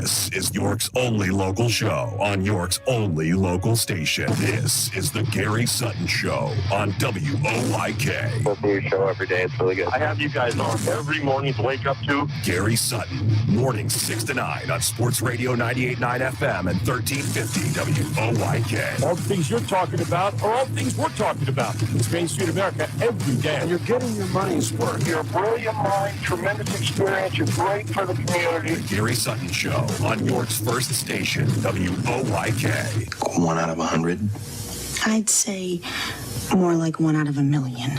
This is York's only local show on York's only local station. This is the Gary Sutton Show on WOYK. Listen to your show every day. It's really good. I have you guys on every morning to wake up to. Gary Sutton, mornings 6 to 9 on Sports Radio 98.9 FM and 1350 WOYK. All the things you're talking about are all things we're talking about. It's Main Street America every day. And you're getting your money's worth. You're a brilliant mind, tremendous experience. You're great for the community. The Gary Sutton Show on York's first station, WOYK. 1 out of 100? I'd say more like 1 out of a million.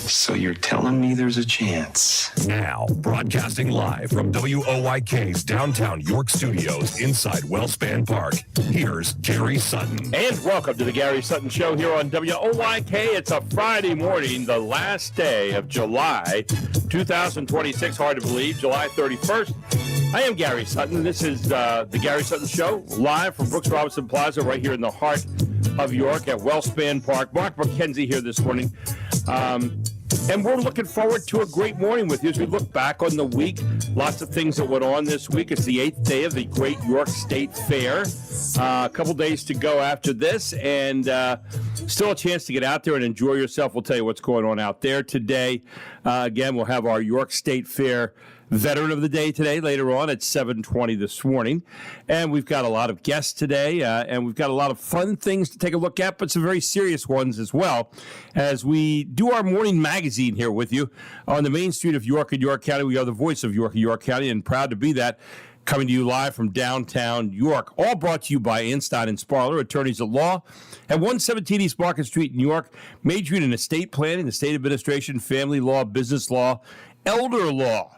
So you're telling me there's a chance? Now, broadcasting live from WOYK's downtown York studios inside Wellspan Park, here's Gary Sutton. And welcome to the Gary Sutton Show here on WOYK. It's a Friday morning, the last day of July 2026. Hard to believe, July 31st. I am Gary Sutton. This is the Gary Sutton Show, live from Brooks Robinson Plaza right here in the heart of York at Wellspan Park. Mark McKenzie here this morning. And we're looking forward to a great morning with you as we look back on the week. Lots of things that went on this week. It's the 8th day of the Great York State Fair. A couple days to go after this, and still a chance to get out there and enjoy yourself. We'll tell you what's going on out there today. Again, we'll have our York State Fair Veteran of the Day today, later on at 7:20 this morning. And we've got a lot of guests today, and we've got a lot of fun things to take a look at, but some very serious ones as well, as we do our morning magazine here with you on the main street of York and York County. We are the voice of York and York County, and proud to be that. Coming to you live from downtown York. All brought to you by Einstein and Sparler, attorneys at law, at 117 East Market Street in York, majoring in estate planning, estate administration, family law, business law, elder law,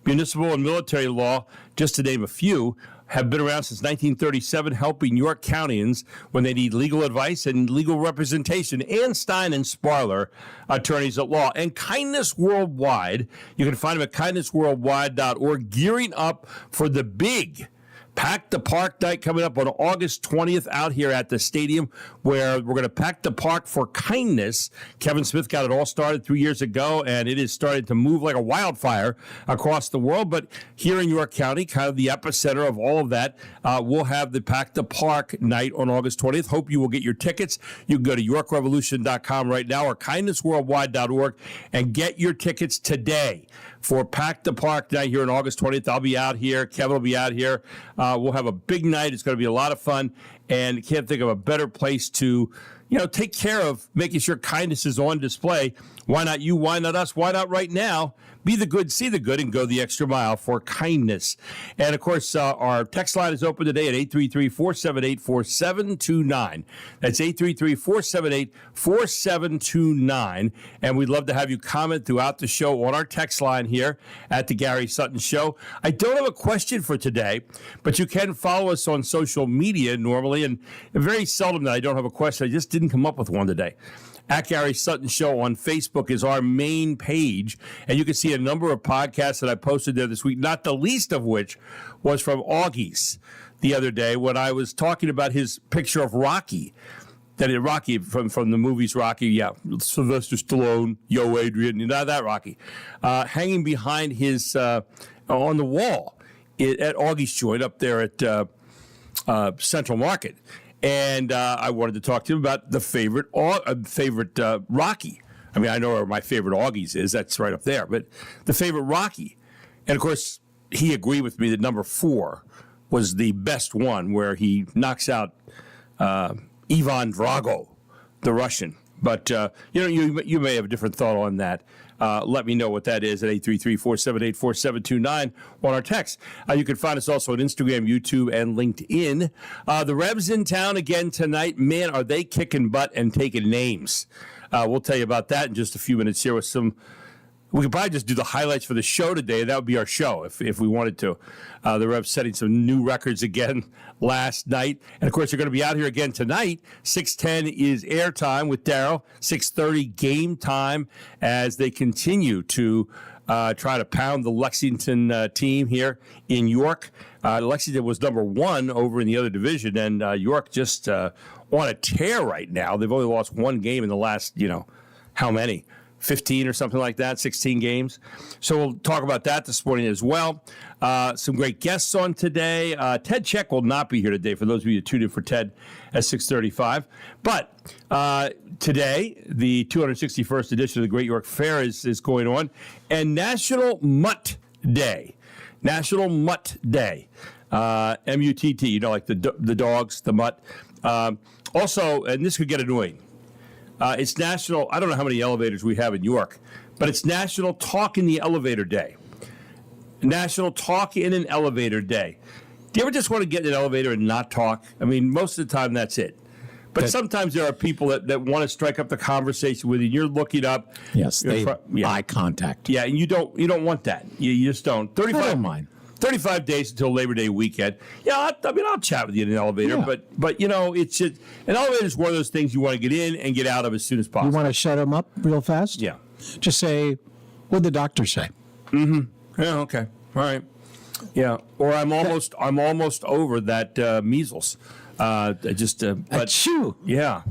municipal and military law, just to name a few, have been around since 1937, helping York Countyans when they need legal advice and legal representation. Einstein and Sparler, attorneys at law. And Kindness Worldwide, you can find them at kindnessworldwide.org, gearing up for the big Pack the Park night coming up on August 20th out here at the stadium, where we're going to pack the park for kindness. Kevin Smith got it all started 3 years ago, and it is starting to move like a wildfire across the world. But here in York County, kind of the epicenter of all of that, we'll have the Pack the Park night on August 20th. Hope you will get your tickets. You can go to yorkrevolution.com right now or kindnessworldwide.org and get your tickets today for Pack the Park night here on August 20th. I'll be out here. Kevin will be out here. We'll have a big night. It's going to be a lot of fun, and can't think of a better place to, take care of making sure kindness is on display. Why not you? Why not us? Why not right now? Be the good, see the good, and go the extra mile for kindness. And, of course, our text line is open today at 833-478-4729. That's 833-478-4729. And we'd love to have you comment throughout the show on our text line here at the Gary Sutton Show. I don't have a question for today, but you can follow us on social media normally. And very seldom that I don't have a question. I just didn't come up with one today. At Gary Sutton Show on Facebook is our main page, and you can see a number of podcasts that I posted there this week, not the least of which was from Augie's the other day when I was talking about his picture of Rocky. Rocky from the movies Rocky, Sylvester Stallone, Yo Adrian, that Rocky, hanging behind his, on the wall at Augie's joint up there at Central Market. And I wanted to talk to him about the favorite Rocky. I mean, I know where my favorite Augie's is. That's right up there. But the favorite Rocky. And, of course, he agreed with me that number 4 was the best one, where he knocks out Ivan Drago, the Russian. But, you may have a different thought on that. Let me know what that is at 833-478-4729 on our text. You can find us also on Instagram, YouTube, and LinkedIn. The Revs in town again tonight. Man, are they kicking butt and taking names. We'll tell you about that in just a few minutes here with some. We could probably just do the highlights for the show today. That would be our show if we wanted to. The Revs setting some new records again last night. And, of course, you're going to be out here again tonight. 6:10 is airtime with Darryl. 6:30 game time as they continue to try to pound the Lexington team here in York. Lexington was number 1 over in the other division, and York just on a tear right now. They've only lost one game in the last, how many? 15 or something like that, 16 games. So we'll talk about that this morning as well. Some great guests on today. Ted Check will not be here today, for those of you who tuned in for Ted at 6:35. But today, the 261st edition of the Great York Fair is going on, and National Mutt Day. National Mutt Day. M-U-T-T, you know, like the dogs, the mutt. Also, and this could get annoying, it's National, I don't know how many elevators we have in York, but it's National Talk in the Elevator Day. National Talk in an Elevator Day. Do you ever just want to get in an elevator and not talk? I mean, most of the time that's it. But sometimes there are people that want to strike up the conversation with you. You're looking up. Yes, eye contact. Yeah, and you don't want that. You just don't. I don't mind. 35 days until Labor Day weekend. Yeah, I'll chat with you in an elevator, Yeah. but you know, it's just, an elevator is one of those things you want to get in and get out of as soon as possible. You want to shut them up real fast? Yeah. Just say, what'd the doctor say? Yeah, okay. All right. Yeah. Or I'm almost over that measles. But Achoo. Yeah.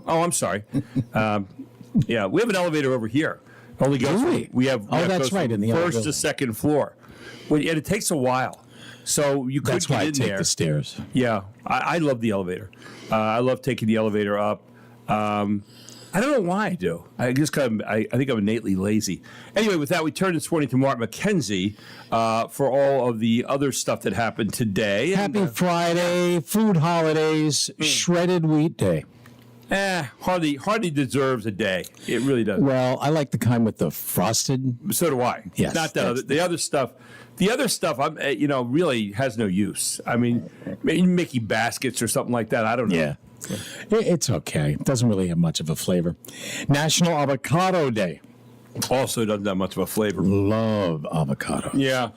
Oh, I'm sorry. Yeah, we have an elevator over here. Only goes Really? we have that's goes right, from in the first elevator. to second floor. Well, and it takes a while. So you could That's get why I in take there. the stairs. Yeah, I love the elevator. I love taking the elevator up. I don't know why I do. I just I think I'm innately lazy. Anyway, with that, we turn this morning to Mark McKenzie for all of the other stuff that happened today. Happy Friday, food holidays, shredded wheat day. Hardly deserves a day. It really does. Well, I like the kind with the frosted. So do I. Yes, Not that the other stuff. The other stuff, really has no use. I mean, maybe Mickey baskets or something like that. I don't know. Yeah. It's okay. It doesn't really have much of a flavor. National Avocado Day. Also doesn't have much of a flavor. Love avocado. Yeah.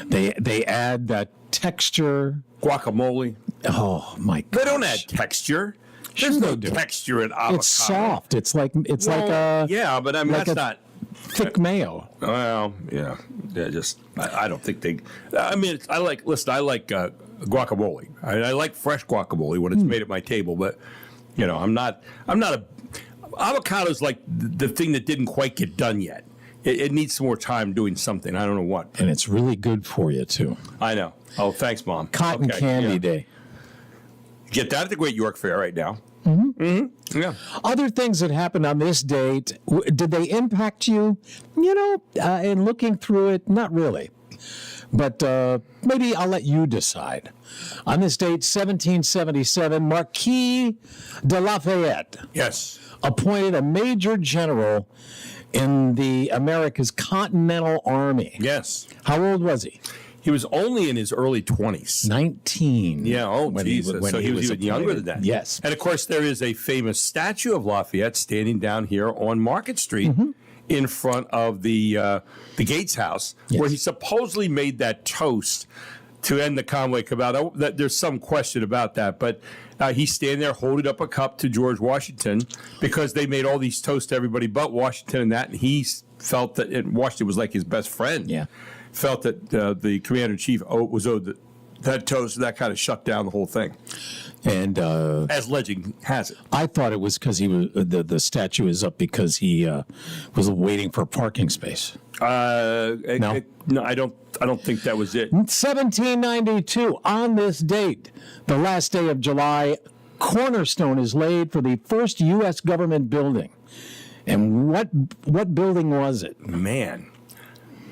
They add that texture. Guacamole. Oh my god. They don't add texture. There's Sure no they do. texture in avocado. It's soft. It's like yeah, but I mean like that's a not. thick mayo. Well, yeah. I don't think they. I mean, I like guacamole. I like fresh guacamole when it's made at my table, but I'm not a. Avocado's like the thing that didn't quite get done yet. It needs some more time doing something. I don't know what. And it's really good for you too. I know. Oh, thanks, Mom. Cotton Candy Day. Get that at the Great York Fair right now. Yeah. Other things that happened on this date, did they impact you? In looking through it, not really. But maybe I'll let you decide. On this date, 1777, Marquis de Lafayette Yes. appointed a major general in the America's Continental Army. Yes. How old was he? He was only in his early 20s. 19. Yeah, oh, when Jesus. when So he was even younger appointed. than that. Yes. And, of course, there is a famous statue of Lafayette standing down here on Market Street in front of the Gates House, where he supposedly made that toast to end the Conway Cabal. There's some question about that, but he's standing there holding up a cup to George Washington because they made all these toasts to everybody but Washington and he felt that Washington was like his best friend. Yeah. Felt that the commander-in-chief was owed that toast, and that kind of shut down the whole thing. And As legend has it. I thought it was because he was the statue is up because he was waiting for a parking space. No, I don't think that was it. 1792, on this date, the last day of July, cornerstone is laid for the first U.S. government building. And what building was it? Man.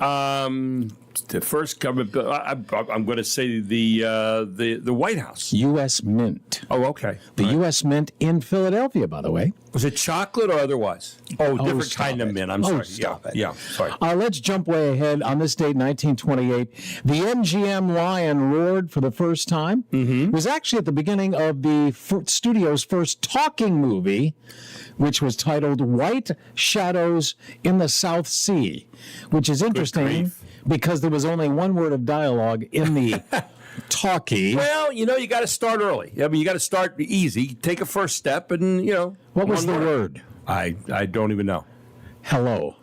The first government bill, I'm going to say the White House. U.S. Mint. Oh, okay. The U.S. Mint in Philadelphia, by the way. Was it chocolate or otherwise? Oh, different stop kind of it. mint. I'm Oh, sorry. stop it. Yeah, sorry. Let's jump way ahead. On this date, 1928, the MGM Lion roared for the first time. It was actually at the beginning of the studio's first talking movie, which was titled White Shadows in the South Sea, which is interesting grief. because there was only one word of dialogue in the talkie. Well, you got to start early. I mean, you got to start easy. Take a first step and, What was one the word. word? I don't even know. Hello.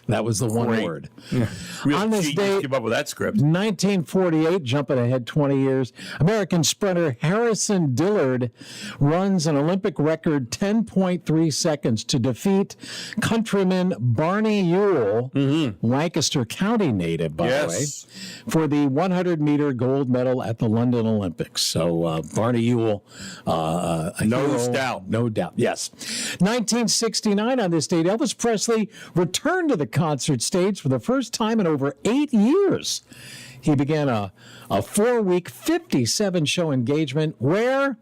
That was the one word. Yeah. Real On this genius date, came up with that script. 1948, jumping ahead 20 years, American sprinter Harrison Dillard runs an Olympic record 10.3 seconds to defeat countryman Barney Ewell, Lancaster County native, by the way, for the 100-meter gold medal at the London Olympics. So Barney Ewell, no doubt. No doubt, yes. 1969, on this date, Elvis Presley returned to the concert stage for the first time in over 8 years. He began a 4-week, 57-show engagement where...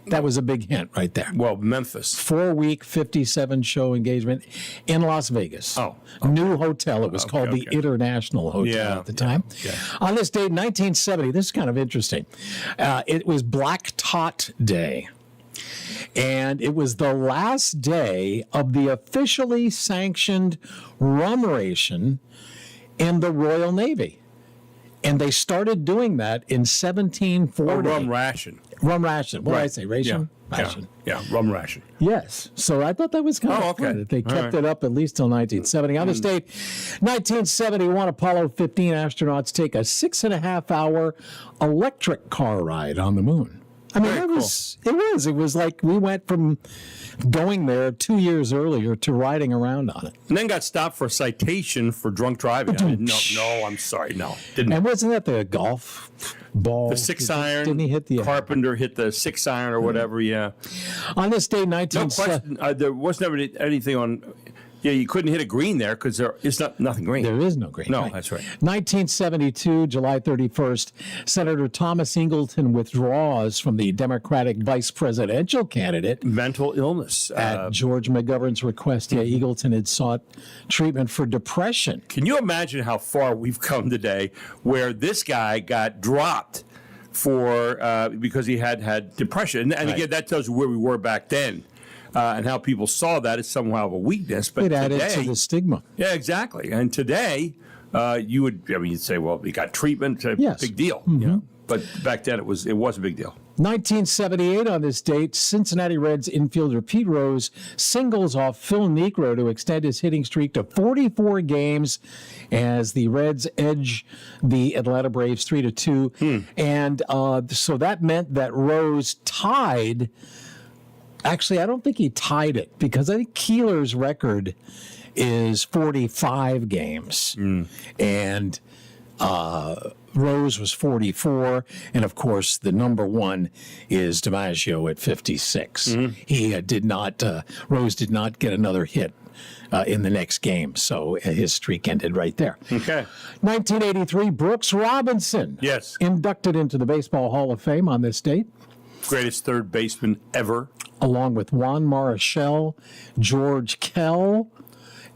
That was a big hint right there. Well, Memphis. 4-week, 57-show engagement in Las Vegas. Oh. New hotel. It was called the International Hotel at the time. Yeah. On this date, 1970, this is kind of interesting. It was Black Tot Day. And it was the last day of the officially sanctioned rum ration in the Royal Navy. And they started doing that in 1740. A rum ration. Rum ration. What did I say? Ration? Yeah. Ration. Yeah, rum ration. Yes. So I thought that was kind of fun that they kept it up at least till 1970. On this date, 1971, Apollo 15 astronauts take a 6.5-hour electric car ride on the moon. I mean, it was like we went from going there 2 years earlier to riding around on it. And then got stopped for a citation for drunk driving. I'm sorry, no. Didn't. And wasn't that the golf ball? The 6-iron. Didn't he hit the... Carpenter hit the 6-iron or whatever, yeah. On this day, No question, there was never anything on... Yeah, you couldn't hit a green there because there is nothing green. There is no green. No, that's right. 1972, July 31st, Senator Thomas Eagleton withdraws from the Democratic vice presidential candidate. Mental illness. At George McGovern's request, Eagleton had sought treatment for depression. Can you imagine how far we've come today where this guy got dropped for because he had depression? And again, that tells you where we were back then. And how people saw that as somehow of a weakness. But it added to the stigma. Yeah, exactly. And today, you'd say, well, he got treatment, big deal. Mm-hmm. You know? But back then, it was a big deal. 1978, on this date, Cincinnati Reds infielder Pete Rose singles off Phil Niekro to extend his hitting streak to 44 games as the Reds edge the Atlanta Braves 3-2. And so that meant that Rose tied... Actually, I don't think he tied it because I think Keeler's record is 45 games. And Rose was 44. And, of course, the number one is DiMaggio at 56. He Rose did not get another hit in the next game. So his streak ended right there. Okay. 1983, Brooks Robinson. Yes. Inducted into the Baseball Hall of Fame on this date. Greatest third baseman ever. Along with Juan Marichal, George Kell,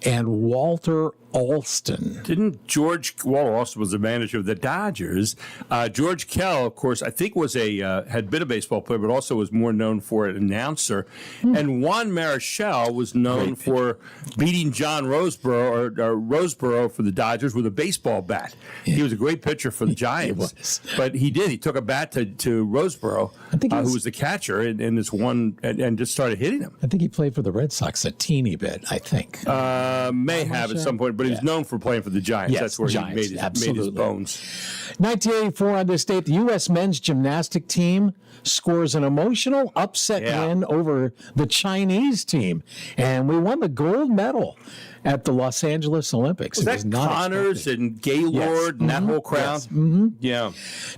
and Walter Alston. Didn't Walter Alston was the manager of the Dodgers. George Kell, of course, I think was had been a baseball player, but also was more known for an announcer. And Juan Marichal was known for beating John Roseboro or Roseboro for the Dodgers with a baseball bat. Yeah. He was a great pitcher for the Giants. But he did. He took a bat to Roseboro, who was the catcher, and this one and just started hitting him. I think he played for the Red Sox a teeny bit, I think. May have at some point, but he was known for playing for the Giants. Yes, that's where he made his bones. 1984, on this date, the U.S. men's gymnastic team scores an emotional upset win over the Chinese team. And we won the gold medal at the Los Angeles Olympics. Was that Connors and Gaylord and that whole crowd? Yes. Yeah.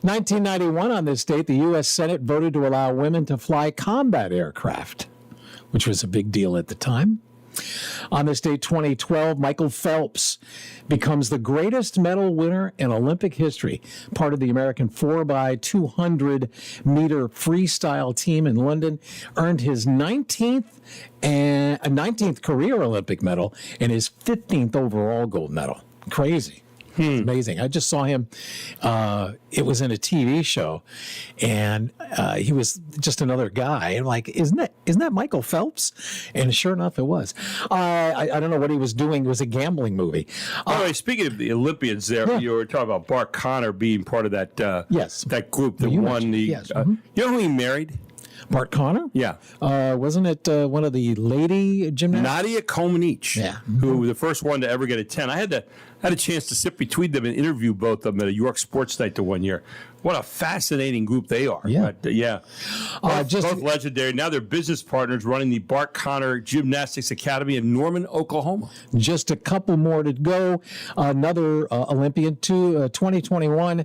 1991, on this date, the U.S. Senate voted to allow women to fly combat aircraft, which was a big deal at the time. On this date, 2012, Michael Phelps becomes the greatest medal winner in Olympic history, part of the American 4x200 meter freestyle team in London, earned his 19th career Olympic medal and his 15th overall gold medal. Crazy. It's amazing. I just saw him. It was in a TV show, and he was just another guy. And like, isn't that Michael Phelps? And sure enough, it was. I don't know what he was doing. It was a gambling movie. By the way, speaking of the Olympians, there you were talking about Bart Connor being part of that. That group that won the. You know who he married? Bart Connor? Yeah. Wasn't it one of the lady gymnasts? Nadia Comaneci, who was the first one to ever get a 10. I had a chance to sit between them and interview both of them at a York Sports Night the one year. What a fascinating group they are. Yeah. But, both legendary. Now they're business partners running the Bart Connor Gymnastics Academy in Norman, Oklahoma. Just a couple more to go. Another Olympian, 2021,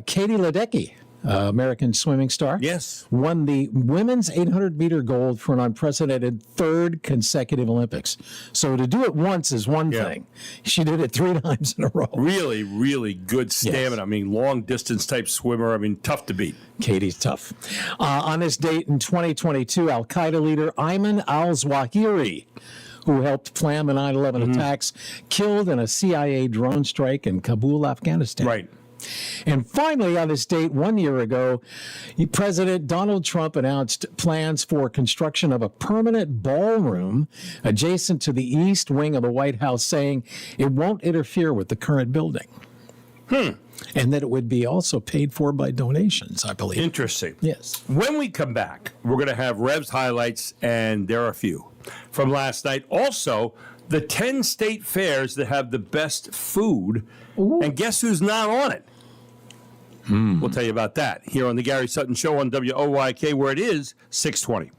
Katie Ledecky. American swimming star. Yes. Won the women's 800-meter gold for an unprecedented third consecutive Olympics. So to do it once is one thing. She did it 3 times in a row. Really, really good stamina. Yes. I mean, long-distance type swimmer. I mean, tough to beat. Katie's tough. On this date in 2022, al-Qaeda leader Ayman al-Zawahiri, who helped plan the 9/11 attacks, killed in a CIA drone strike in Kabul, Afghanistan. Right. And finally, on this date 1 year ago, President Donald Trump announced plans for construction of a permanent ballroom adjacent to the east wing of the White House, saying it won't interfere with the current building. And that it would be also paid for by donations, I believe. Interesting. Yes. When we come back, we're going to have Rev's highlights, and there are a few from last night. Also, the 10 state fairs that have the best food. Ooh. And guess who's not on it? We'll tell you about that here on the Gary Sutton Show on WOYK, where it is 620.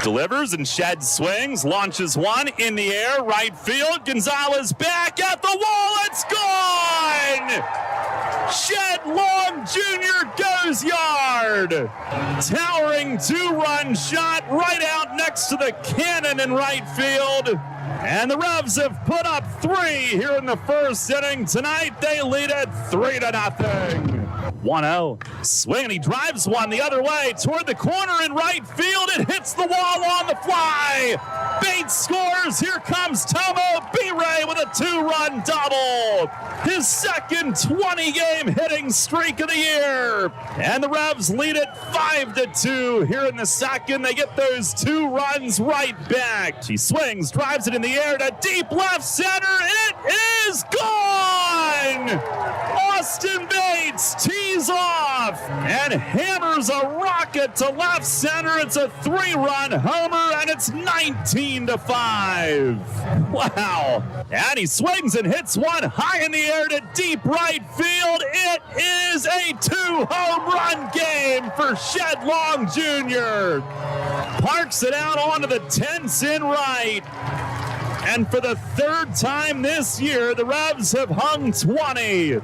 Delivers and Shed swings, launches one in the air, right field. Gonzalez back at the wall, it's gone! Shed Long Jr. goes yard. Towering 2-run shot right out next to the cannon in right field. And the Revs have put up 3 here in the first inning. Tonight they lead it 3-0. 1-0. Swing, and he drives one the other way toward the corner in right field. It hits the wall on the fly. Bates scores. Here comes Tomo B-Ray with a 2-run double. His second 20-game hitting streak of the year. And the Revs lead it 5-2 here in the second. They get those 2 runs right back. He swings, drives it in the air to deep left center. It is gone! Austin Bates tees off and hammers a rocket to left center. It's a 3-run homer, and it's 19-5. Wow. And he swings and hits one high in the air to deep right field. It is a 2-home run game for Shed Long Jr. Parks it out onto the 10th in right. And for the 3rd time this year, the Revs have hung 20.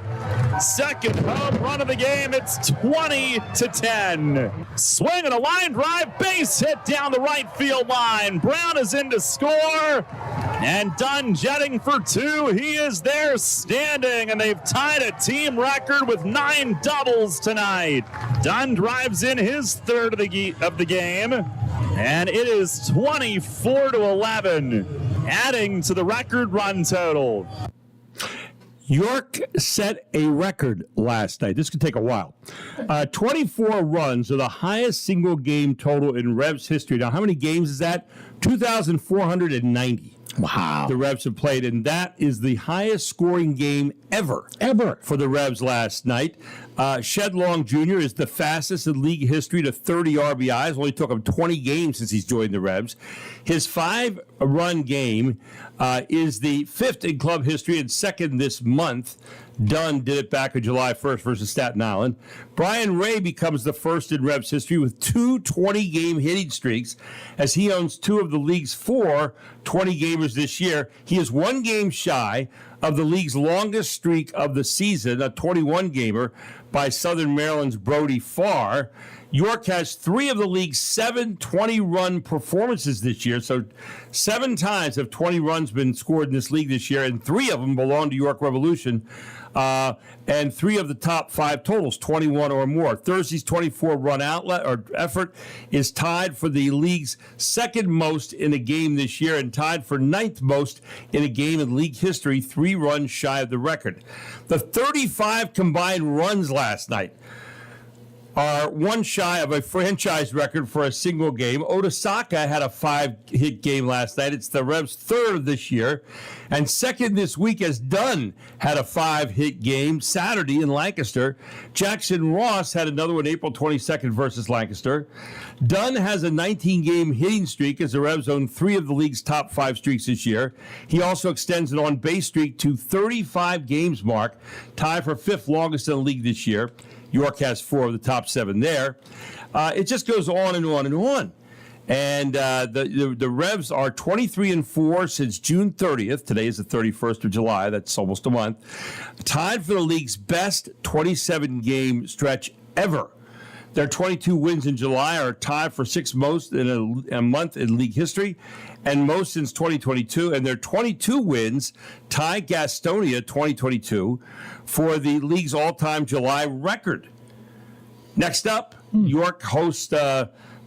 Second home run of the game. It's 20-10. Swing and a line drive, base hit down the right field line. Brown is in to score. And Dunn jetting for 2. He is there standing, and they've tied a team record with 9 doubles tonight. Dunn drives in his 3rd of the game, and it is 24-11, adding to the record run total. York set a record last night. This could take a while. 24 runs are the highest single game total in Revs history. Now, how many games is that? 2,490. Wow. The Revs have played, and that is the highest scoring game ever for the Revs last night. Shed Long Jr. is the fastest in league history to 30 RBIs. Only took him 20 games since he's joined the Revs. His 5-run game is the 5th in club history and 2nd this month. Dunn did it back on July 1st versus Staten Island. Brian Ray becomes the first in Revs history with 2 20-game hitting streaks, as he owns 2 of the league's 4 20-gamers this year. He is 1 game shy of the league's longest streak of the season, a 21-gamer, by Southern Maryland's Brody Farr. York has 3 of the league's 7 20-run performances this year. So 7 times have 20 runs been scored in this league this year, and 3 of them belong to York Revolution. And 3 of the top 5 totals, 21 or more. Thursday's 24-run outlet or effort is tied for the league's 2nd most in a game this year, and tied for 9th most in a game in league history, 3 runs shy of the record. The 35 combined runs last night are 1 shy of a franchise record for a single game. Otasaka had a 5-hit game last night. It's the Revs' 3rd this year. And 2nd this week, as Dunn had a 5-hit game Saturday in Lancaster. Jackson Ross had another one April 22nd versus Lancaster. Dunn has a 19-game hitting streak, as the Revs own 3 of the league's top 5 streaks this year. He also extends an on-base streak to 35 games mark, tied for 5th longest in the league this year. York has 4 of the top 7 there. It just goes on and on and on. And the Revs are 23-4 since June 30th. Today is the 31st of July. That's almost a month. Tied for the league's best 27-game stretch ever. Their 22 wins in July are tied for 6th most in a month in league history, and most since 2022. And their 22 wins tie Gastonia 2022 for the league's all-time July record. Next up, York hosts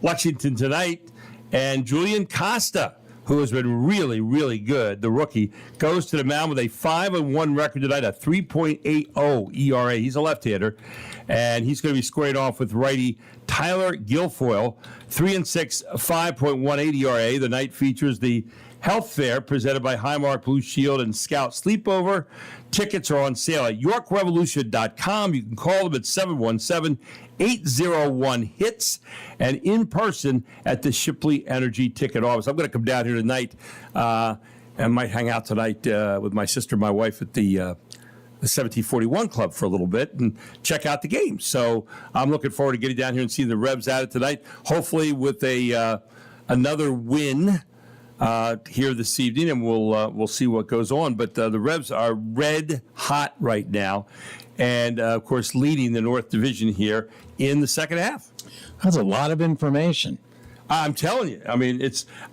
Lexington tonight, and Julian Costa, who has been really, really good, the rookie, goes to the mound with a 5-1 record tonight, a 3.80 ERA. He's a left-hander, and he's going to be squaring off with righty Tyler Guilfoyle, 3-6, 5.18 ERA. The night features the Health Fair presented by Highmark Blue Shield and Scout Sleepover. Tickets are on sale at YorkRevolution.com. You can call them at 717-801-HITS and in person at the Shipley Energy Ticket Office. I'm going to come down here tonight and might hang out tonight with my sister and my wife at the 1741 Club for a little bit and check out the game. So I'm looking forward to getting down here and seeing the Revs at it tonight, hopefully with another win here this evening, and we'll see what goes on. But the Revs are red hot right now, and of course leading the North Division here in the second half. That's a lot of information. I'm telling you. I mean,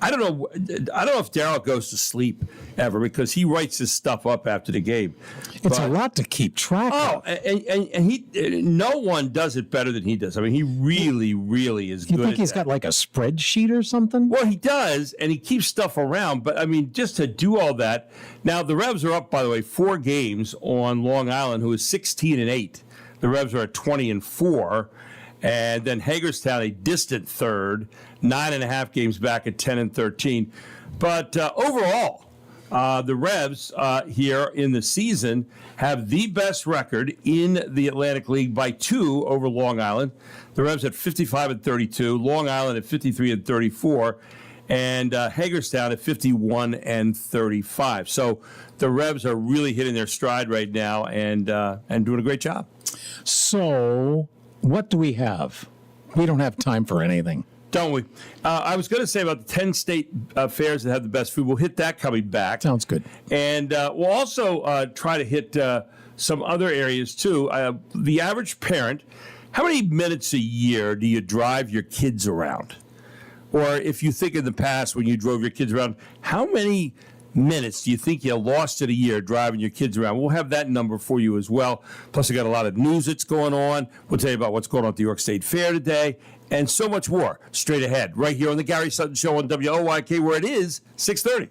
I don't know if Darryl goes to sleep ever because he writes his stuff up after the game. It's a lot to keep track of. And he, no one does it better than he does. I mean, he really, really is good. You think he's got like a spreadsheet or something? Well, he does, and he keeps stuff around. But I mean, just to do all that. Now, the Revs are up, by the way, 4 games on Long Island, who is 16-8. The Revs are at 20-4. And then Hagerstown, a distant third, 9.5 games back at 10-13. But overall, the Revs here in the season have the best record in the Atlantic League by 2 over Long Island. The Revs at 55-32, Long Island at 53-34, and Hagerstown at 51-35. So the Revs are really hitting their stride right now and doing a great job. So what do we have? We don't have time for anything. Don't we? I was going to say about the 10 state fairs that have the best food. We'll hit that coming back. Sounds good. And we'll also try to hit some other areas, too. The average parent, how many minutes a year do you drive your kids around? Or if you think in the past when you drove your kids around, how many minutes do you think you lost in a year driving your kids around? We'll have that number for you as well. Plus, we got a lot of news that's going on. We'll tell you about what's going on at the York State Fair today and so much more straight ahead right here on the Gary Sutton Show on WOYK, where it is 6:30.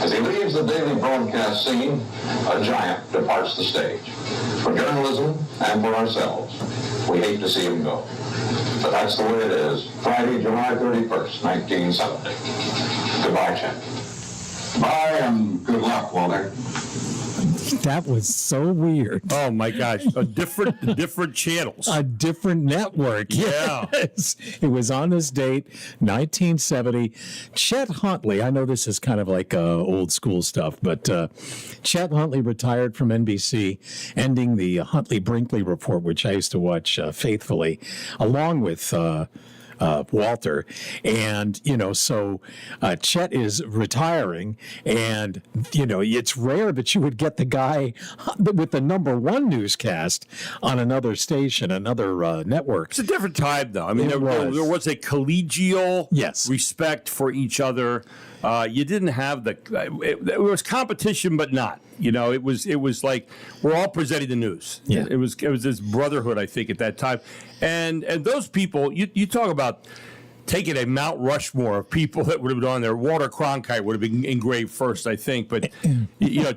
As he leaves the daily broadcast scene, a giant departs the stage. For journalism and for ourselves, we hate to see him go. But that's the way it is. Friday, July 31st, 1970. Goodbye, Chet. Bye, and good luck, Walter. That was so weird. Oh my gosh! Different channels, a different network. Yeah, yes. It was on this date, 1970. Chet Huntley. I know this is kind of like old school stuff, but Chet Huntley retired from NBC, ending the Huntley-Brinkley Report, which I used to watch faithfully, along with Walter. And, so Chet is retiring, and, it's rare that you would get the guy with the number one newscast on another station, another network. It's a different time, though. I mean, there was a collegial respect for each other. You didn't have it was competition, but not. It was like we're all presenting the news. Yeah. It was this brotherhood, I think, at that time. And those people, you talk about taking a Mount Rushmore of people that would have been on there. Walter Cronkite would have been engraved first, I think. But,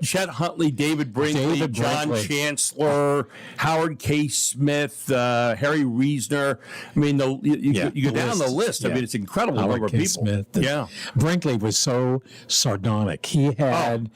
Chet Huntley, David Brinkley, John Chancellor, Howard K. Smith, Harry Reasoner. I mean, you go down the list. Yeah. I mean, it's an incredible number of people. Smith, yeah. Brinkley was so sardonic. He had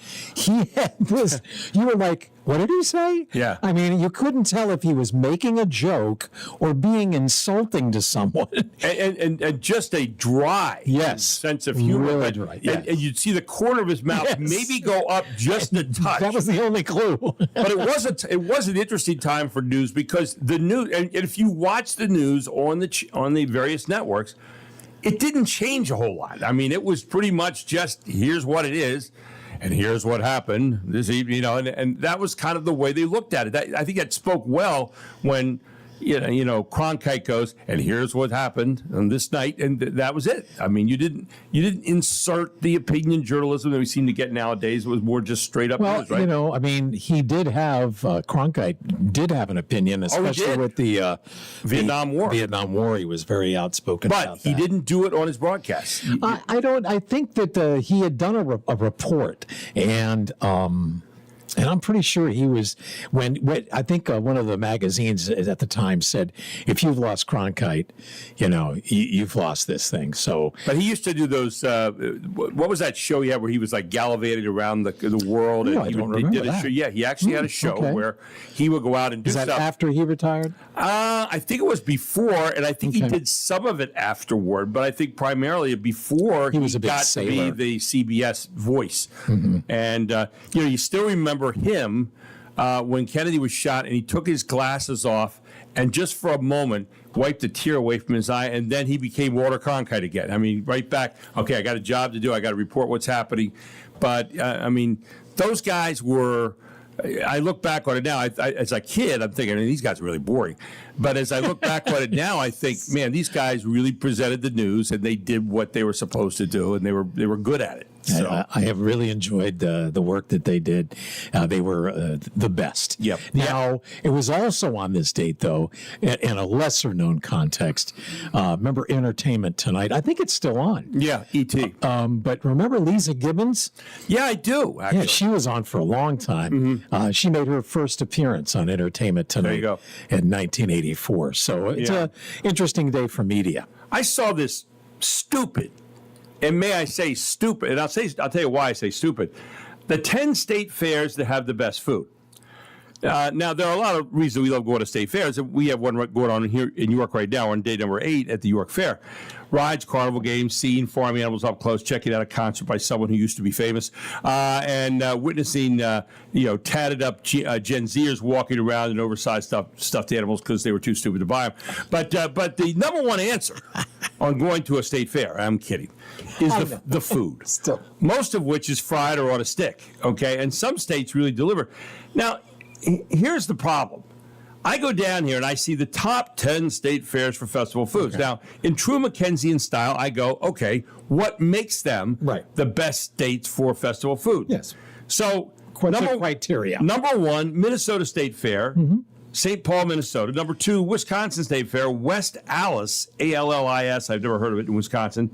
this, you were like, what did he say? Yeah. I mean, you couldn't tell if he was making a joke or being insulting to someone. And just a dry sense of humor. Really dry. Yeah. And you'd see the corner of his mouth maybe go up just a touch. That was the only clue. But it was an interesting time for news, because the news, and if you watch the news on the various networks, it didn't change a whole lot. I mean, it was pretty much just, here's what it is. And here's what happened this evening, and that was kind of the way they looked at it. I think that spoke well when, Cronkite goes, and here's what happened on this night, and that was it. I mean, you didn't insert the opinion journalism that we seem to get nowadays. It was more just straight up news, right? He did have Cronkite did have an opinion, especially with the Vietnam War. Vietnam War, he was very outspoken. But he didn't do it on his broadcast. I think that he had done a report, and I'm pretty sure he was when I think one of the magazines at the time said, if you've lost Cronkite, you've lost this thing. So, but he used to do those. What was that show he had where he was like gallivanting around the world? I don't remember that. Show. Yeah, he actually had a show where he would go out and do stuff. Is that after he retired? I think it was before, and I think he did some of it afterward. But I think primarily before he got to be the CBS voice. Mm-hmm. And you still remember him when Kennedy was shot, and he took his glasses off and just for a moment wiped a tear away from his eye, and then he became Walter Cronkite again. I mean, right back, okay, I got a job to do, I got to report what's happening. But, those guys were, I look back on it now, as a kid, I'm thinking, these guys are really boring. But as I look back on it now, I think, man, these guys really presented the news, and they did what they were supposed to do, and they were good at it. So. I have really enjoyed the work that they did. They were the best. Yep. Now, it was also on this date, though, in a lesser-known context. Remember Entertainment Tonight? I think it's still on. Yeah, E.T. But remember Lisa Gibbons? Yeah, I do, actually. Yeah, she was on for a long time. Mm-hmm. She made her first appearance on Entertainment Tonight there you go. in 1984. So it's an interesting day for media. I saw this stupid, and may I say stupid, and I'll tell you why I say stupid, the 10 state fairs that have the best food. Now, there are a lot of reasons we love going to state fairs. We have one going on here in York right now on day number 8 at the York Fair. Rides, carnival games, seeing farm animals up close, checking out a concert by someone who used to be famous, and witnessing, tatted up Gen Zers walking around in oversized stuffed animals because they were too stupid to buy them. But the number one answer on going to a state fair, I'm kidding, is the food. Still. Most of which is fried or on a stick, okay? And some states really deliver. Now, here's the problem. I go down here and I see the top 10 state fairs for festival foods. Okay. Now, in true Mackenzian style, I go, okay, what makes them the best states for festival food? Yes. So, criteria. Number 1, Minnesota State Fair, St. Paul, Minnesota. Number 2, Wisconsin State Fair, West Allis, Allis. I've never heard of it in Wisconsin.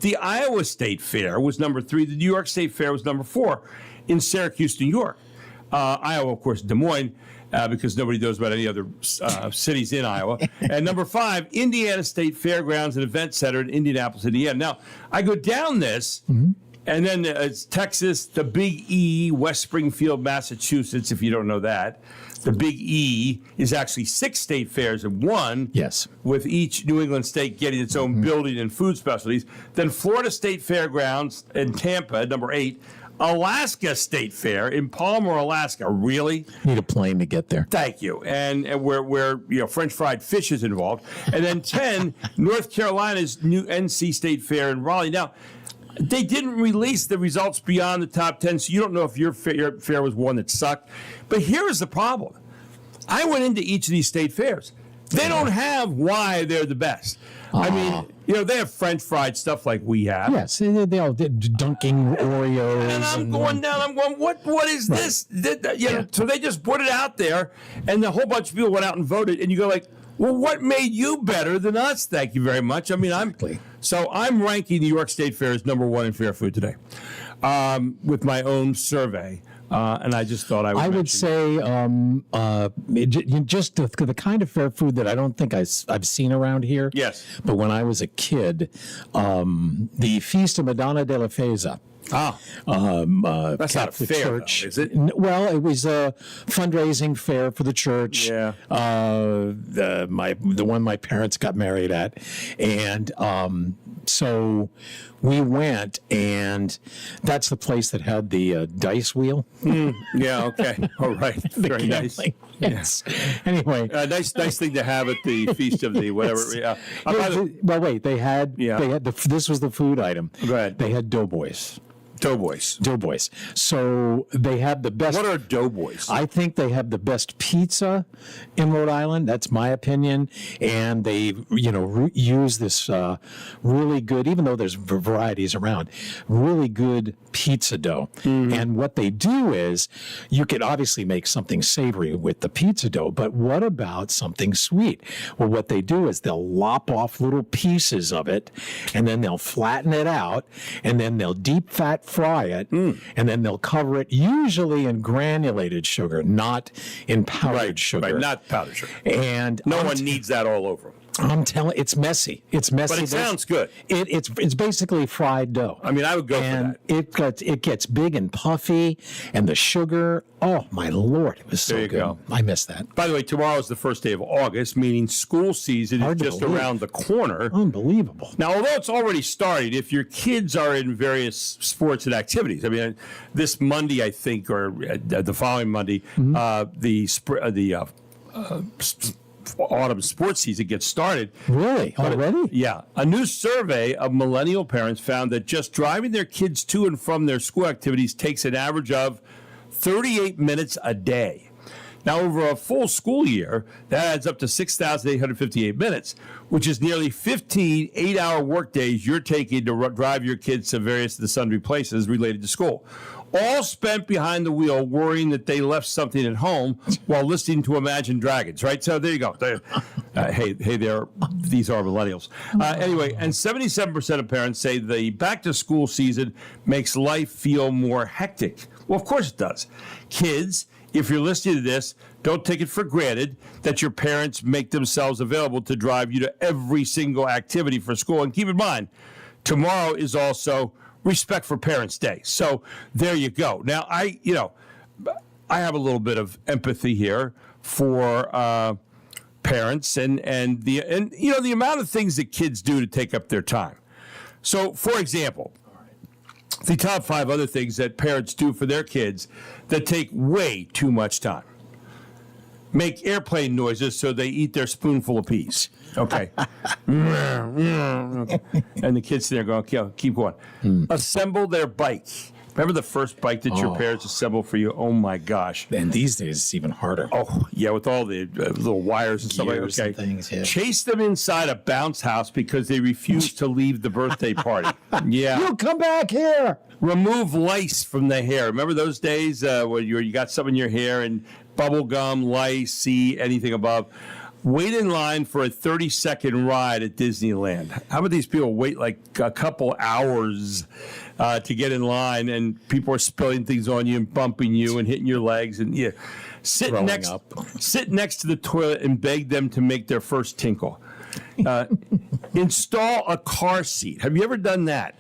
The Iowa State Fair was number 3. The New York State Fair was number 4 in Syracuse, New York. Iowa, of course, Des Moines, because nobody knows about any other cities in Iowa. And number 5, Indiana State Fairgrounds and Event Center in Indianapolis, Indiana. Now, I go down this, and then it's Texas, the Big E, West Springfield, Massachusetts, if you don't know that. The Big E is actually 6 state fairs in one. Yes. With each New England state getting its own building and food specialties. Then Florida State Fairgrounds in Tampa, number 8. Alaska State Fair in Palmer, Alaska. Really? Need a plane to get there. Thank you. And where French fried fish is involved. And then 10, North Carolina's new NC State Fair in Raleigh. Now, they didn't release the results beyond the top 10, so you don't know if your fair was one that sucked. But here is the problem. I went into each of these state fairs. They don't have why they're the best. I mean, they have French fried stuff like we have. Yes, they all did dunking Oreos. And I'm going, what is this? So they just put it out there, and a whole bunch of people went out and voted, and you go like, well, what made you better than us? Thank you very much. I mean, I'm ranking the New York State Fair as number 1 in fair food today, with my own survey. And I just thought I would say just the kind of fair food that I don't think I've seen around here. Yes. But when I was a kid, the Feast of Madonna della Fesa. That's not a fair, church. though, is it? Well, it was a fundraising fair for the church. Yeah. The one my parents got married at, and so we went, and that's the place that had the dice wheel. Yeah. Okay. All right. Very nice. Yes. Anyway, nice thing to have at the feast of the whatever. Yes. Well, wait. They had this was the food item. Go ahead. They had doughboys. Doughboys. So they have the best. What are doughboys? I think they have the best pizza in Rhode Island. That's my opinion. And they, use this really good, even though there's varieties around, really good pizza dough. And what they do is, you could obviously make something savory with the pizza dough, but what about something sweet? Well, what they do is they'll lop off little pieces of it, and then they'll flatten it out, and then they'll deep fat fry it, and then they'll cover it usually in granulated sugar, not in powdered sugar. Right, not powdered sugar. And no one needs that all over them. I'm telling, it's messy. It's messy. But it sounds good. It's basically fried dough. I mean, I would go for that. It gets big and puffy, and the sugar. Oh my Lord, it was so good. Go. I miss that. By the way, tomorrow is the first day of August, meaning school season is just around the corner. Unbelievable. Now, although it's already started, if your kids are in various sports and activities, I mean, this Monday, I think, or the following Monday, the autumn sports season gets started. Really? Already? Yeah. A new survey of millennial parents found that just driving their kids to and from their school activities takes an average of 38 minutes a day. Now, over a full school year, that adds up to 6,858 minutes, which is nearly 15 8-hour work days you're taking to drive your kids to various the sundry places related to school. All spent behind the wheel worrying that they left something at home while listening to Imagine Dragons, right? So there you go. Hey, these are millennials. Anyway, and 77% of parents say the back-to-school season makes life feel more hectic. Well, of course it does. Kids, if you're listening to this, don't take it for granted that your parents make themselves available to drive you to every single activity for school. And keep in mind, tomorrow is also Respect for Parents Day. So there you go. Now, I have a little bit of empathy here for parents and the amount of things that kids do to take up their time. So, for example, the top 5 other things that parents do for their kids that take way too much time. Make airplane noises so they eat their spoonful of peas. Okay. And the kids there going, okay, keep going. Assemble their bike. Remember the first bike that your parents assembled for you? Oh, my gosh. And these days, it's even harder. Oh, yeah, with all the little wires and stuff like that. Okay. Things, yeah. Chase them inside a bounce house because they refuse to leave the birthday party. Yeah. You come back here. Remove lice from the hair. Remember those days where you got some in your hair and bubble gum, lice, anything above? wait in line for a 30-second ride at Disneyland. How about these people wait like a couple hours to get in line, and people are spilling things on you and bumping you and hitting your legs, and sit next to the toilet and beg them to make their first tinkle. Install a car seat. Have you ever done that?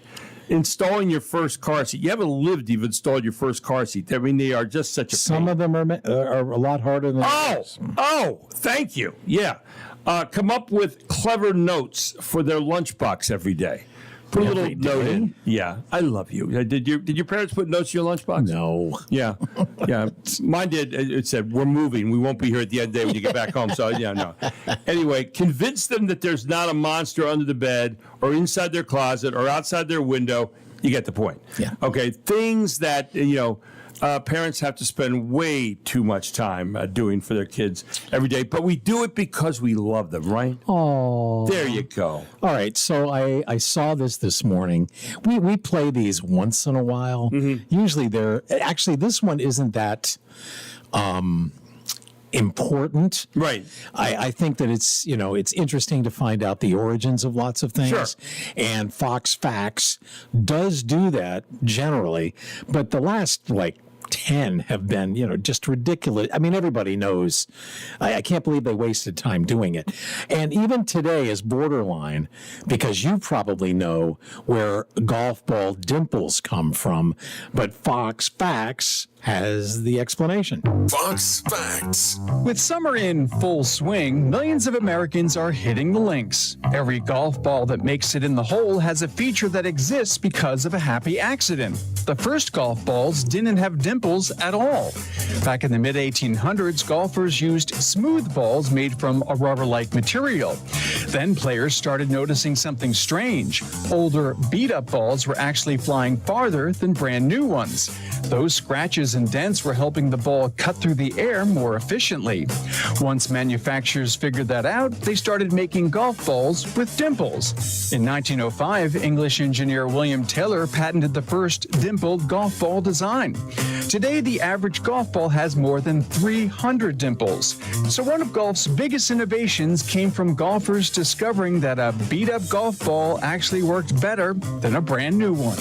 Installing your first car seat. You haven't lived, you've installed your first car seat. I mean, they are just such a Some pain. of them are a lot harder than others. Oh, thank you. Yeah. Come up with clever notes for their lunchbox every day. Put a little note in. Yeah, I love you. Did your parents put notes in your lunchbox? No. Yeah, yeah. Mine did. It said, "We're moving. We won't be here at the end of the day when you get back home." So yeah, no. Anyway, convince them that there's not a monster under the bed or inside their closet or outside their window. You get the point. Yeah. Okay. Things that parents have to spend way too much time doing for their kids every day, but we do it because we love them, right? Oh. There you go. All right, so I saw this morning. We play these once in a while. Mm-hmm. Usually this one isn't that important. Right. I think that it's interesting to find out the origins of lots of things. Sure. And Fox Facts does do that generally, but the last 10 have been, just ridiculous. I mean, everybody knows. I can't believe they wasted time doing it. And even today is borderline because you probably know where golf ball dimples come from, but Fox Facts has the explanation. Fox Facts. With summer in full swing, millions of Americans are hitting the links. Every golf ball that makes it in the hole has a feature that exists because of a happy accident. The first golf balls didn't have dimples at all. Back in the mid-1800s, golfers used smooth balls made from a rubber-like material. Then players started noticing something strange. Older, beat-up balls were actually flying farther than brand new ones. Those scratches and dents were helping the ball cut through the air more efficiently. Once manufacturers figured that out, they started making golf balls with dimples. In 1905, English engineer William Taylor patented the first dimpled golf ball design. Today, the average golf ball has more than 300 dimples. So one of golf's biggest innovations came from golfers discovering that a beat-up golf ball actually worked better than a brand new one.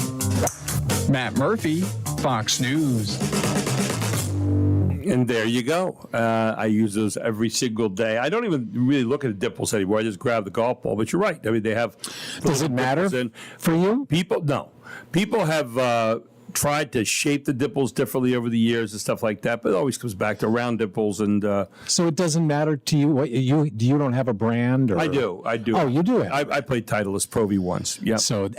Matt Murphy, Fox News. And there you go. I use those every single day. I don't even really look at the dimples anymore. I just grab the golf ball. But you're right. I mean, they have. Does it matter for you? People have tried to shape the dimples differently over the years and stuff like that, but it always comes back to round dimples. And so it doesn't matter to you. What you don't have a brand? Or? I do. Oh, you do have. I played Titleist Pro V once. Yeah. So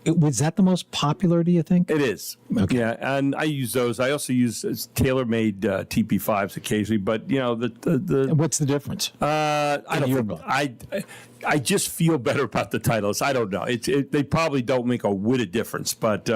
was that the most popular? Do you think it is? Okay. Yeah, and I use those. I also use TaylorMade TP5s occasionally, but the what's the difference? I just feel better about the Titleist. I don't know. They probably don't make a whit of difference, but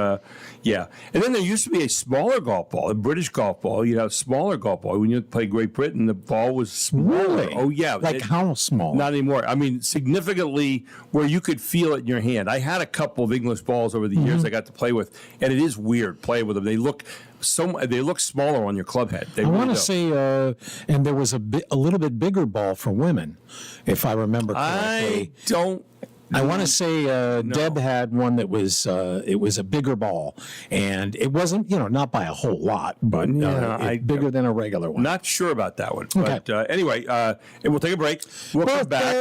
yeah. And then there used to be a smaller golf ball, a British golf ball. Smaller golf ball. When you play Great Britain, the ball was smaller. Really? Oh yeah. How small? Not anymore. I mean, significantly where you could feel it in your hand. I had a couple of English balls over the years I got to play with, and it is weird playing with them. They look smaller on your club head. I want to say, and there was a little bit bigger ball for women, if I remember correctly. I want to say Deb had one that was it was a bigger ball, and it wasn't not by a whole lot, but bigger than a regular one. Not sure about that one, okay. But anyway, and we'll take a break. We'll come back,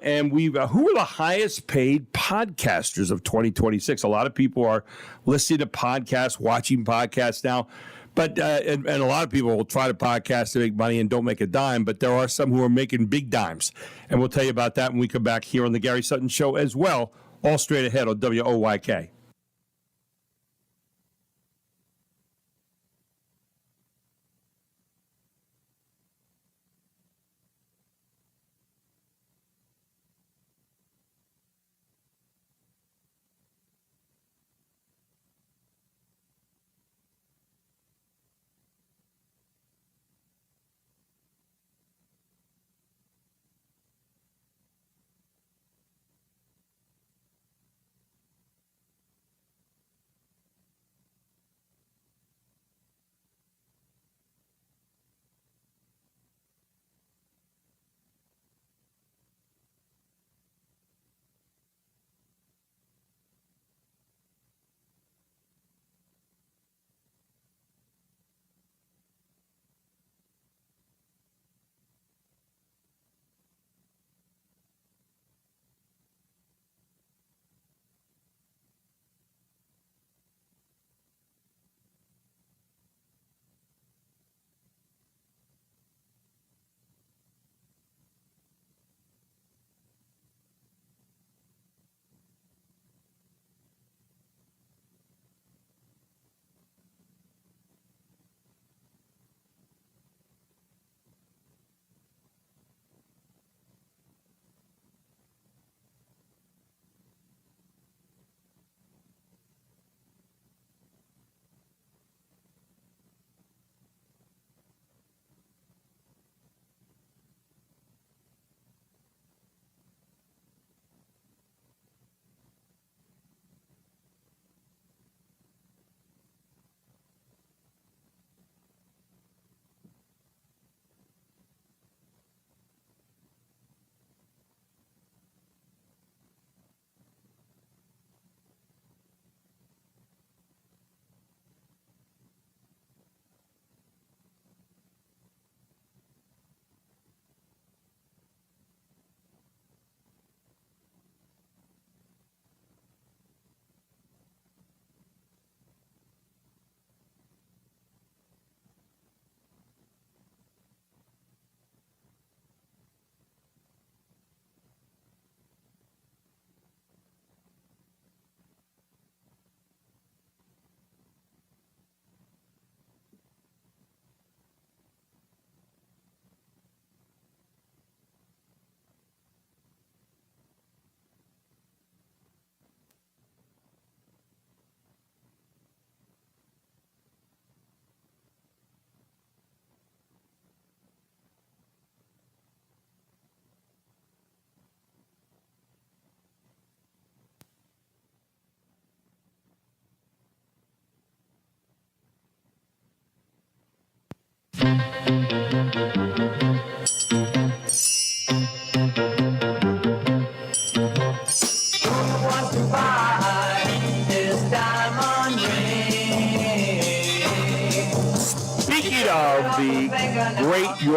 and who are the highest paid podcasters of 2026? A lot of people are listening to podcasts, watching podcasts now. But and a lot of people will try to podcast to make money and don't make a dime, but there are some who are making big dimes. And we'll tell you about that when we come back here on the Gary Sutton Show as well, all straight ahead on WOYK.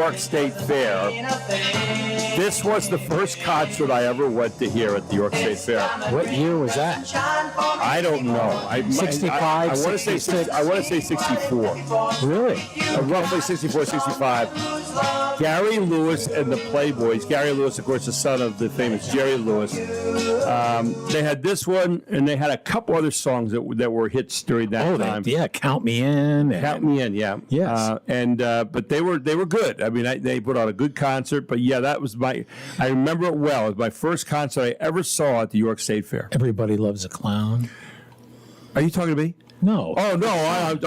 York State Fair. This was the first concert I ever went to hear at the York State Fair. What year was that? I don't know. 65, I want to say 66? I want to say 64. Really? Roughly 64, 65. Gary Lewis and the Playboys. Gary Lewis, of course, the son of the famous Jerry Lewis. They had this one, and they had a couple other songs that were hits during that time. Yeah, Count Me In. Count Me In, yeah. Yes. But they were good. I mean, they put on a good concert. But yeah, that was I remember it well. It was my first concert I ever saw at the York State Fair. Everybody Loves a Clown. Are you talking to me? No. Oh no!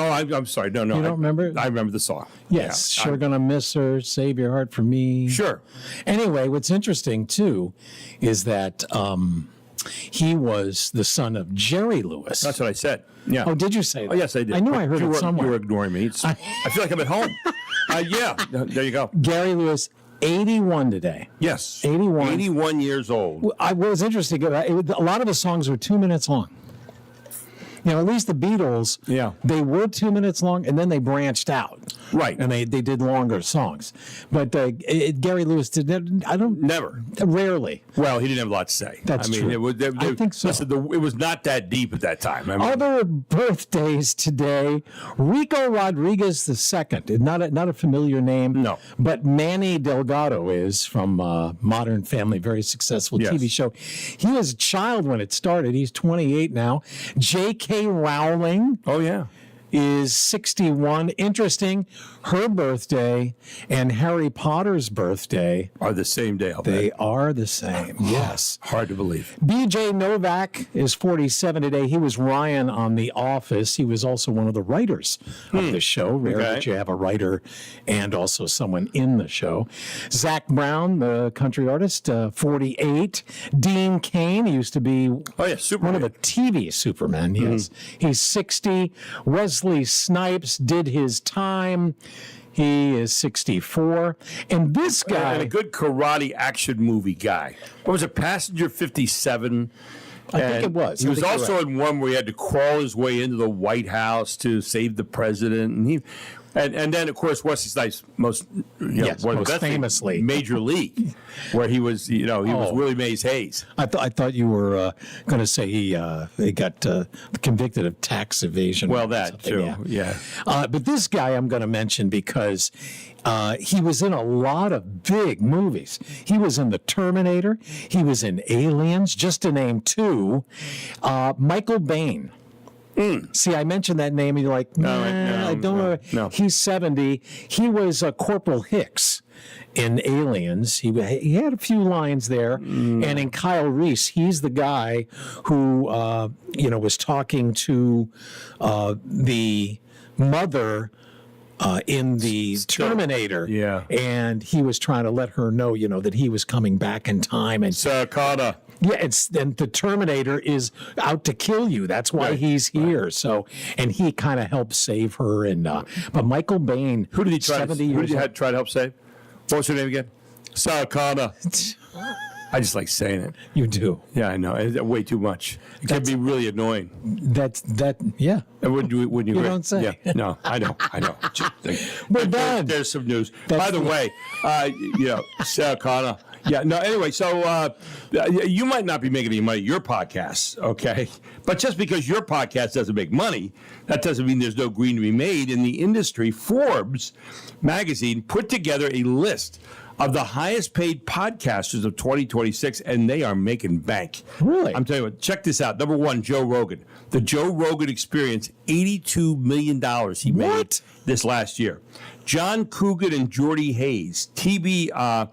I'm sorry. No. You don't remember? I remember the song. Yes, Yeah, Sure Gonna Miss Her, Save Your Heart for Me. Sure. Anyway, what's interesting too is that he was the son of Jerry Lewis. That's what I said. Yeah. Oh, did you say that? Oh, yes, I did. I knew I heard you it somewhere. You were ignoring me. I feel like I'm at home. Yeah. There you go. Gary Lewis, 81 today. Yes. 81. 81 years old. What was interesting, a lot of the songs were 2 minutes long. You know, at least the Beatles, they were 2 minutes long, and then they branched out. Right. And they did longer songs. But Gary Lewis Never. Rarely. Well, he didn't have a lot to say. That's true. I think so. Listen, it was not that deep at that time. I mean, Other birthdays today, Rico Rodriguez II. Not a familiar name. No. But Manny Delgado is from Modern Family, very successful TV show. He was a child when it started. He's 28 now. J.K. Rowling. Oh, yeah. Is 61. Interesting. Her birthday and Harry Potter's birthday are the same day. They are the same. Yes. Hard to believe. BJ Novak is 47 today. He was Ryan on The Office. He was also one of the writers of the show. Rare that you have a writer and also someone in the show. Zach Brown, the country artist, 48. Dean Cain, he used to be one of the TV Supermen. Yes. He's 60. Wesley Snipes did his time. He is 64. And this guy... And a good karate action movie guy. What was it, Passenger 57? I think it was. He was also in one where he had to crawl his way into the White House to save the president. And then, of course, Wesley Snipes most famously Major League, where he was, he was Willie Mays Hayes. I thought you were going to say he got convicted of tax evasion. Well, that too, yeah. But this guy I'm going to mention because he was in a lot of big movies. He was in The Terminator. He was in Aliens, just to name two. Michael Biehn. See, I mentioned that name, and you're like, I don't know. No. He's 70. He was Corporal Hicks in Aliens. He had a few lines there. And in Kyle Reese, he's the guy who, was talking to the mother in the Terminator. Yeah. And he was trying to let her know, that he was coming back in time. And Sarah Connor. Yeah, and the Terminator is out to kill you. That's why he's here. Right. So, and he kind of helped save her. And but Michael Biehn, who did he try to help save? What was her name again? Sarah Connor. I just like saying it. You do. Yeah, I know. It's way too much. It can be really annoying. Yeah. And wouldn't you? You don't say. Yeah. No, I know. We're done. There's some news. By the way, Sarah Connor. Yeah, no, anyway, so you might not be making any money at your podcast, okay? But just because your podcast doesn't make money, that doesn't mean there's no green to be made in the industry. Forbes magazine put together a list of the highest paid podcasters of 2026, and they are making bank. Really? I'm telling you what, check this out. Number one, Joe Rogan. The Joe Rogan Experience, $82 million he made this last year. John Coogan and Jordy Hayes, TBPN,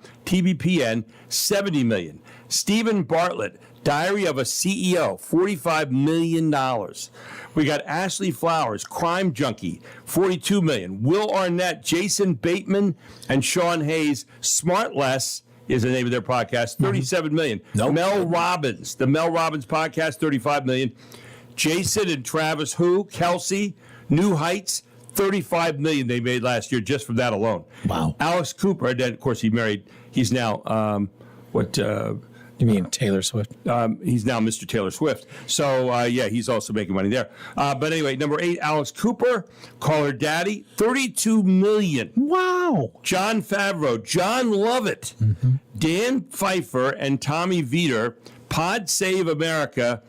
$70 million. Stephen Bartlett, Diary of a CEO, $45 million. We got Ashley Flowers, Crime Junkie, $42 million. Will Arnett, Jason Bateman, and Sean Hayes, Smartless is the name of their podcast, $37 million. Nope. Mel Robbins, the Mel Robbins podcast, $35 million. Jason and Travis Kelsey, New Heights, $35 million they made last year just from that alone. Wow. Alex Cooper, and then, of course, he's now, You mean Taylor Swift? He's now Mr. Taylor Swift. So, yeah, he's also making money there. But anyway, number 8, Alex Cooper, Call Her Daddy, $32 million. Wow. John Favreau, John Lovett, Dan Pfeiffer, and Tommy Veter, Pod Save America,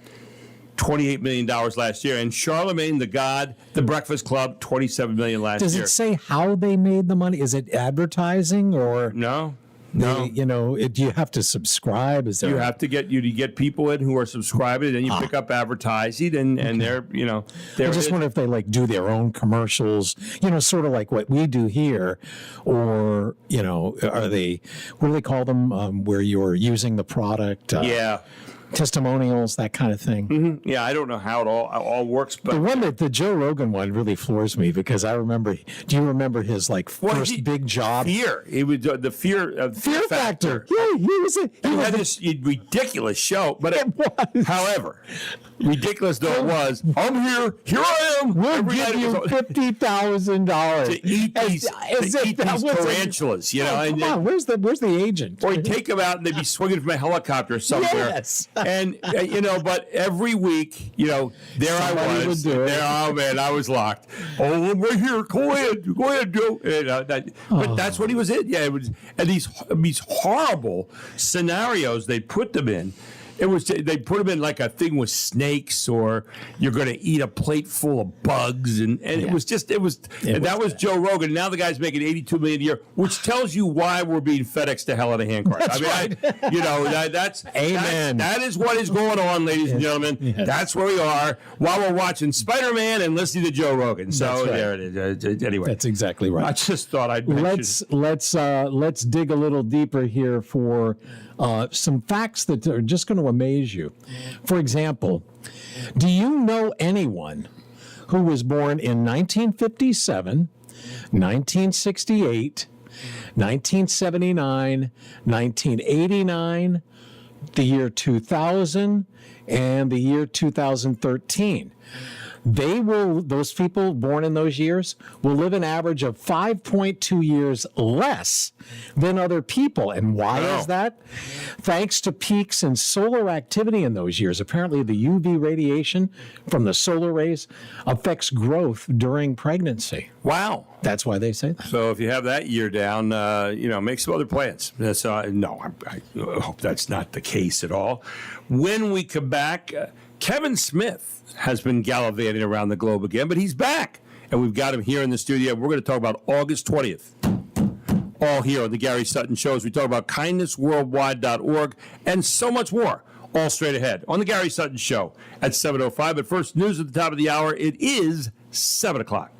$28 million last year. And Charlemagne the God, The Breakfast Club, $27 million last year. Does it say how they made the money? Is it advertising or? No. You have to subscribe. Is there? You have to get people in who are subscribing, and then you pick up advertising, and they're I just wonder if they like do their own commercials, sort of like what we do here, or are they? What do they call them? Where you're using the product? Testimonials, that kind of thing. Mm-hmm. Yeah, I don't know how it all works, but the Joe Rogan one really floors me because I remember. Do you remember his first big job? Fear. It was the Fear Factor. Yeah, he had this ridiculous show, but however, ridiculous though it was, I'm here I am. We'll give you $50,000 to eat these tarantulas. Come on, where's the agent? Or he'd take them out and they'd be swinging from a helicopter somewhere. Yes. And but every week, there I was. Oh man, I was locked. Oh, I'm right here. Go ahead, Joe. But that's what he was in. Yeah, it was, and these horrible scenarios they put them in. They put them in like a thing with snakes, or you're going to eat a plate full of bugs, and that was Joe Rogan. Now the guy's making $82 million a year, which tells you why we're being FedExed to hell in a handcart. That's amen. That is what is going on, ladies and gentlemen. Yes. That's where we are while we're watching Spider-Man and listening to Joe Rogan. So there it is. Anyway, that's exactly right. I just thought I'd mention. Let's dig a little deeper here for some facts that are just going to amaze you. For example, do you know anyone who was born in 1957, 1968, 1979, 1989, the year 2000, and the year 2013? Those people born in those years will live an average of 5.2 years less than other people. And why is that? Thanks to peaks in solar activity in those years. Apparently the UV radiation from the solar rays affects growth during pregnancy. Wow. That's why they say that. So if you have that year down, make some other plans. I hope that's not the case at all. When we come back, Kevin Smith has been gallivanting around the globe again, but he's back. And we've got him here in the studio. We're going to talk about August 20th. All here on the Gary Sutton Show as we talk about kindnessworldwide.org and so much more. All straight ahead on the Gary Sutton Show at 7:05. But first, news at the top of the hour. It is 7 o'clock.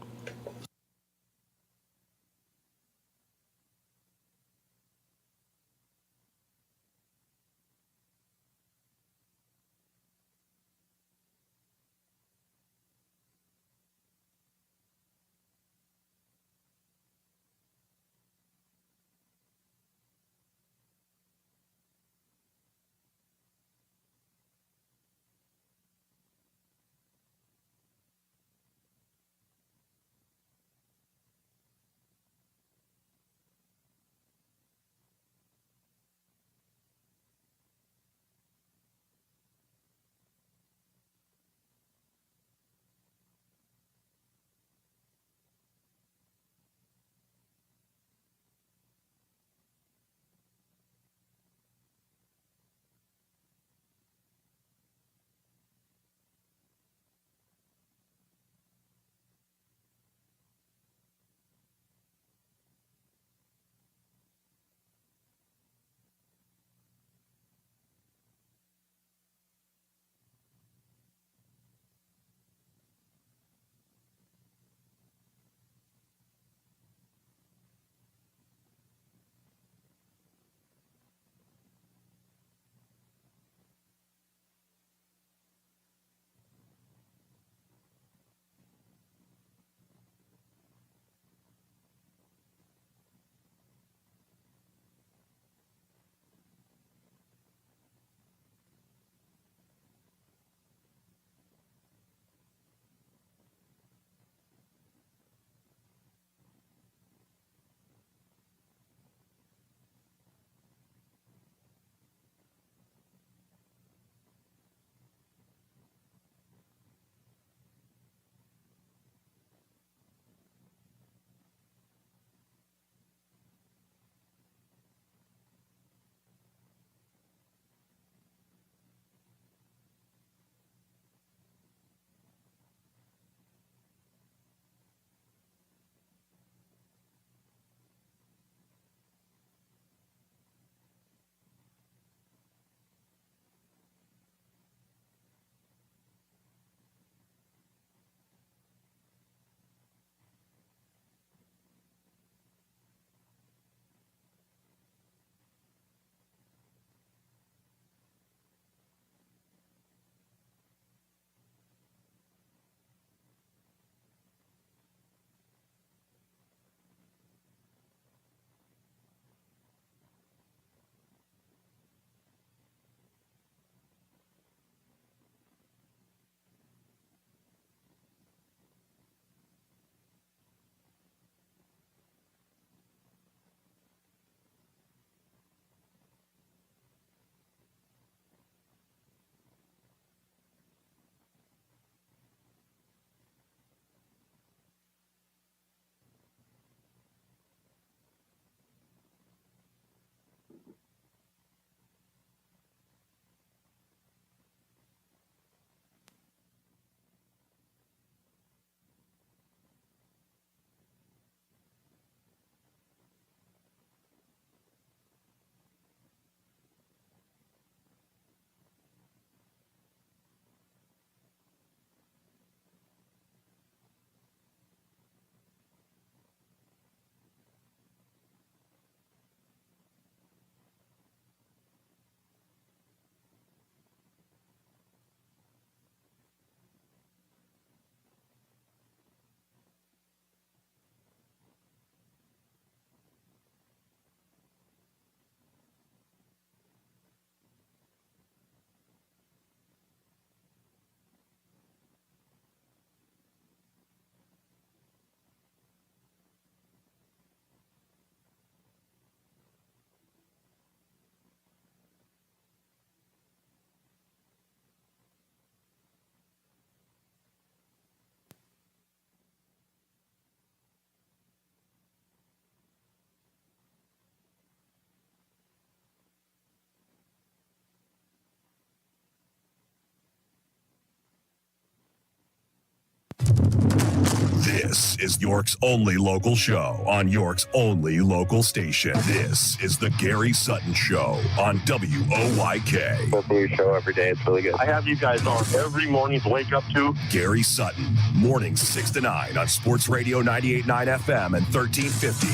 This is York's only local show on York's only local station. This is the Gary Sutton Show on WOYK. Listen to your show every day. It's really good. I have you guys on every morning to wake up to. Gary Sutton, mornings 6 to 9 on Sports Radio 98.9 FM and 1350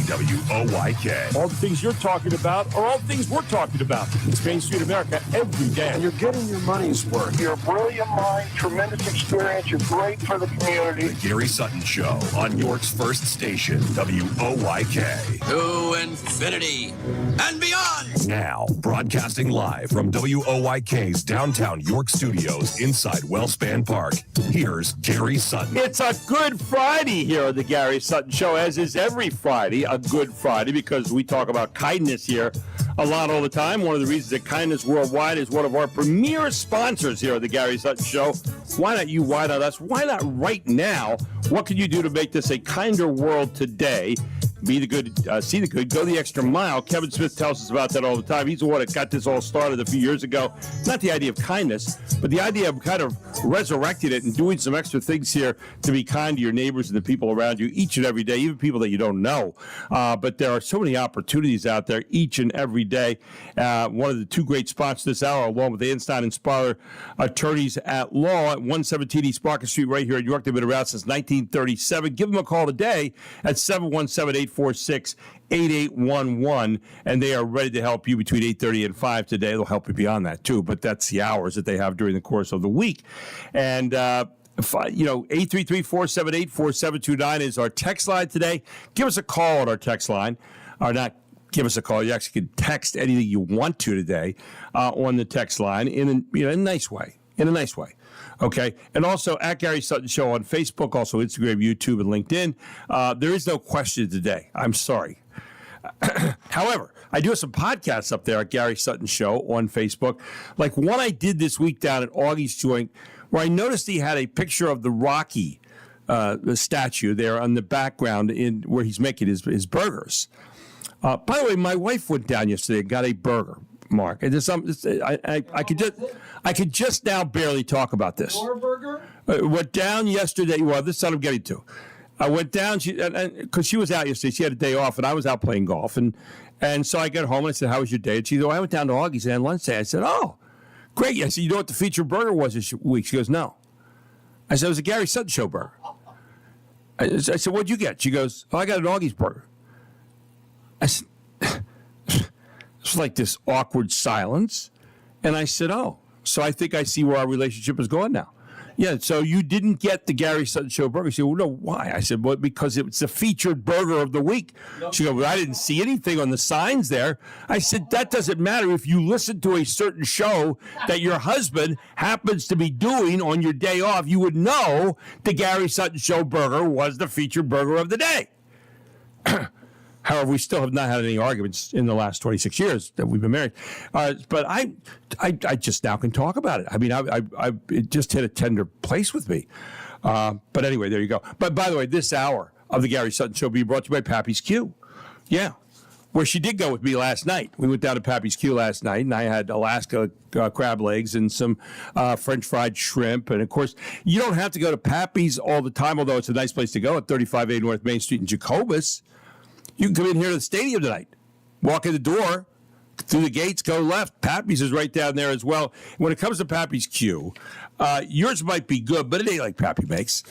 WOYK. All the things you're talking about are all the things we're talking about. It's Main Street America every day. And you're getting your money's worth. You're a brilliant mind, tremendous experience. You're great for the community. The Gary Sutton Show on York's first station, WOYK. To infinity and beyond. Now, broadcasting live from WOYK's downtown York studios inside Wellspan Park, here's Gary Sutton. It's a Good Friday here on the Gary Sutton Show, as is every Friday, a Good Friday, because we talk about kindness here a lot all the time. One of the reasons that Kindness Worldwide is one of our premier sponsors here on the Gary Sutton Show. Why not you? Why not us? Why not right now? What can you do to make this a kinder world today? Be the good, see the good, go the extra mile. Kevin Smith tells us about that all the time. He's the one that got this all started a few years ago. Not the idea of kindness, but the idea of kind of resurrecting it and doing some extra things here to be kind to your neighbors and the people around you each and every day, even people that you don't know. But there are so many opportunities out there each and every day. One of the two great spots this hour, along with the Einstein and Sparler attorneys at law at 117 East Market Street right here in York. They've been around since 1937. Give them a call today at 717-846-8811, and they are ready to help you between 8:30 and 5 today. They'll help you beyond that, too, but that's the hours that they have during the course of the week. And, 833-478-4729 is our text line today. Give us a call on our text line, or not give us a call. You actually can text anything you want to today on the text line in a nice way. In a nice way. Okay. And also at Gary Sutton Show on Facebook, also Instagram, YouTube, and LinkedIn. There is no question today. I'm sorry. However, I do have some podcasts up there at Gary Sutton Show on Facebook. Like one I did this week down at Augie's joint, where I noticed he had a picture of the Rocky the statue there on the background in where he's making his burgers. By the way, my wife went down yesterday and got a burger. Mark, and I could just now barely talk about this. Your burger? Went down yesterday. Well, this is what I'm getting to. I went down because she was out yesterday. She had a day off, and I was out playing golf, and so I got home and I said, "How was your day?" And she said, "Oh, I went down to Augie's and had lunch today." I said, "Oh, great." I said, "You know what the featured burger was this week?" She goes, "No." I said, "It was a Gary Sutton Show burger." I said, "What'd you get?" She goes, "Oh, I got an Augie's burger." I said. It's like this awkward silence. And I said, "Oh, so I think I see where our relationship is going now." "Yeah, so you didn't get the Gary Sutton Show burger." She said, "Well, no, why?" I said, "Well, because it's the featured burger of the week." She goes, "Well, I didn't see anything on the signs there." I said, "That doesn't matter. If you listen to a certain show that your husband happens to be doing on your day off, you would know the Gary Sutton Show burger was the featured burger of the day." However, we still have not had any arguments in the last 26 years that we've been married. But I just now can talk about it. I mean, it just hit a tender place with me. But anyway, there you go. But by the way, this hour of the Gary Sutton Show being brought to you by Pappy's Q. Yeah, where she did go with me last night. We went down to Pappy's Q last night, and I had Alaska crab legs and some French fried shrimp. And, of course, you don't have to go to Pappy's all the time, although it's a nice place to go at 35A North Main Street in Jacobus. You can come in here to the stadium tonight, walk in the door, through the gates, go left. Pappy's is right down there as well. When it comes to Pappy's Q, yours might be good, but it ain't like Pappy makes.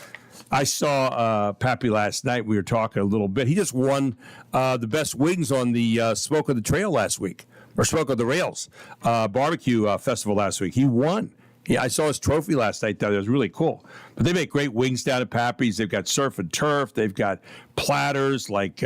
I saw Pappy last night. We were talking a little bit. He just won the best wings on the Smoke of the Trail last week, or Smoke of the Rails barbecue festival last week. He won. Yeah, I saw his trophy last night down there. It was really cool. But they make great wings down at Pappy's. They've got surf and turf. They've got platters like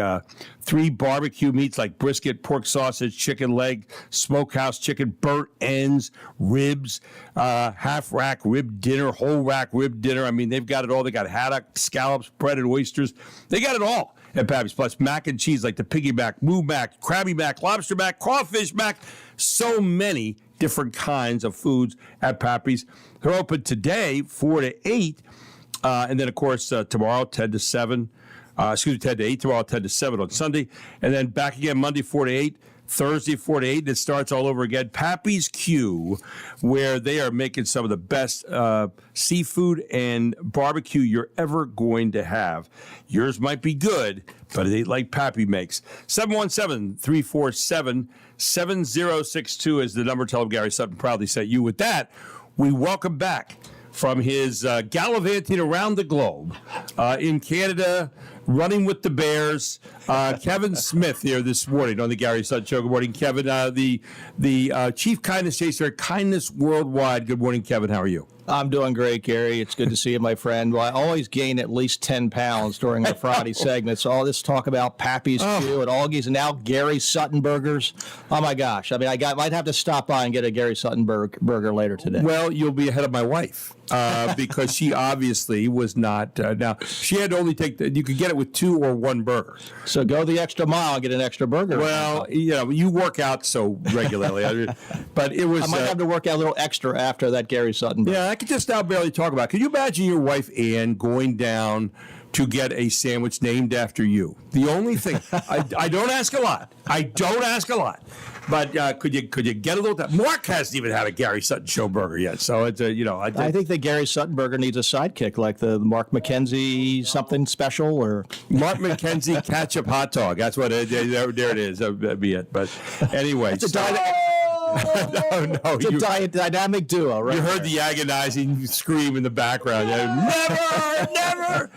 3 barbecue meats like brisket, pork sausage, chicken leg, smokehouse chicken, burnt ends, ribs, half rack rib dinner, whole rack rib dinner. I mean, they've got it all. They got haddock, scallops, breaded oysters. They got it all at Pappy's. Plus mac and cheese like the piggy mac, moo mac, crabby mac, lobster mac, crawfish mac. So many different kinds of foods at Pappy's. They're open today, 4 to 8, and then, of course, tomorrow, 10 to 7. 10 to 8, tomorrow, 10 to 7 on Sunday. And then back again Monday, 4 to 8, Thursday 4 to 8, and it starts all over again. Pappy's Q, where they are making some of the best seafood and barbecue you're ever going to have. Yours might be good, but it ain't like Pappy makes. 717-347-7062 is the number. Tell him Gary Sutton proudly sent you. With that, we welcome back from his gallivanting around the globe in Canada, running with the Bears, Kevin Smith here this morning on the Gary Sutton Show. Good morning, Kevin. The Chief Kindness Chaser at Kindness Worldwide. Good morning, Kevin. How are you? I'm doing great, Gary. It's good to see you, my friend. Well, I always gain at least 10 pounds during our Friday segments. All this talk about Pappy's Q and Augie's and now Gary Sutton burgers. Oh, my gosh. I mean, might have to stop by and get a Gary Sutton burger later today. Well, you'll be ahead of my wife because she obviously was not. Now, she had to only take you could get it with 2 or 1 burger. So go the extra mile and get an extra burger. Well, you work out so regularly. But it was. I might have to work out a little extra after that Gary Sutton burger. Yeah, I could just now barely talk about it. Can you imagine your wife, Ann, going down to get a sandwich named after you? The only thing, I don't ask a lot. But could you get a little? Mark hasn't even had a Gary Sutton Show burger yet, so it's I think the Gary Sutton burger needs a sidekick, like the Mark McKenzie something special or Mark McKenzie ketchup hot dog. That's what it is. There it is. That'd be it. But anyway, it's a dynamic duo, right? You heard the agonizing scream in the background. Never.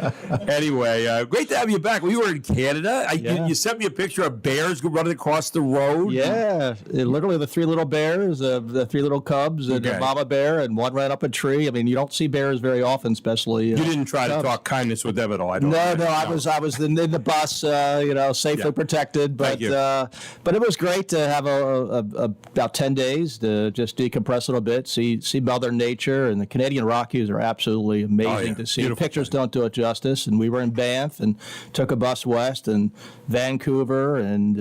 Anyway, great to have you back. We were in Canada. You sent me a picture of bears running across the road. Yeah, literally the 3 little bears, the 3 little cubs, and a mama bear, and one ran up a tree. I mean, you don't see bears very often, especially. You didn't try to talk kindness with them at all. No. I was in the bus, safely protected, but it was great to have about 10 days to just decompress a little bit, see Mother Nature, and the Canadian Rockies are absolutely amazing to see. Beautiful. Pictures don't do it justice, and we were in Banff and took a bus west and Vancouver and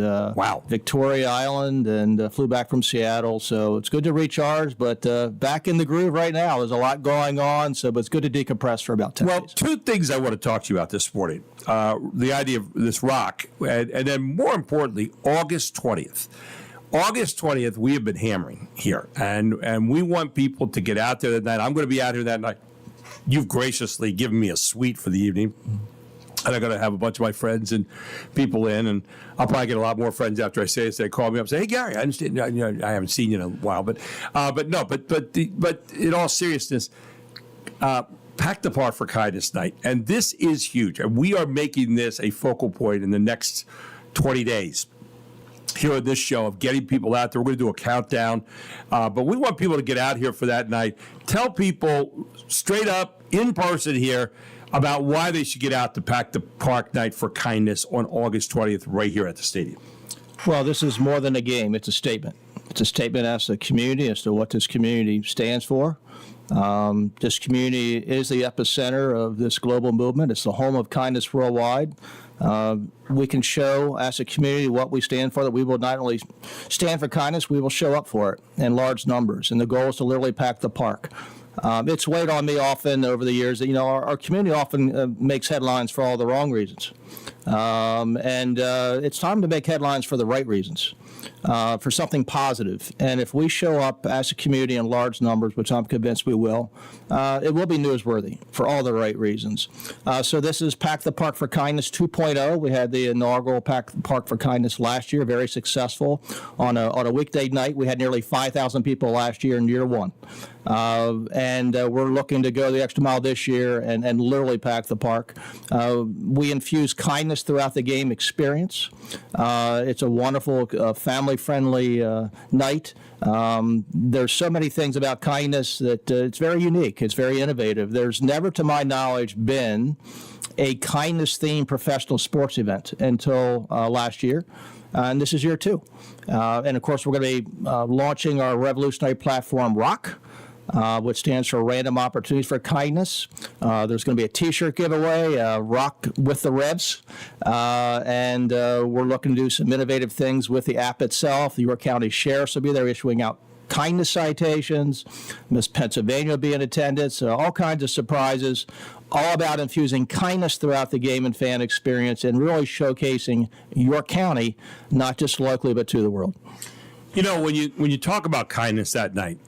Victoria Island and flew back from Seattle. So it's good to recharge, but back in the groove right now. There's a lot going on, but it's good to decompress for about 10 days. Well, 2 things I want to talk to you about this morning. The idea of this rock, and then more importantly, August 20th. August 20th, we have been hammering here, and we want people to get out there that night. I'm going to be out here that night. You've graciously given me a suite for the evening, and I'm going to have a bunch of my friends and people in, and I'll probably get a lot more friends after I say this. They call me up and say, "Hey, Gary, I understand. I haven't seen you in a while, but in all seriousness, pack the park for Kindness Night, and this is huge, and we are making this a focal point in the next 20 days." Here on this show of getting people out there. We're going to do a countdown, but we want people to get out here for that night. Tell people straight up in person here about why they should get out to Pack the Park Night for Kindness on August 20th right here at the stadium. Well, this is more than a game. It's a statement. It's a statement as a community as to what this community stands for. This community is the epicenter of this global movement. It's the home of kindness worldwide. We can show as a community what we stand for, that we will not only stand for kindness, we will show up for it in large numbers. And the goal is to literally pack the park. It's weighed on me often over the years that, our community often makes headlines for all the wrong reasons. And it's time to make headlines for the right reasons. For something positive. And if we show up as a community in large numbers, which I'm convinced we will, it will be newsworthy for all the right reasons. So this is Pack the Park for Kindness 2.0. We had the inaugural Pack the Park for Kindness last year, very successful. On a weekday night, we had nearly 5,000 people last year in year 1. And we're looking to go the extra mile this year and literally pack the park. We infuse kindness throughout the game experience. It's a wonderful, family-friendly night. There's so many things about kindness that it's very unique. It's very innovative. There's never, to my knowledge, been a kindness-themed professional sports event until last year. And this is year 2. And, of course, we're going to be launching our revolutionary platform, ROCK, which stands for Random Opportunities for Kindness. There's going to be a T-shirt giveaway, Rock with the Revs, and we're looking to do some innovative things with the app itself. The York County Sheriffs will be there issuing out kindness citations. Miss Pennsylvania will be in attendance. All kinds of surprises, all about infusing kindness throughout the game and fan experience and really showcasing York County, not just locally, but to the world. You know, when you talk about kindness that night,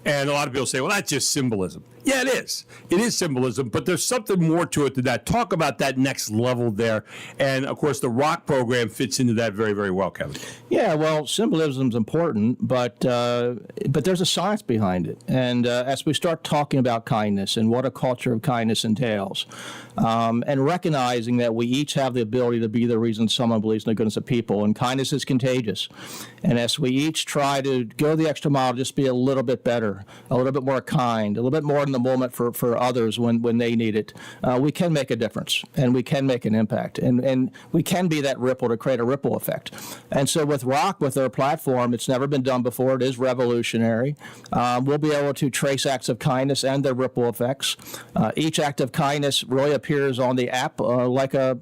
and a lot of people say, well, that's just symbolism. Yeah, it is. It is symbolism, but there's something more to it than that. Talk about that next level there. And, of course, the rock program fits into that very, very well, Kevin. Yeah, well, symbolism's important, but there's a science behind it. And as we start talking about kindness and what a culture of kindness entails, and recognizing that we each have the ability to be the reason someone believes in the goodness of people, and kindness is contagious. And as we each try to go the extra mile, just be a little bit better, a little bit more kind, a little bit more in the moment for others when they need it, we can make a difference, and we can make an impact, and we can be that ripple to create a ripple effect. And so with Rock, with their platform, it's never been done before. It is revolutionary. We'll be able to trace acts of kindness and their ripple effects. Each act of kindness really appears on the app like a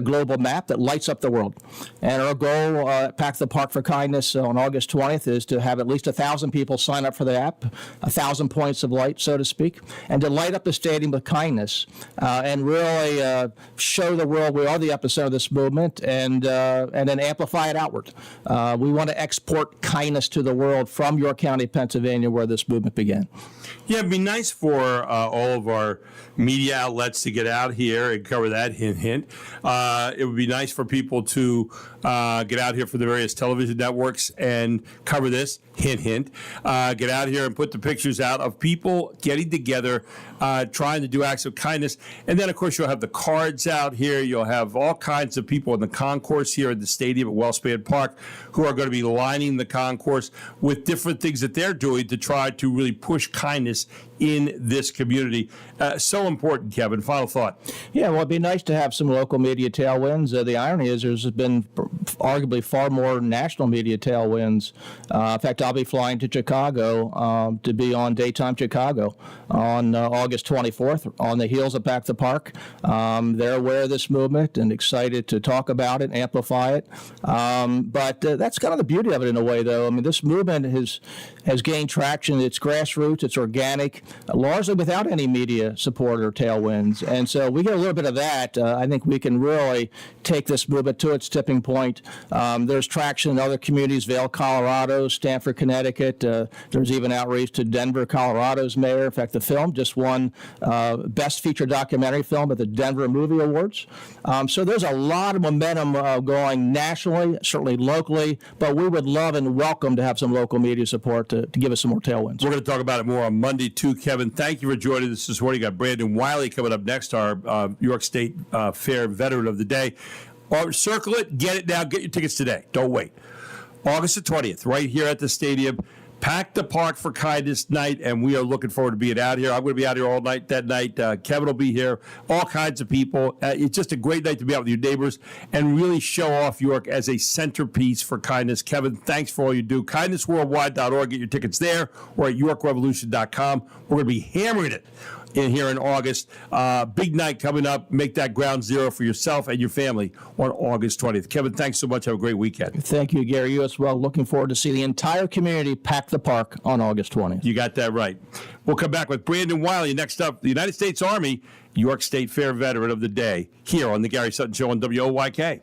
global map that lights up the world. And our goal at Pack the Park for Kindness on August 20th is to have at least 1,000 people sign up for the app, 1,000 points of light, so to speak, and to light up the stadium with kindness and really show the world we are the epicenter of this movement, and then amplify it outward. We want to export kindness to the world from York County, Pennsylvania, where this movement began. Yeah, it'd be nice for all of our media outlets to get out here and cover that, hint, hint. It would be nice for people to get out here for the various television networks and cover this, hint, hint. Get out here and put the pictures out of people getting together, trying to do acts of kindness. And then, of course, you'll have the cards out here. You'll have all kinds of people in the concourse here at the stadium at Wellspan Park who are going to be lining the concourse with different things that they're doing to try to really push kindness in this community. So important, Kevin. Final thought. Yeah, well, it'd be nice to have some local media tailwinds. The irony is there's been arguably far more national media tailwinds. In fact, I'll be flying to Chicago to be on Daytime Chicago on August 24th on the heels of Pack the Park. They're aware of this movement and excited to talk about it, amplify it. But that's kind of the beauty of it in a way, though. I mean, this movement has gained traction. It's grassroots. It's organic, largely without any media support or tailwinds. And so we get a little bit of that. I think we can really take this movement to its tipping point. There's traction in other communities, Vail, Colorado, Stamford, Connecticut. There's even outreach to Denver, Colorado's mayor. In fact, the film just won Best Feature Documentary Film at the Denver Movie Awards. So there's a lot of momentum going nationally, certainly locally, but we would love and welcome to have some local media support to give us some more tailwinds. We're going to talk about it more on Monday, too, Kevin. Thank you for joining us this morning. You got Brandon Wiley coming up next, our York State Fair Veteran of the Day. Circle it, get it now, get your tickets today. Don't wait. August the 20th, right here at the stadium. Pack the Park for Kindness night, and we are looking forward to being out here. I'm going to be out here all night that night. Kevin will be here, all kinds of people. It's just a great night to be out with your neighbors and really show off York as a centerpiece for kindness. Kevin, thanks for all you do. KindnessWorldwide.org. Get your tickets there or at YorkRevolution.com. We're going to be hammering it in here in August. Big night coming up. Make that ground zero for yourself and your family on August 20th. Kevin, thanks so much. Have a great weekend. Thank you, Gary. You as well. Looking forward to see the entire community pack the park on August 20th. You got that right. We'll come back with Brandon Wiley. Next up, the United States Army York State Fair Veteran of the Day here on the Gary Sutton Show on WOYK.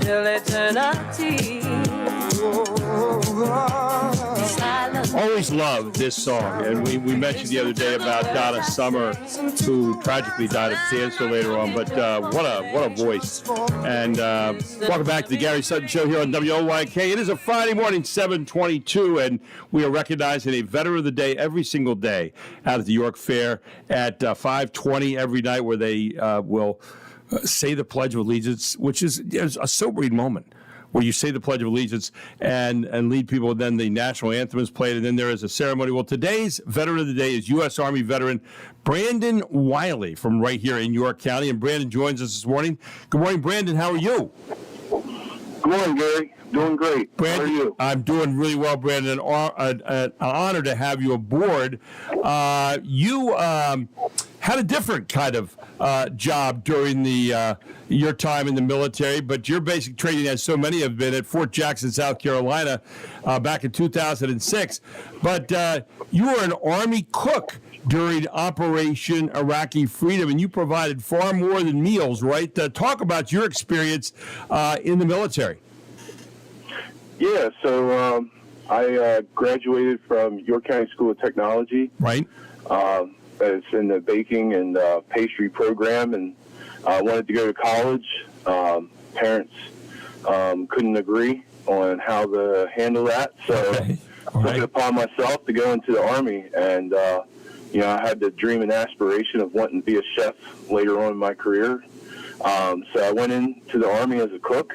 till eternity. Always loved this song, and we mentioned the other day about Donna Summer, who tragically died of cancer later on. But what a voice! And welcome back to the Gary Sutton Show here on WOYK. It is a Friday morning, 7:22, and we are recognizing a Veteran of the Day every single day out at the York Fair at 5:20 every night, where they will say the Pledge of Allegiance, which is a sobering moment, where you say the Pledge of Allegiance and lead people, and then the national anthem is played, and then there is a ceremony. Well, today's Veteran of the Day is U.S. Army veteran Brandon Wiley from right here in York County, and Brandon joins us this morning. Good morning, Brandon. How are you? Good morning, Gary. Doing great. Brandon, how are you? I'm doing really well, Brandon. An honor to have you aboard. You had a different kind of job during your time in the military, but your basic training, as so many have been, at Fort Jackson, South Carolina, back in 2006. But you were an Army cook during Operation Iraqi Freedom, and you provided far more than meals, right? Talk about your experience in the military. Yeah, so I graduated from York County School of Technology. Right. It's in the baking and pastry program, and wanted to go to college. Parents couldn't agree on how to handle that, so took it upon myself to go into the Army. And I had the dream and aspiration of wanting to be a chef later on in my career. So I went into the Army as a cook.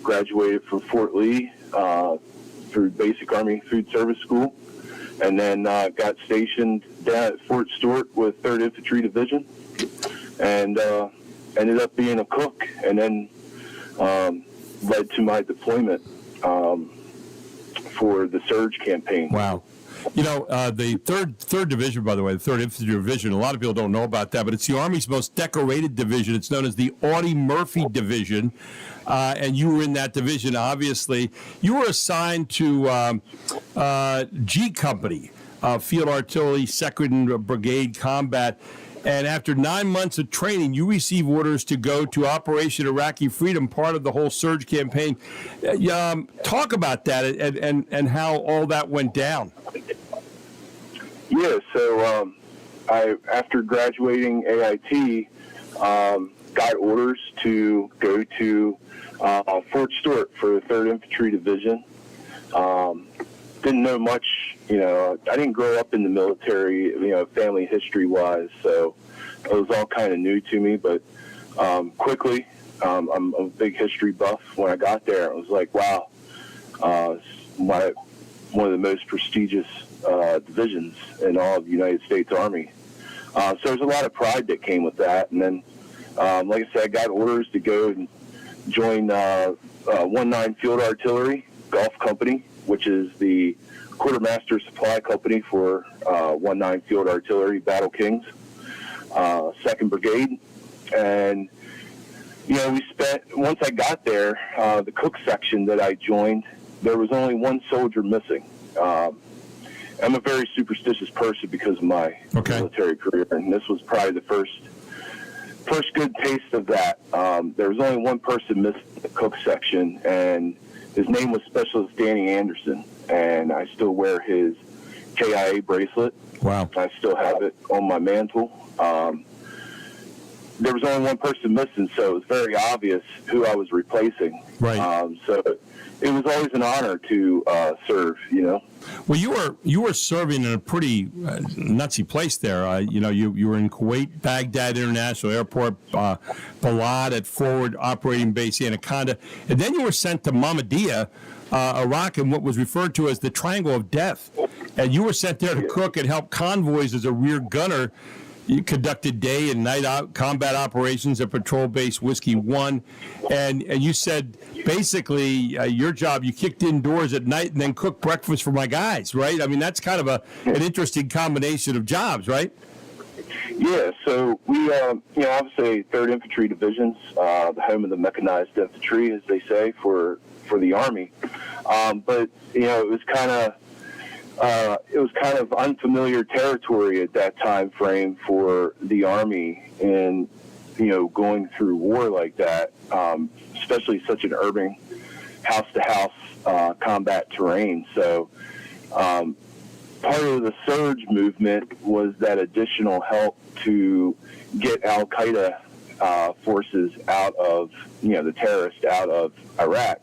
Graduated from Fort Lee through Basic Army Food Service School, and then got stationed down at Fort Stewart with 3rd Infantry Division, and ended up being a cook, and then led to my deployment for the Surge campaign. Wow. You know, the third division, by the way, the 3rd Infantry Division, a lot of people don't know about that, but it's the Army's most decorated division. It's known as the Audie Murphy Division, and you were in that division, obviously. You were assigned to G Company, Field Artillery, 2nd Brigade Combat, and after 9 months of training, you receive orders to go to Operation Iraqi Freedom, part of the whole Surge campaign. Talk about that and how all that went down. Yeah, so I, after graduating AIT, got orders to go to Fort Stewart for the 3rd Infantry Division. Didn't know much, I didn't grow up in the military, family history-wise, so it was all kind of new to me, but quickly, I'm a big history buff. When I got there, I was like, wow, one of the most prestigious divisions in all of the United States Army. So there's a lot of pride that came with that, and then, like I said, I got orders to go and join 19 Field Artillery Golf Company, which is the quartermaster supply company for 19 Field Artillery Battle Kings, 2nd Brigade. And, we spent, once I got there, the cook section that I joined, there was only one soldier missing. I'm a very superstitious person because of my military career, and this was probably the first good taste of that. There was only one person missing in the cook section, and his name was Specialist Danny Anderson, and I still wear his KIA bracelet. Wow. I still have it on my mantle. There was only one person missing, so it was very obvious who I was replacing. Right. So it was always an honor to serve, Well, you were serving in a pretty nutsy place there. You were in Kuwait, Baghdad International Airport, Balad at Forward Operating Base Anaconda, and then you were sent to Mahmudiyah, Iraq, in what was referred to as the Triangle of Death. And you were sent there to cook and help convoys as a rear gunner. You conducted day and night combat operations at Patrol Base Whiskey 1, and you said basically your job, you kicked indoors at night and then cooked breakfast for my guys, right? I mean, that's kind of an interesting combination of jobs, right? Yeah, so we, obviously 3rd Infantry Division's the home of the mechanized infantry, as they say, for the Army. But, it was kind of unfamiliar territory at that time frame for the Army, and going through war like that. especially such an urban house-to-house combat terrain. So part of the surge movement was that additional help to get Al-Qaeda forces out of, the terrorists out of Iraq.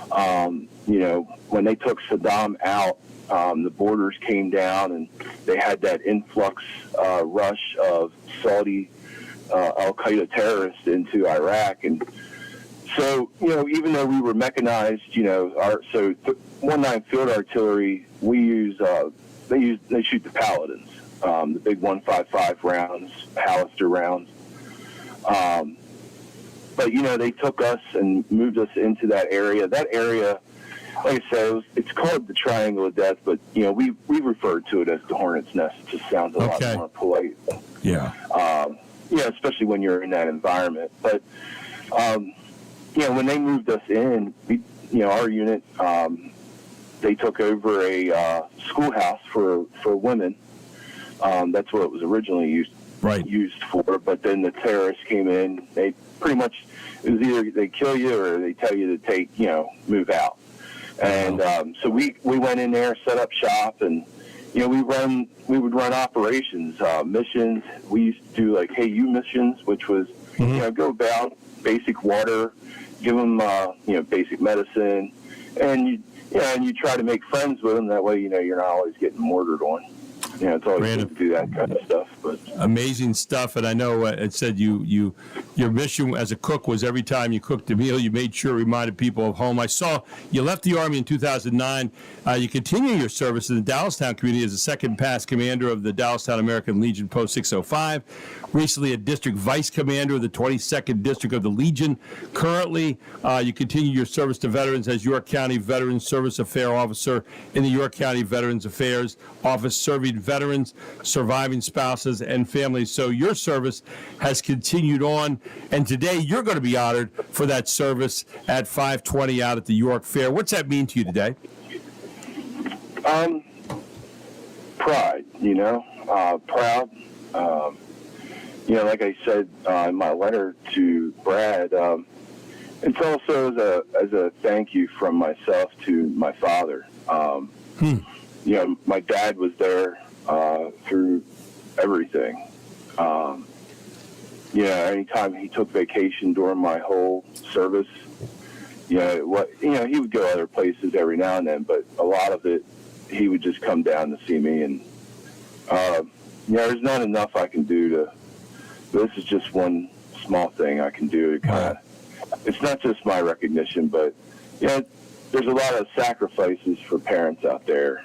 When they took Saddam out, the borders came down and they had that influx rush of Saudi Al-Qaeda terrorists into Iraq. And so, even though we were mechanized, 1-9 Field Artillery, we use, they shoot the Paladins, the big 155 rounds, Hallister rounds. But, they took us and moved us into that area. That area, like I said, it's called the Triangle of Death, but, we refer to it as the Hornet's Nest. It just sounds a lot more polite. Yeah. Especially when you're in that environment. But, when they moved us in, our unit, they took over a schoolhouse for women. That's what it was originally used for. But then the terrorists came in. They pretty much, it was either they kill you or they tell you to move out. And so we went in there, set up shop, and we would run operations, missions. We used to do like Hey You missions, which was go about basic water, give them basic medicine, and you try to make friends with them. That way, you're not always getting mortared on. It's always good to do that kind of stuff. But amazing stuff. And I know it said your mission as a cook was every time you cooked a meal, you made sure it reminded people of home. I saw you left the Army in 2009. You continue your service in the Dallastown community as a second pass commander of the Dallastown American Legion Post 605. Recently a district vice commander of the 22nd District of the Legion. Currently, you continue your service to veterans as York County Veterans Service Affair Officer in the York County Veterans Affairs Office, serving veterans, surviving spouses, and families. So your service has continued on, and today you're going to be honored for that service at 520 out at the York Fair. What's that mean to you today? Pride, proud. Like I said in my letter to Brad, it's also as a thank you from myself to my father. My dad was there through everything. Anytime he took vacation during my whole service, he would go other places every now and then, but a lot of it, he would just come down to see me. And, there's not enough I can do to, this is just one small thing I can do to kind of, it's not just my recognition, but, there's a lot of sacrifices for parents out there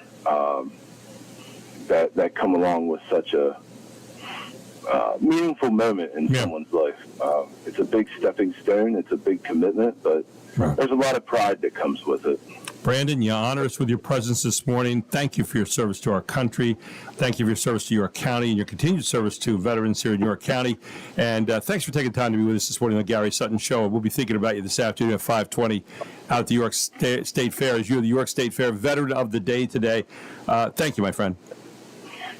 that come along with such a meaningful moment in someone's life. It's a big stepping stone. It's a big commitment, but there's a lot of pride that comes with it. Brandon, you honor us with your presence this morning. Thank you for your service to our country. Thank you for your service to York County and your continued service to veterans here in York County. And thanks for taking time to be with us this morning on the Gary Sutton Show. We'll be thinking about you this afternoon at 5:20 out at the York State Fair, as you're the York State Fair Veteran of the Day today. Thank you, my friend.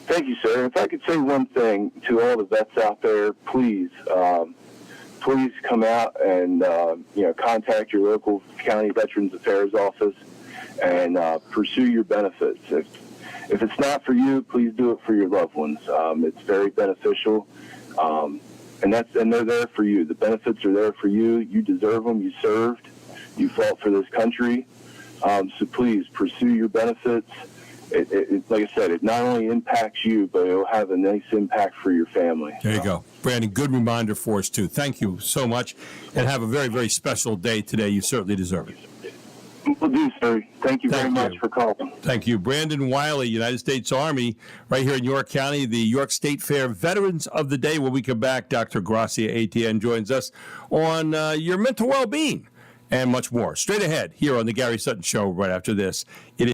Thank you, sir. If I could say one thing to all the vets out there, please come out and contact your local county Veterans Affairs office and pursue your benefits. If it's not for you, please do it for your loved ones. It's very beneficial, and they're there for you. The benefits are there for you. You deserve them. You served. You fought for this country. So please pursue your benefits. Like I said, it not only impacts you, but it'll have a nice impact for your family. There you go. Brandon, good reminder for us, too. Thank you so much, and have a very, very special day today. You certainly deserve it. Will do, sir. Thank you very much for calling. Thank you. Brandon Wiley, United States Army, right here in York County, the York State Fair Veterans of the Day. When we come back, Dr. Gracia ATN joins us on your mental well-being and much more. Straight ahead here on the Gary Sutton Show right after this. It is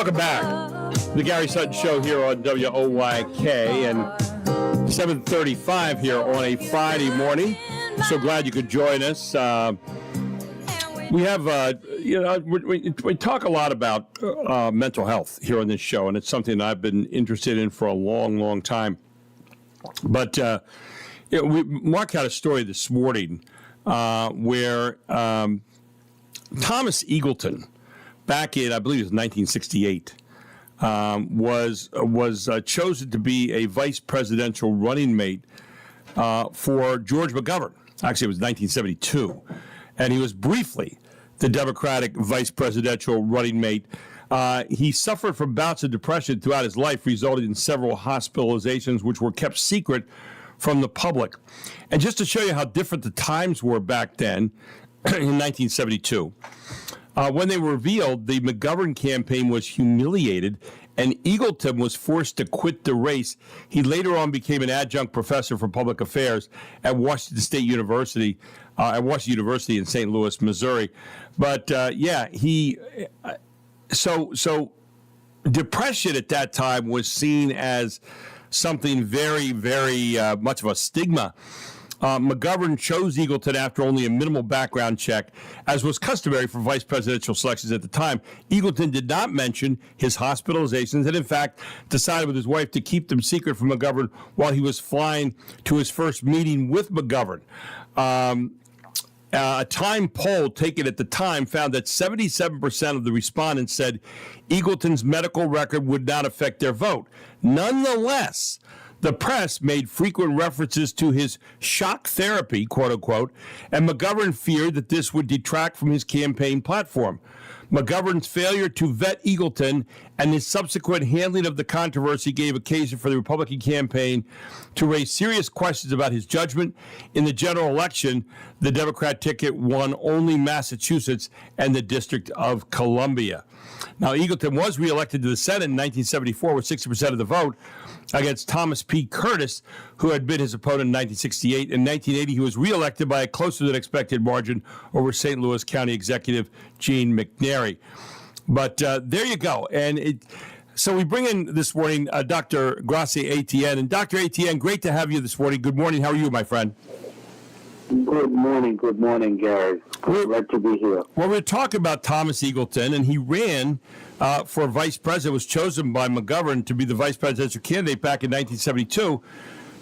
Welcome back. The Gary Sutton Show here on WOYK, and 7:35 here on a Friday morning. So glad you could join us. We have, we talk a lot about mental health here on this show, and it's something I've been interested in for a long, long time. But Mark had a story this morning where Thomas Eagleton, back in, I believe it was 1968, was chosen to be a vice presidential running mate for George McGovern. Actually, it was 1972. And he was briefly the Democratic vice presidential running mate. He suffered from bouts of depression throughout his life, resulting in several hospitalizations, which were kept secret from the public. And just to show you how different the times were back then, in 1972, when they were revealed, the McGovern campaign was humiliated, and Eagleton was forced to quit the race. He later on became an adjunct professor for public affairs at Washington State University, in St. Louis, Missouri. But so depression at that time was seen as something very, very much of a stigma. McGovern chose Eagleton after only a minimal background check, as was customary for vice presidential selections at the time. Eagleton did not mention his hospitalizations and, in fact, decided with his wife to keep them secret from McGovern while he was flying to his first meeting with McGovern. A Time poll taken at the time found that 77% of the respondents said Eagleton's medical record would not affect their vote. Nonetheless, the press made frequent references to his shock therapy, quote unquote, and McGovern feared that this would detract from his campaign platform. McGovern's failure to vet Eagleton and his subsequent handling of the controversy gave occasion for the Republican campaign to raise serious questions about his judgment. In the general election, the Democrat ticket won only Massachusetts and the District of Columbia. Now, Eagleton was reelected to the Senate in 1974 with 60% of the vote against Thomas P. Curtis, who had been his opponent in 1968. In 1980, he was reelected by a closer than expected margin over St. Louis County Executive Gene McNary. But there you go. And so we bring in this morning Dr. Gracia Etienne. And Dr. Etienne, great to have you this morning. Good morning. How are you, my friend? Good morning, Gary. Glad to be here. Well, we're talking about Thomas Eagleton, and he ran for vice president, was chosen by McGovern to be the vice presidential candidate back in 1972.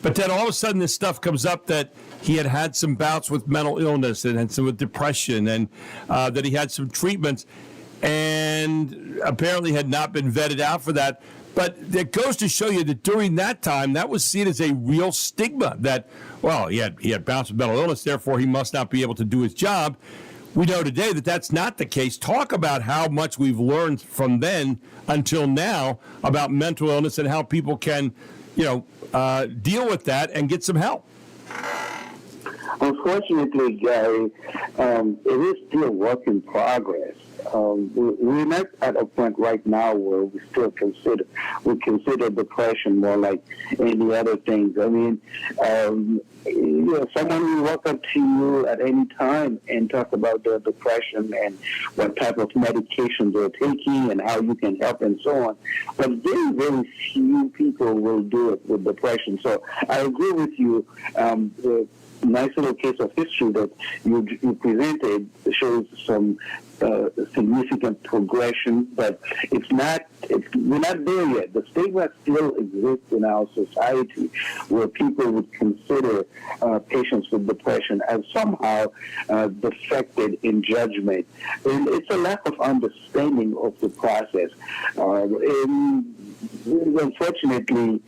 But then all of a sudden this stuff comes up that he had some bouts with mental illness and some with depression, and that he had some treatments and apparently had not been vetted out for that. But it goes to show you that during that time, that was seen as a real stigma that, well, he had bouts with mental illness, therefore he must not be able to do his job. We know today that that's not the case. Talk about how much we've learned from then until now about mental illness and how people can, deal with that and get some help. Unfortunately, Gary, it is still a work in progress. We're not at a point right now where we still consider depression more like any other things. I mean, someone will walk up to you at any time and talk about their depression and what type of medications they're taking and how you can help and so on. But very, very few people will do it with depression. So I agree with you. The nice little case of history that you presented shows some significant progression, but we're not there yet. The stigma still exists in our society where people would consider patients with depression as somehow defected in judgment. And it's a lack of understanding of the process. Unfortunately,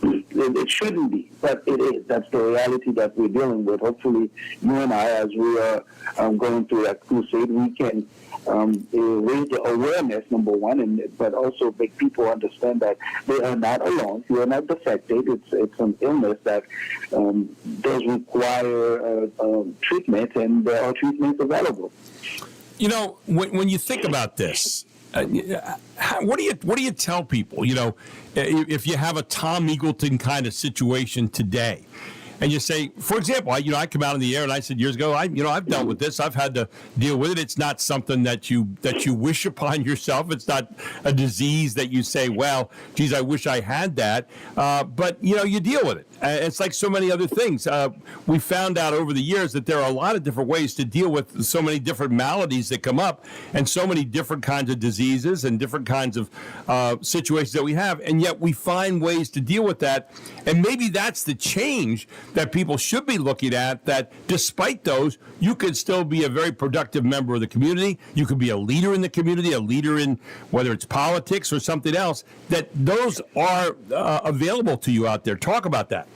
it shouldn't be, but it is. That's the reality that we're dealing with. Hopefully, you and I, as we are going through that crusade, we can raise the awareness, number one, but also make people understand that they are not alone. You are not defected. It's an illness that does require treatment, and there are treatments available. When you think about this, what do you tell people? If you have a Tom Eagleton kind of situation today, and you say, for example, I come out in the air and I said years ago, I've dealt with this. I've had to deal with it. It's not something that you wish upon yourself. It's not a disease that you say, well, geez, I wish I had that. But you deal with it. It's like so many other things. We found out over the years that there are a lot of different ways to deal with so many different maladies that come up, and so many different kinds of diseases and different kinds of situations that we have, and yet we find ways to deal with that. And maybe that's the change that people should be looking at, that despite those, you could still be a very productive member of the community. You could be a leader in the community, a leader in whether it's politics or something else, that those are available to you out there. Talk about that.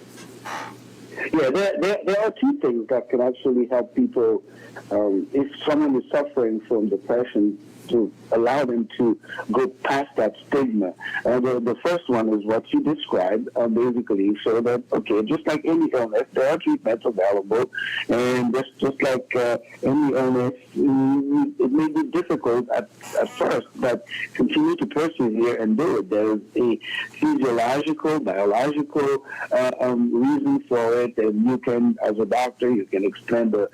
Yeah, there are two things that can actually help people if someone is suffering from depression, to allow them to go past that stigma. The first one is what you described, basically, so that, okay, just like any illness, there are treatments available, and just like any illness, it may be difficult at first, but continue to persevere and do it. There is a physiological, biological reason for it, and you can, as a doctor, you can explain the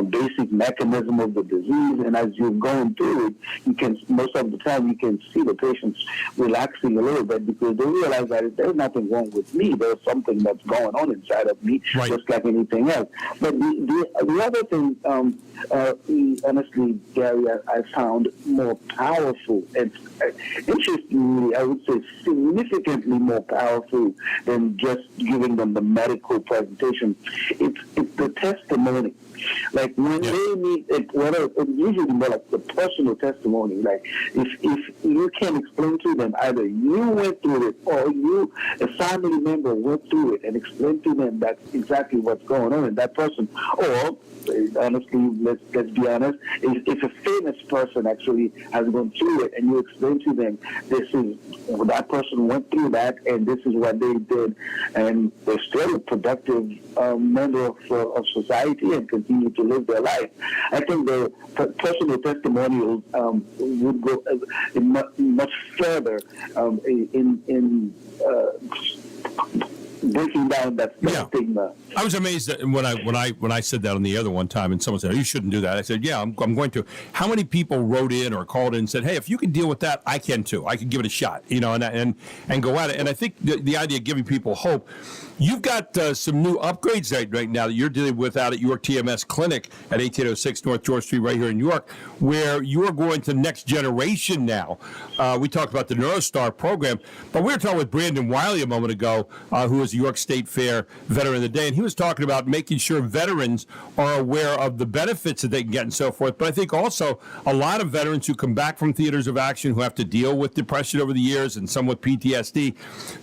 basic mechanism of the disease, and as you're going through it, you can, most of the time, you can see the patients relaxing a little bit because they realize that there's nothing wrong with me. There's something that's going on inside of me, just like anything else. But the other thing, honestly, Gary, I found more powerful and interestingly, I would say significantly more powerful than just giving them the medical presentation. It's the testimony. Like when they meet, it's usually more like the personal testimony. Like if you can explain to them, either you went through it or you, a family member, went through it and explain to them that's exactly what's going on in that person. Or honestly, let's be honest, if a famous person actually has gone through it and you explain to them, that person went through that and this is what they did, and they're still a productive member of society and continue to live their life. I think the personal testimonials would go much further in breaking down that stigma. I was amazed that when I said that on the other one time, and someone said, "Oh, you shouldn't do that." I said, "Yeah, I'm going to." How many people wrote in or called in and said, "Hey, if you can deal with that, I can too. I can give it a shot," and go at it. And I think the idea of giving people hope. You've got some new upgrades right now that you're dealing with out at York TMS Clinic at 1806 North George Street right here in York, where you are going to next generation now. We talked about the NeuroStar program, but we were talking with Brandon Wiley a moment ago, who was a York State Fair Veteran of the Day, and he was talking about making sure veterans are aware of the benefits that they can get and so forth. But I think also a lot of veterans who come back from theaters of action who have to deal with depression over the years and some with PTSD,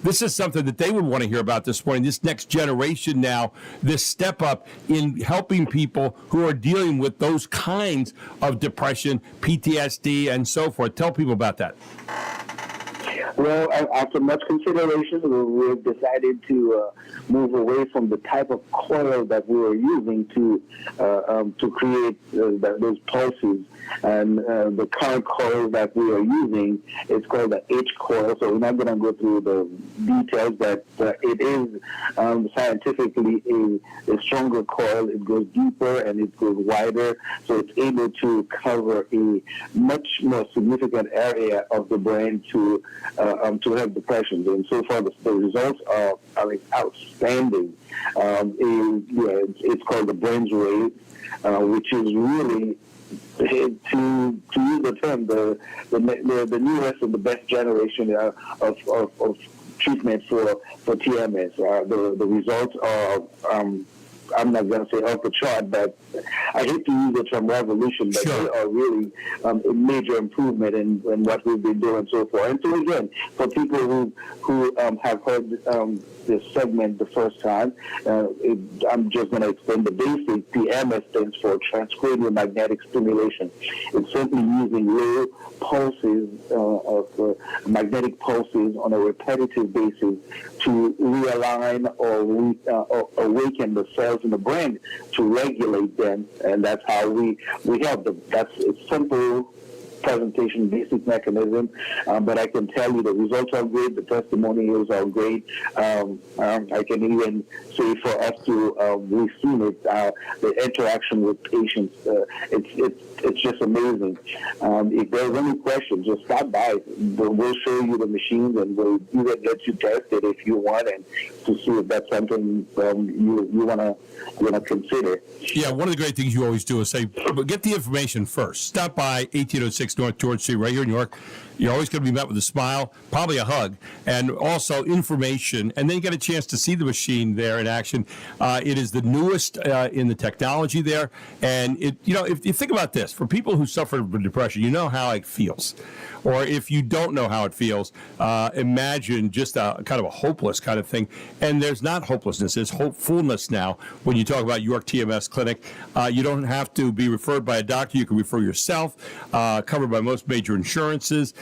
this is something that they would want to hear about this morning. This next generation now, this step up in helping people who are dealing with those kinds of depression, PTSD, and so forth. Tell people about that. Well, after much consideration, we've decided to move away from the type of coil that we were using to create those pulses. And the current coil that we are using is called the H coil. So we're not going to go through the details, but it is scientifically a stronger coil. It goes deeper and it goes wider, so it's able to cover a much more significant area of the brain to help depression. And so far, the results are outstanding. It's called the brain's wave, which is really, to use the term, the newest and the best generation of treatment for TMS. The results are, I'm not going to say off the chart, but I hate to use the term revolution, but they are really a major improvement in what we've been doing so far. And so again, for people who have heard this segment the first time, I'm just going to explain the basic. TMS stands for transcranial magnetic stimulation. It's simply using low pulses of magnetic pulses on a repetitive basis to realign or awaken the cells in the brain to regulate them, and that's how we help them. That's a simple presentation, basic mechanism. But I can tell you the results are great, the testimonials are great. I can even say for us to, we've seen it, the interaction with patients, it's just amazing. If there's any questions, just stop by. We'll show you the machines, and we'll even let you test it if you want, and to see if that's something you want to consider. Yeah, one of the great things you always do is say, get the information first. Stop by 1806 North George Street, right here in New York. You're always going to be met with a smile, probably a hug, and also information. And then you get a chance to see the machine there in action. It is the newest in the technology there. And if you think about this, for people who suffer from depression, you know how it feels. Or if you don't know how it feels, imagine just a kind of a hopeless kind of thing. And there's not hopelessness, there's hopefulness now when you talk about York TMS Clinic. You don't have to be referred by a doctor. You can refer yourself, covered by most major insurances.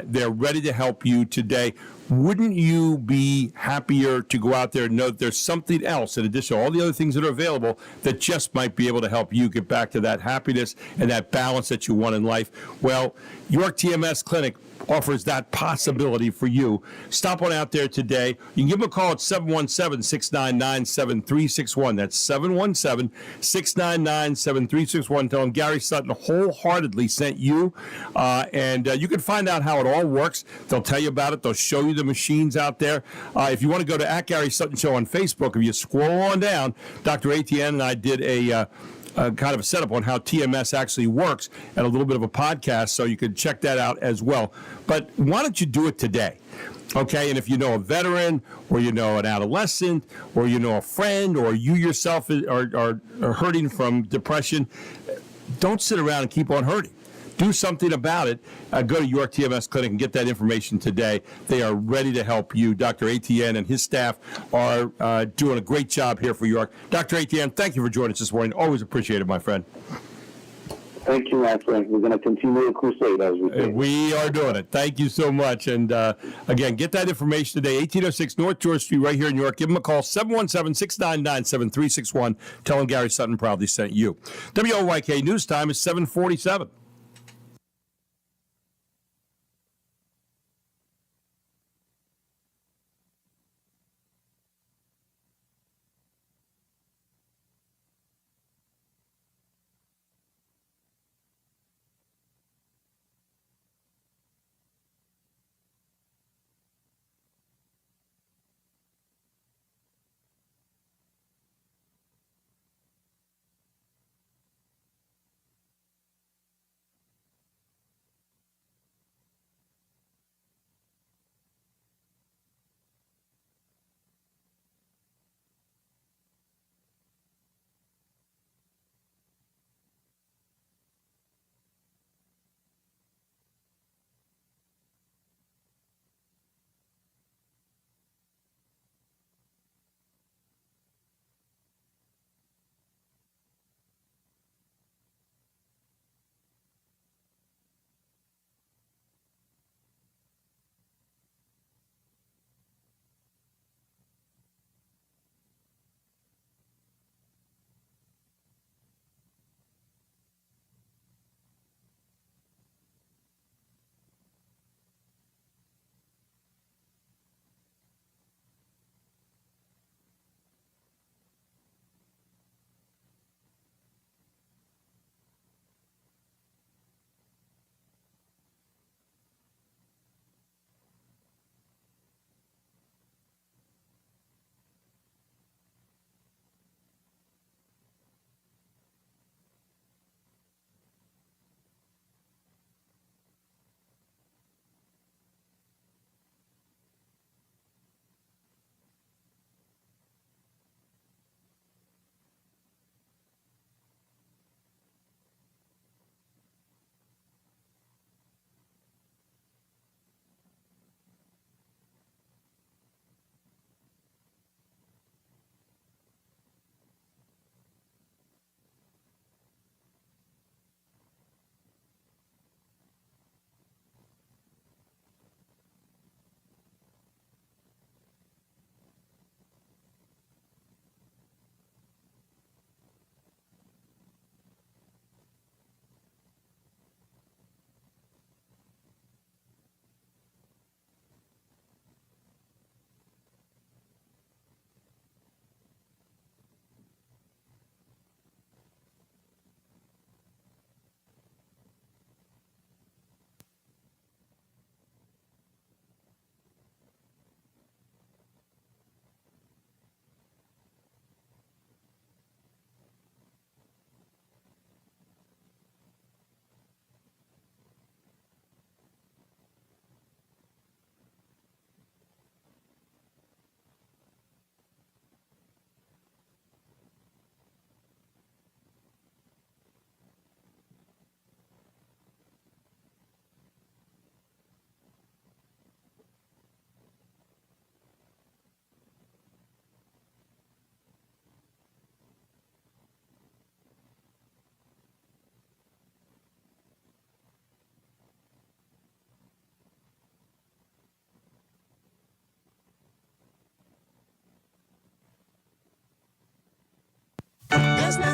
They're ready to help you today. Wouldn't you be happier to go out there and know that there's something else in addition to all the other things that are available that just might be able to help you get back to that happiness and that balance that you want in life? Well, York TMS Clinic offers that possibility for you. Stop on out there today. You can give them a call at 717-699-7361. That's 717-699-7361. Tell them Gary Sutton wholeheartedly sent you. And you can find out how it all works. They'll tell you about it. They'll show you the machines out there. If you want to go to @Gary Sutton Show on Facebook, if you scroll on down, Dr. ATN and I did a kind of a setup on how TMS actually works and a little bit of a podcast, so you could check that out as well. But why don't you do it today? Okay, and if you know a veteran, or you know an adolescent, or you know a friend, or you yourself are hurting from depression, don't sit around and keep on hurting. Do something about it. Go to York TMS Clinic and get that information today. They are ready to help you. Dr. ATN and his staff are doing a great job here for York. Dr. ATN, thank you for joining us this morning. Always appreciate it, my friend. Thank you, my friend. We're going to continue the crusade as we do. We are doing it. Thank you so much. And again, get that information today. 1806 North George Street, right here in New York. Give them a call, 717-699-7361. Tell them Gary Sutton proudly sent you. WOYK News Time is 7:47.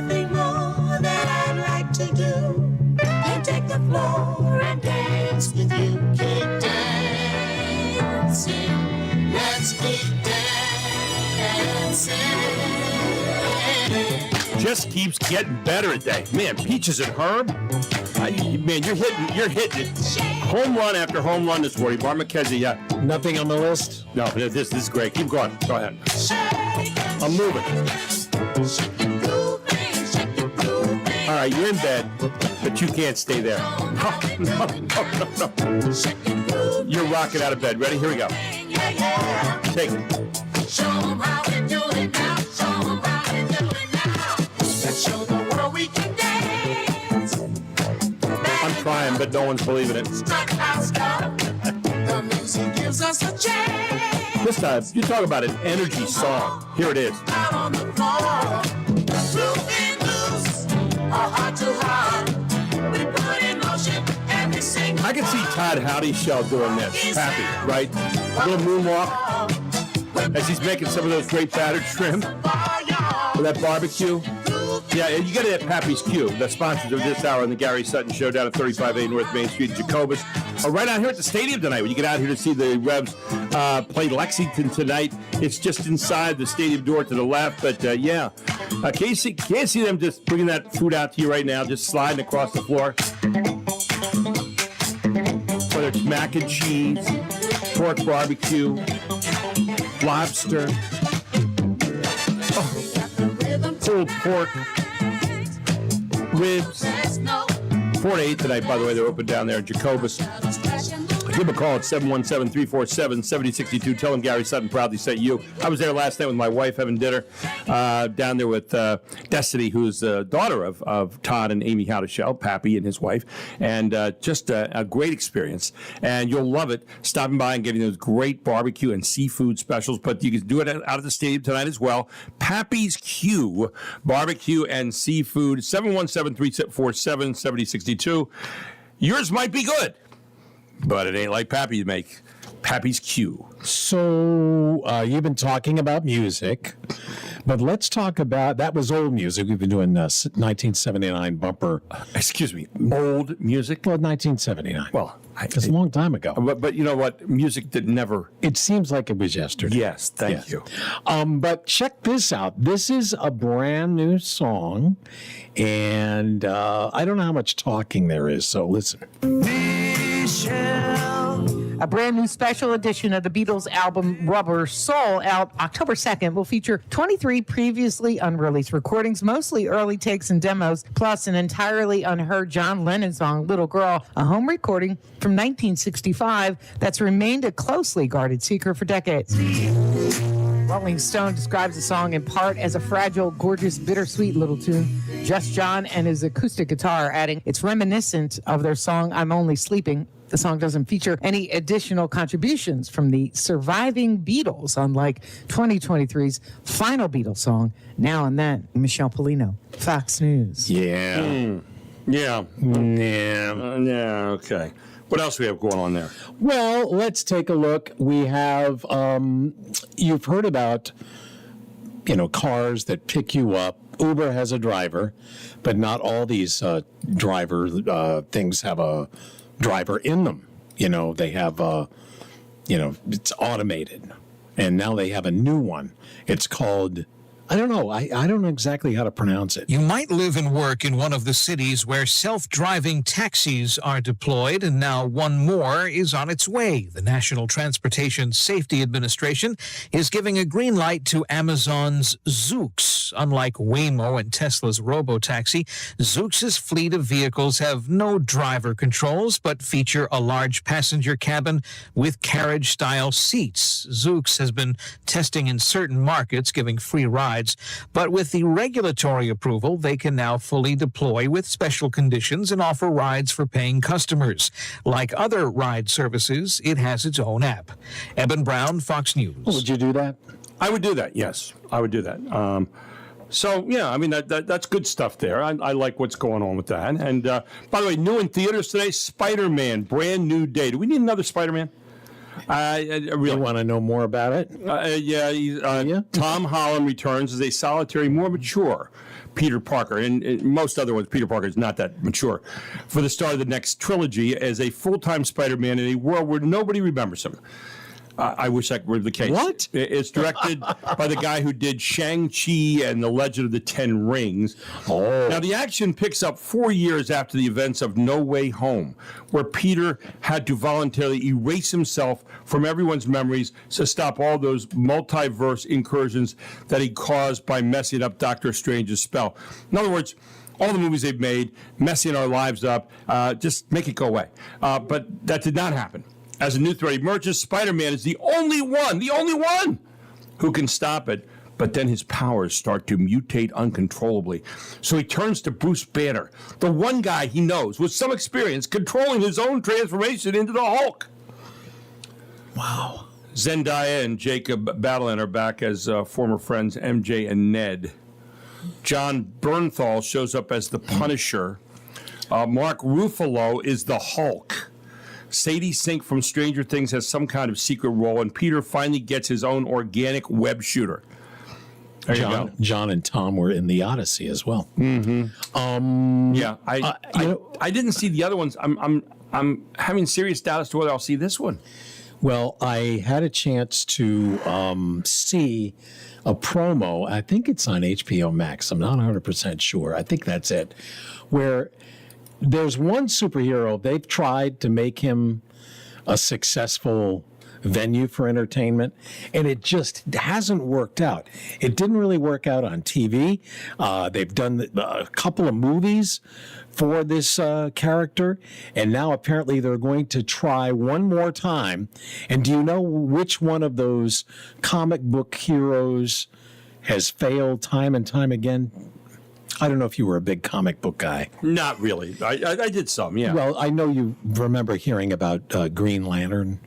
nothing more that I'd like to do than take the floor and dance with you. Keep dancing, let's keep dancing. Just keeps getting better at that. Man, Peaches and Herb. Man, you're hitting it. Home run after home run this morning. Bar McKenzie, yeah. Nothing on the list? No, this is great. Keep going. Go ahead. I'm moving. All right, you're in bed, but you can't stay there. No. You're rocking out of bed. Ready? Here we go. Take it. Show them how we do it now. Show them how we do it now. Let's show the world we can dance. I'm trying, but no one's believing it. Strut our stuff. The music gives us a chance. This time, you talk about an energy song. Here it is. Out on the floor. Moving loose. Our heart to heart. We put in motion and we sing. I can see Todd Howdy's show doing this. Happy, right? A little moonwalk as he's making some of those great battered shrimp with that barbecue. Yeah, you got it at Pappy's Q, the sponsors of this hour on the Gary Sutton Show down at 35A North Main Street in Jacobus. Right out here at the stadium tonight. When you get out here to see the Revs play Lexington tonight, it's just inside the stadium door to the left. But yeah, can't see them just bringing that food out to you right now, just sliding across the floor. Whether it's mac and cheese, pork barbecue, lobster, pulled pork, ribs. 4 to 8 tonight, by the way. They're open down there in Jacobus. Give them a call at 717-347-7062. Tell them Gary Sutton proudly sent you. I was there last night with my wife having dinner down there with Destiny, who's the daughter of Todd and Amy Howdishell, Pappy and his wife. And just a great experience. And you'll love it stopping by and getting those great barbecue and seafood specials. But you can do it out of the stadium tonight as well. Pappy's Q, barbecue and seafood, 717-347-7062. Yours might be good, but it ain't like Pappy to make. Pappy's Q. So you've been talking about music, but let's talk about, that was old music. We've been doing 1979 bumper. Excuse me, old music? Well, 1979. Well, it's a long time ago. But you know what? Music that never... It seems like it was yesterday. Yes, thank you. But check this out. This is a brand new song, and I don't know how much talking there is, so listen. A brand new special edition of the Beatles album Rubber Soul, out October 2nd, will feature 23 previously unreleased recordings, mostly early takes and demos, plus an entirely unheard John Lennon song, Little Girl, a home recording from 1965 that's remained a closely guarded secret for decades. Rolling Stone describes the song in part as a fragile, gorgeous, bittersweet little tune. Just John and his acoustic guitar, adding, it's reminiscent of their song I'm Only Sleeping. The song doesn't feature any additional contributions from the surviving Beatles, unlike 2023's final Beatles song, Now and Then. Michelle Polino, Fox News. Yeah. Yeah, okay. What else do we have going on there? Well, let's take a look. We have, you've heard about, cars that pick you up. Uber has a driver, but not all these driver things have a driver in them. They have, it's automated. And now they have a new one. It's called, I don't know. I don't know exactly how to pronounce it. You might live and work in one of the cities where self-driving taxis are deployed, and now one more is on its way. The National Transportation Safety Administration is giving a green light to Amazon's Zoox. Unlike Waymo and Tesla's Robotaxi, Zoox's fleet of vehicles have no driver controls, but feature a large passenger cabin with carriage-style seats. Zoox has been testing in certain markets, giving free rides. But with the regulatory approval, they can now fully deploy with special conditions and offer rides for paying customers. Like other ride services, it has its own app. Eben Brown, Fox News. Would you do that? I would do that, yes. I would do that. That's good stuff there. I like what's going on with that. And by the way, new in theaters today, Spider-Man, brand new day. Do we need another Spider-Man? I really want to know more about it. Tom Holland returns as a solitary, more mature Peter Parker, and most other ones, Peter Parker is not that mature, for the start of the next trilogy as a full-time Spider-Man in a world where nobody remembers him. I wish that were the case. What? It's directed by the guy who did Shang-Chi and the Legend of the Ten Rings. Oh. Now, the action picks up 4 years after the events of No Way Home, where Peter had to voluntarily erase himself from everyone's memories to stop all those multiverse incursions that he caused by messing up Doctor Strange's spell. In other words, all the movies they've made, messing our lives up, just make it go away. But that did not happen. As a new threat emerges, Spider-Man is the only one who can stop it. But then his powers start to mutate uncontrollably. So he turns to Bruce Banner, the one guy he knows with some experience controlling his own transformation into the Hulk. Wow. Zendaya and Jacob Batalon are back as former friends MJ and Ned. John Bernthal shows up as the Punisher. Mark Ruffalo is the Hulk. Sadie Sink from Stranger Things has some kind of secret role, and Peter finally gets his own organic web shooter. There you go. John and Tom were in the Odyssey as well. Mm-hmm. Yeah, I didn't see the other ones. I'm having serious doubt as to whether I'll see this one. Well, I had a chance to see a promo. I think it's on HBO Max. I'm not 100% sure. I think that's it. Where there's one superhero, they've tried to make him a successful venue for entertainment, and it just hasn't worked out. It didn't really work out on TV. They've done a couple of movies for this character, and now apparently they're going to try one more time. And do you know which one of those comic book heroes has failed time and time again? I don't know if you were a big comic book guy. Not really. I did some, yeah. Well, I know you remember hearing about Green Lantern.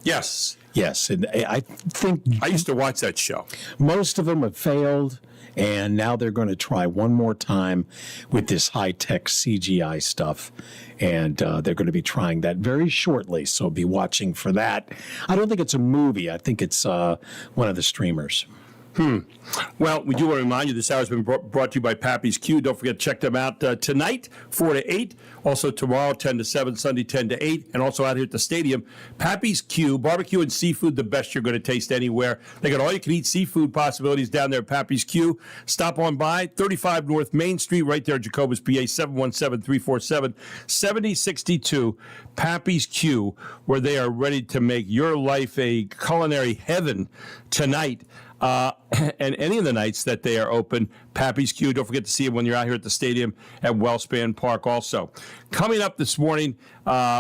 Yes. Yes, and I think I used to watch that show. Most of them have failed, and now they're going to try one more time with this high-tech CGI stuff, and they're going to be trying that very shortly, so be watching for that. I don't think it's a movie. I think it's one of the streamers. Well, we do want to remind you this hour has been brought to you by Pappy's Q. Don't forget to check them out tonight, 4 to 8. Also tomorrow, 10 to 7, Sunday, 10 to 8. And also out here at the stadium, Pappy's Q, barbecue and seafood, the best you're going to taste anywhere. They got all you can eat seafood possibilities down there at Pappy's Q. Stop on by, 35 North Main Street, right there at Jacobus, PA, 717-347-7062. Pappy's Q, where they are ready to make your life a culinary heaven tonight. And any of the nights that they are open, Pappy's Q. Don't forget to see them when you're out here at the stadium at Wellspan Park also. Coming up this morning,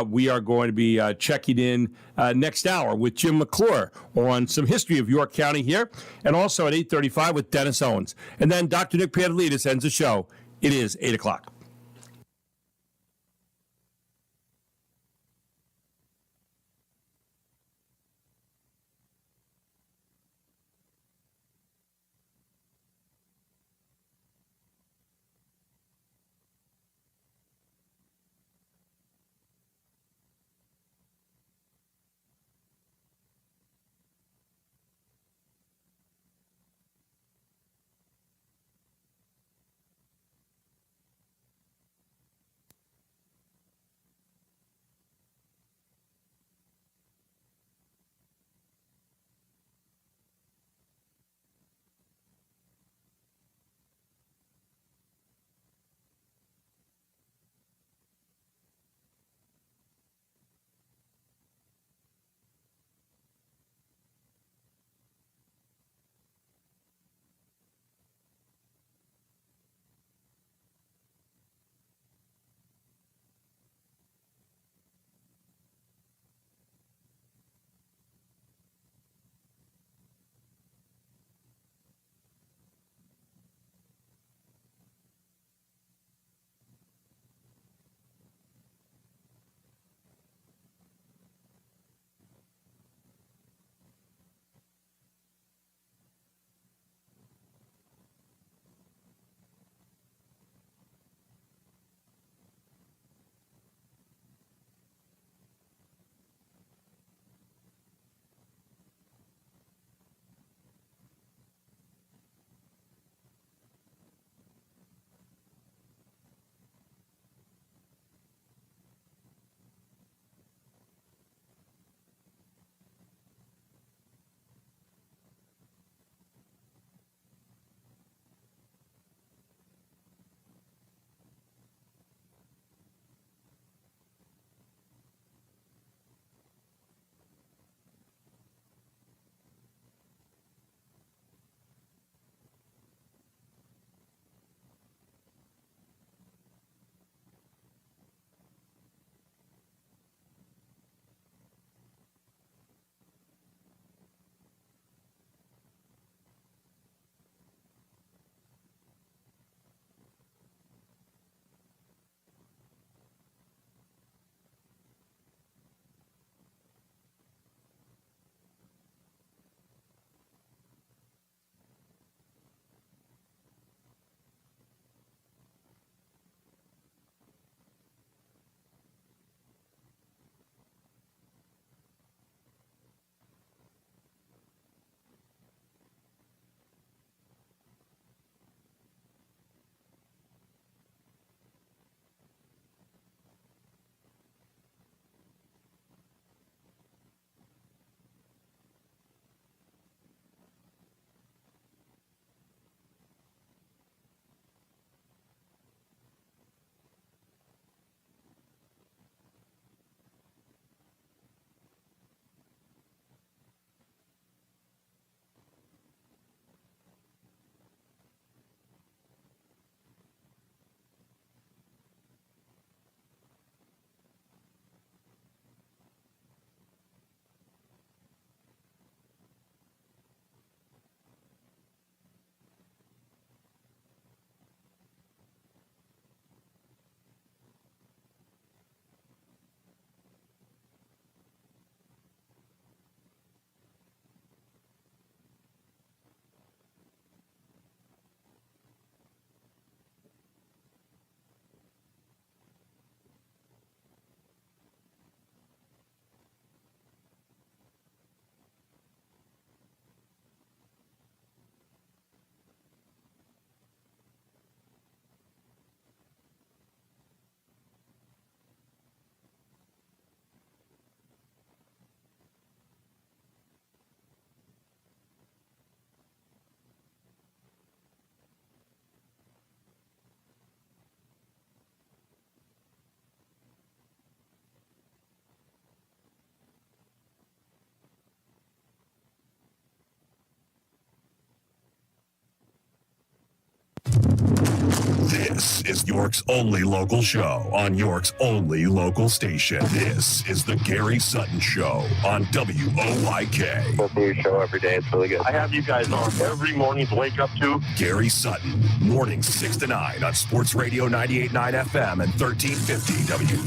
we are going to be checking in next hour with Jim McClure on some history of York County here, and also at 8:35 with Dennis Owens. And then Dr. Nick Pantelides ends the show. It is 8 o'clock. This is York's only local show on York's only local station. This is the Gary Sutton Show on WOYK. Listen to your show every day. It's really good. I have you guys on every morning to wake up to. Gary Sutton, mornings 6 to 9 on Sports Radio 98.9 FM and 1350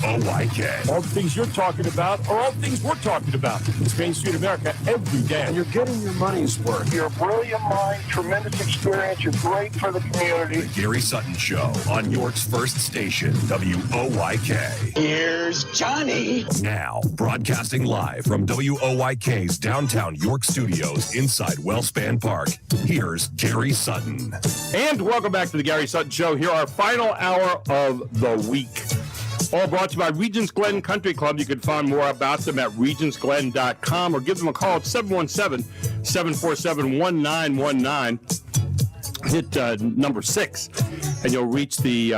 WOYK. All the things you're talking about are all the things we're talking about. It's Main Street America every day. And you're getting your money's worth. You're a brilliant mind, tremendous experience. You're great for the community. The Gary Sutton Show on York's first station, WOYK. Here's Johnny. Now, broadcasting live from WOYK's downtown York studios inside Wellspan Park, here's Gary Sutton. And welcome back to the Gary Sutton Show. Here, our final hour of the week. All brought to you by Regents Glen Country Club. You can find more about them at regentsglen.com or give them a call at 717-747-1919. Hit number 6, and you'll reach the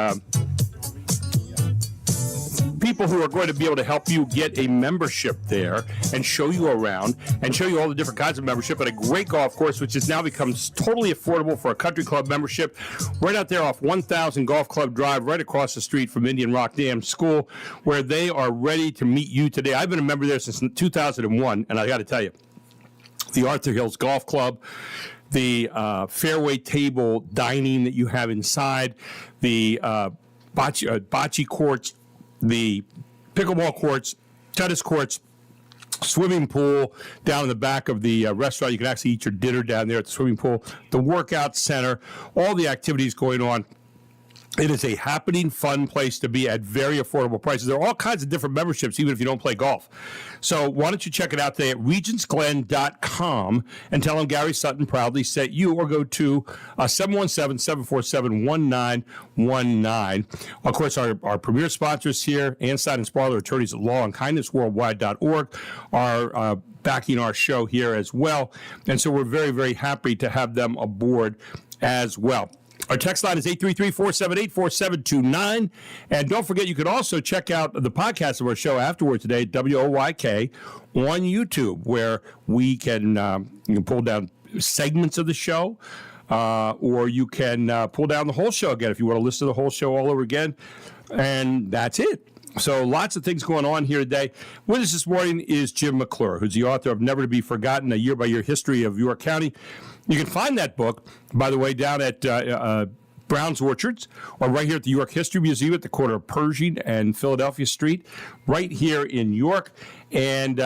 people who are going to be able to help you get a membership there and show you around and show you all the different kinds of membership at a great golf course, which has now become totally affordable for a country club membership right out there off 1000 Golf Club Drive, right across the street from Indian Rock Dam School, where they are ready to meet you today. I've been a member there since 2001, and I got to tell you, the Arthur Hills Golf Club, the fairway table dining that you have inside, the bocce courts, the pickleball courts, tennis courts, swimming pool down in the back of the restaurant. You can actually eat your dinner down there at the swimming pool, the workout center, all the activities going on. It is a happening, fun place to be at very affordable prices. There are all kinds of different memberships, even if you don't play golf. So why don't you check it out today at regentsglen.com and tell them Gary Sutton proudly sent you, or go to 717-747-1919. Of course, our premier sponsors here, Anstein and Sparler, attorneys at law, and kindnessworldwide.org, are backing our show here as well. And so we're very, very happy to have them aboard as well. Our text line is 833-478-4729. And don't forget, you can also check out the podcast of our show afterward today, WOYK, on YouTube, where we can you can pull down segments of the show, or you can pull down the whole show again if you want to listen to the whole show all over again. And that's it. So lots of things going on here today. With us this morning is Jim McClure, who's the author of Never to Be Forgotten, A Year-by-Year History of York County. You can find that book, by the way, down at Brown's Orchards, or right here at the York History Museum at the corner of Pershing and Philadelphia Street, right here in York. And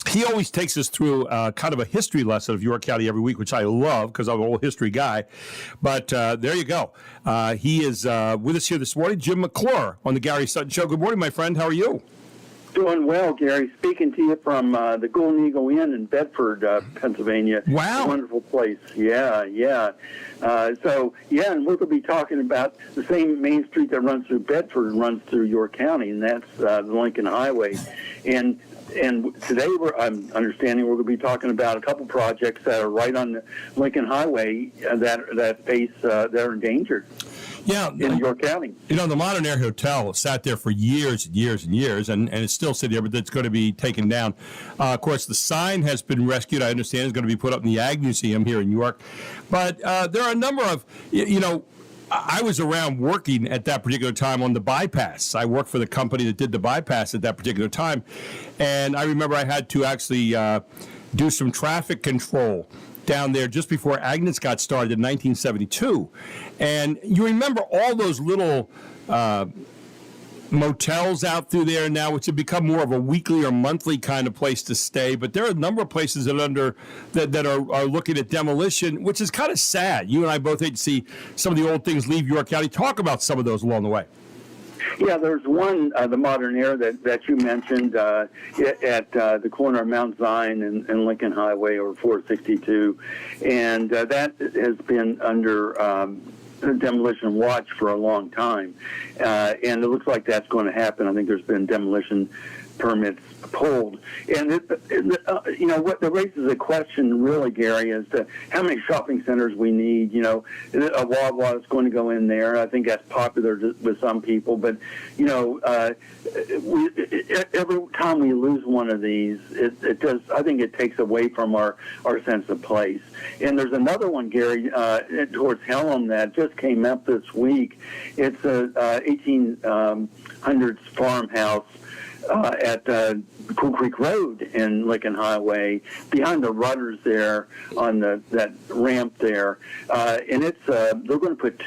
he always takes us through kind of a history lesson of York County every week, which I love because I'm an old history guy. But there you go. He is with us here this morning, Jim McClure on the Gary Sutton Show. Good morning, my friend. How are you? Doing well, Gary. Speaking to you from the Golden Eagle Inn in Bedford, Pennsylvania. Wow. A wonderful place. Yeah. And we're going to be talking about the same main street that runs through Bedford and runs through York County, and that's the Lincoln Highway. And today, I'm understanding we're going to be talking about a couple projects that are right on the Lincoln Highway that face that are endangered. Yeah, in York County. You know, the Modern Air Hotel sat there for years and years and years, and it's still sitting there, but it's going to be taken down. Of course, the sign has been rescued. I understand it's going to be put up in the Ag Museum here in York. But there are a number of, I was around working at that particular time on the bypass. I worked for the company that did the bypass at that particular time. And I remember I had to actually do some traffic control down there just before Agnes got started in 1972. And you remember all those little motels out through there now, which have become more of a weekly or monthly kind of place to stay. But there are a number of places that are looking at demolition, which is kind of sad. You and I both hate to see some of the old things leave York County. Talk about some of those along the way. Yeah, there's one, the Modern Air that you mentioned at the corner of Mount Zion and Lincoln Highway, or 462, and that has been under demolition watch for a long time, and it looks like that's going to happen. I think there's been demolition permits pulled. And what that raises a question really, Gary, is to how many shopping centers we need. A Wawa is going to go in there. I think that's popular with some people, but every time we lose one of these, it does. I think it takes away from our sense of place. And there's another one, Gary, towards Helm that just came up this week. It's a 1800s farmhouse at Cool Creek Road in Lincoln Highway, behind the rudders there on that ramp there, and it's they're going to put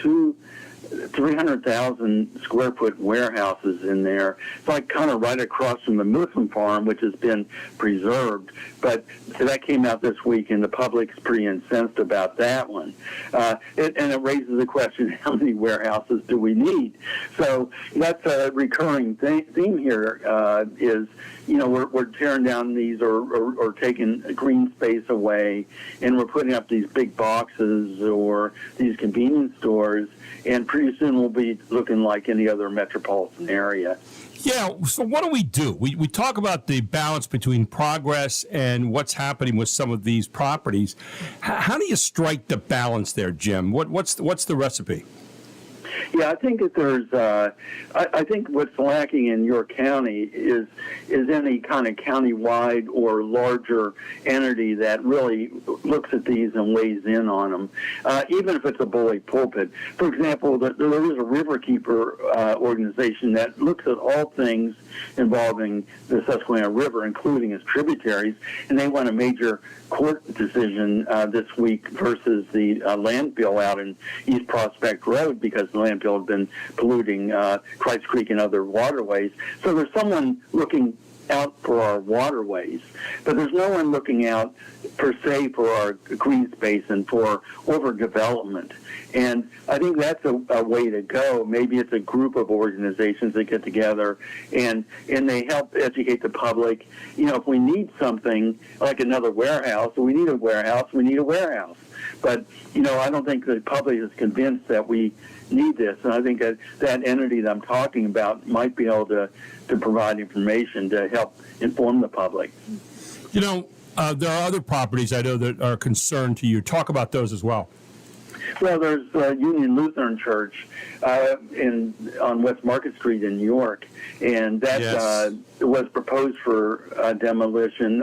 300,000 square foot warehouses in there. It's like kind of right across from the Muslim farm, which has been preserved. But that came out this week, and the public's pretty incensed about that one. And it raises the question: how many warehouses do we need? So that's a recurring theme here. Is we're tearing down these or taking green space away, and we're putting up these big boxes or these convenience stores, and pretty soon we'll be looking like any other metropolitan area. Yeah, so what do? We talk about the balance between progress and what's happening with some of these properties. How do you strike the balance there, Jim? What's the recipe? Yeah, I think that there's. I think what's lacking in your county is any kind of county-wide or larger entity that really looks at these and weighs in on them, even if it's a bully pulpit. For example, there is a Riverkeeper organization that looks at all things involving the Susquehanna River, including its tributaries, and they won a major court decision this week versus the landfill out in East Prospect Road, because the landfill had been polluting Christ Creek and other waterways. So there's someone looking out for our waterways, but there's no one looking out per se for our green space and for overdevelopment. And I think that's a way to go. Maybe it's a group of organizations that get together and they help educate the public. If we need something like another warehouse, we need a warehouse. But, I don't think the public is convinced that we need this. And I think that entity that I'm talking about might be able to provide information to help inform the public. There are other properties I know that are concerned to you. Talk about those as well. Well, there's Union Lutheran Church on West Market Street in New York, and that was proposed for demolition.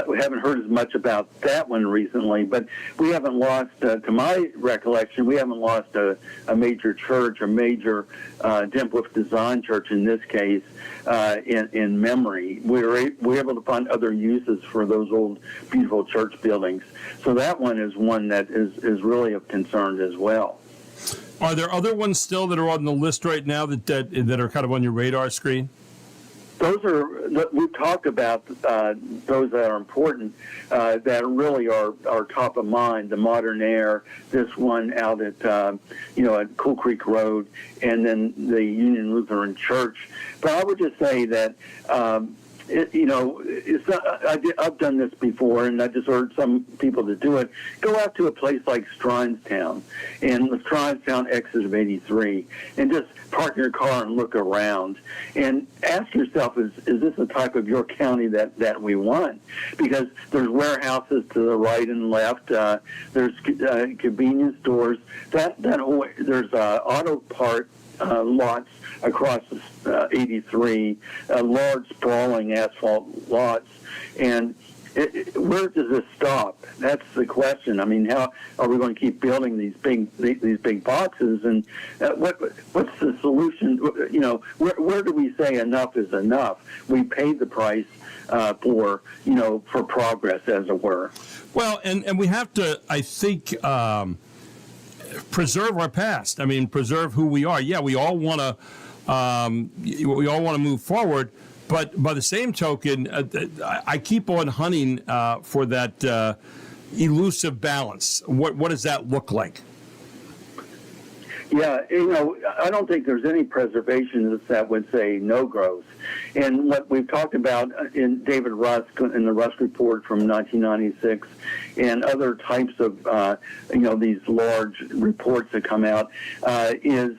We haven't heard as much about that one recently, but we haven't lost, to my recollection, we haven't lost a major church, a major Dimpliffe design church in this case, in memory. We're able to find other uses for those old, beautiful church buildings. So that one is one that is really of concern as well. Are there other ones still that are on the list right now that are kind of on your radar screen? Those we've talked about those that are important, that really are top of mind. The Modern Air, this one out at at Cool Creek Road, and then the Union Lutheran Church. But I would just say that it's not, I've done this before, and I just urge some people to do it. Go out to a place like Strinestown, and the Strinestown exit of 83, and just park your car and look around, and ask yourself, is this the type of your county that we want? Because there's warehouses to the right and left, there's convenience stores, there's auto part lots across 83, large sprawling asphalt lots, and where does this stop? That's the question. I mean, how are we going to keep building these big boxes? And what's the solution? Where do we say enough is enough? We paid the price for progress, as it were. Well, and we have to, I think, preserve our past. I mean, preserve who we are. Yeah, we all want to move forward, but by the same token, I keep on hunting for that elusive balance. What does that look like? Yeah, I don't think there's any preservationists that would say no growth. And what we've talked about in David Rusk, in the Rusk Report from 1996, and other types of, these large reports that come out, is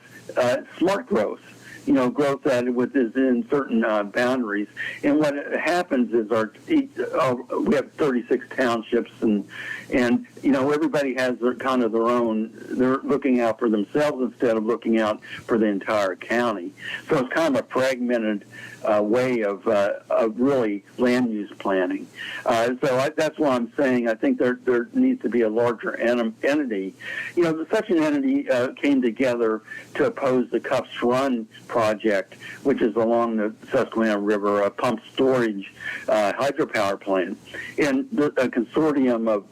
smart growth. growth that is in certain boundaries. And what happens is we have 36 townships, and everybody has their own. They're looking out for themselves instead of looking out for the entire county. So it's kind of a fragmented way of really land use planning. That's why I'm saying I think there needs to be a larger entity. Such an entity came together to oppose the Cuffs Run project, which is along the Susquehanna River, a pump storage hydropower plant. And a consortium of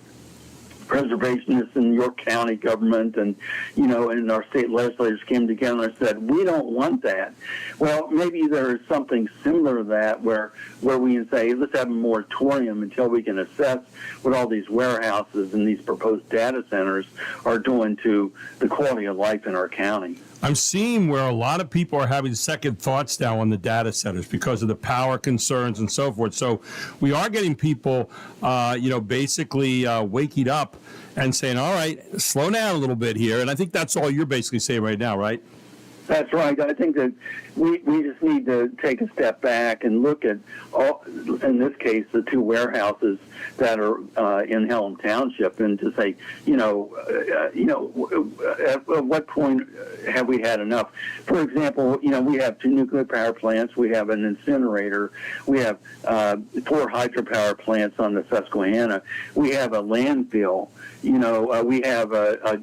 preservationists in York County government and our state legislators came together and said, we don't want that. Well, maybe there is something similar to that where we can say, let's have a moratorium until we can assess what all these warehouses and these proposed data centers are doing to the quality of life in our county. I'm seeing where a lot of people are having second thoughts now on the data centers because of the power concerns and so forth. So we are getting people, basically waking up and saying, all right, slow down a little bit here. And I think that's all you're basically saying right now, right? That's right. I think that we just need to take a step back and look at, in this case, the two warehouses that are in Helm Township, and to say, at what point have we had enough? For example, we have 2 nuclear power plants, we have an incinerator, we have 4 hydropower plants on the Susquehanna, we have a landfill. We have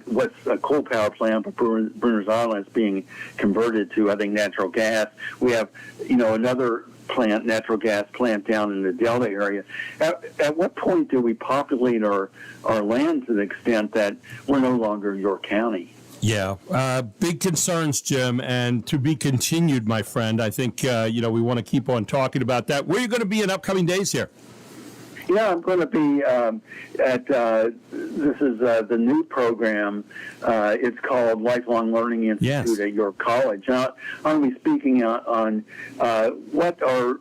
what's a coal power plant, but Brunner's Island is being converted to, I think, natural gas. We have, another plant, natural gas plant down in the Delta area. At what point do we populate our land to the extent that we're no longer York County? Yeah, big concerns, Jim, and to be continued, my friend. I think, we want to keep on talking about that. Where are you going to be in upcoming days here? Yeah, I'm going to be this is the new program. It's called Lifelong Learning Institute at York College. I'm going to be speaking on what are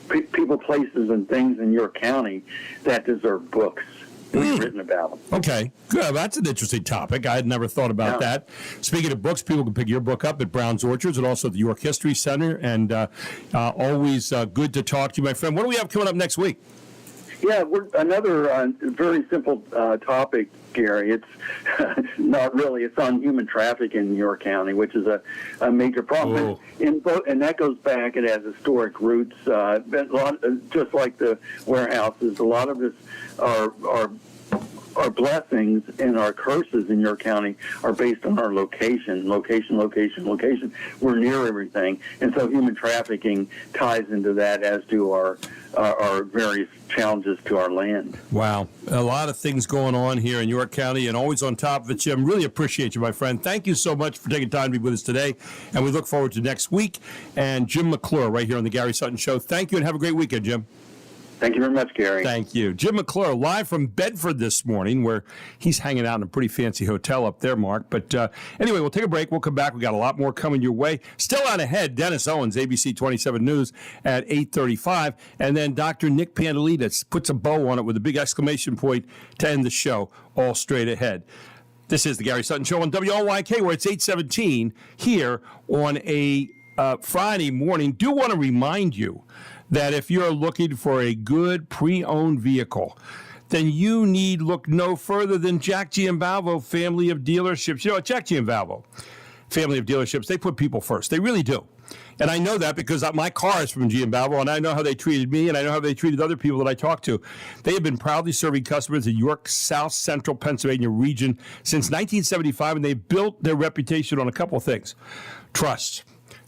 people, places, and things in York County that deserve books written about them. Okay, good. That's an interesting topic. I had never thought about that. Speaking of books, people can pick your book up at Brown's Orchards and also at the York History Center. And always good to talk to you, my friend. What do we have coming up next week? Yeah, another very simple topic, Gary. It's not really. It's on human trafficking in York County, which is a major problem. And that goes back. It has historic roots. Just like the warehouses, a lot of us our blessings and our curses in York County are based on our location. We're near everything. And so human trafficking ties into that, as do our various challenges to our land. Wow. A lot of things going on here in York County, and always on top of it, Jim. Really appreciate you, my friend. Thank you so much for taking time to be with us today, and we look forward to next week. And Jim McClure right here on the Gary Sutton Show. Thank you, and have a great weekend, Jim. Thank you very much, Gary. Thank you. Jim McClure, live from Bedford this morning, where he's hanging out in a pretty fancy hotel up there, Mark. But anyway, we'll take a break. We'll come back. We got a lot more coming your way. Still out ahead, Dennis Owens, ABC 27 News at 8:35. And then Dr. Nick Pandalidis puts a bow on it with a big exclamation point to end the show, all straight ahead. This is the Gary Sutton Show on WOYK, where it's 8:17 here on a Friday morning. Do want to remind you that if you're looking for a good pre-owned vehicle, then you need look no further than Jack Giambalvo Family of Dealerships. You know, at Jack Giambalvo Family of Dealerships, they put people first. They really do. And I know that because my car is from Giambalvo, and I know how they treated me, and I know how they treated other people that I talked to. They have been proudly serving customers in York, South Central Pennsylvania region since 1975, and they've built their reputation on a couple of things: trust,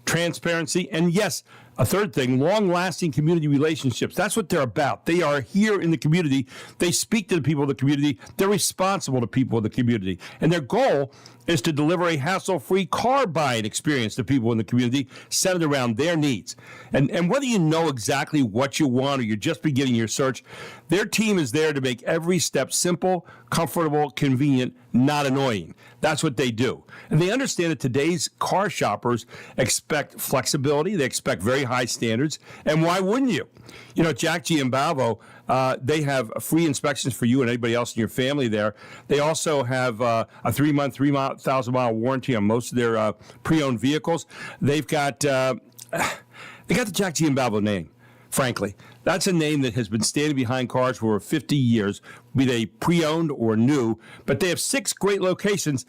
transparency, and yes, a third thing, long-lasting community relationships. That's what they're about. They are here in the community. They speak to the people of the community. They're responsible to people of the community. And their goal is to deliver a hassle-free car buying experience to people in the community centered around their needs. And whether you know exactly what you want or you're just beginning your search, their team is there to make every step simple, comfortable, convenient, not annoying. That's what they do. And they understand that today's car shoppers expect flexibility. They expect very high standards. And why wouldn't you? You know, Jack Giambalvo, they have free inspections for you and anybody else in your family there. They also have a 3-month, 3,000-mile warranty on most of their pre-owned vehicles. They've got the Jack Giambalvo name, frankly. That's a name that has been standing behind cars for over 50 years, be they pre-owned or new. But they have 6 great locations,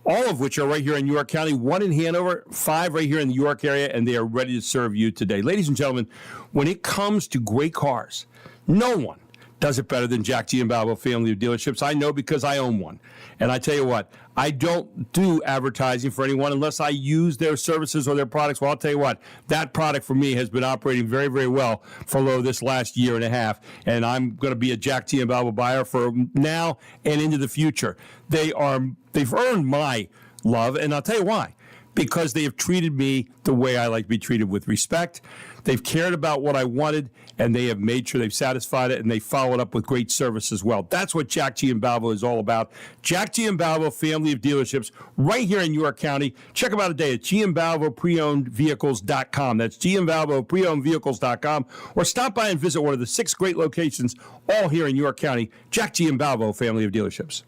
all of which are right here in York County, 1 in Hanover, 5 right here in the York area, and they are ready to serve you today. Ladies and gentlemen, when it comes to great cars, no one does it better than Jack Giambalvo Family of Dealerships. I know because I own one. And I tell you what, I don't do advertising for anyone unless I use their services or their products. Well, I'll tell you what, that product for me has been operating very, very well for this last year and a half. And I'm going to be a Jack Giambalvo buyer for now and into the future. They've earned my love, and I'll tell you why. Because they have treated me the way I like to be treated, with respect. They've cared about what I wanted, and they have made sure they've satisfied it, and they followed up with great service as well. That's what Jack Giambalvo is all about. Jack Giambalvo Family of Dealerships, right here in York County. Check them out today at GiambalvoPreownedVehicles.com. That's GiambalvoPreownedVehicles.com. Or stop by and visit one of the 6 great locations, all here in York County. Jack Giambalvo Family of Dealerships.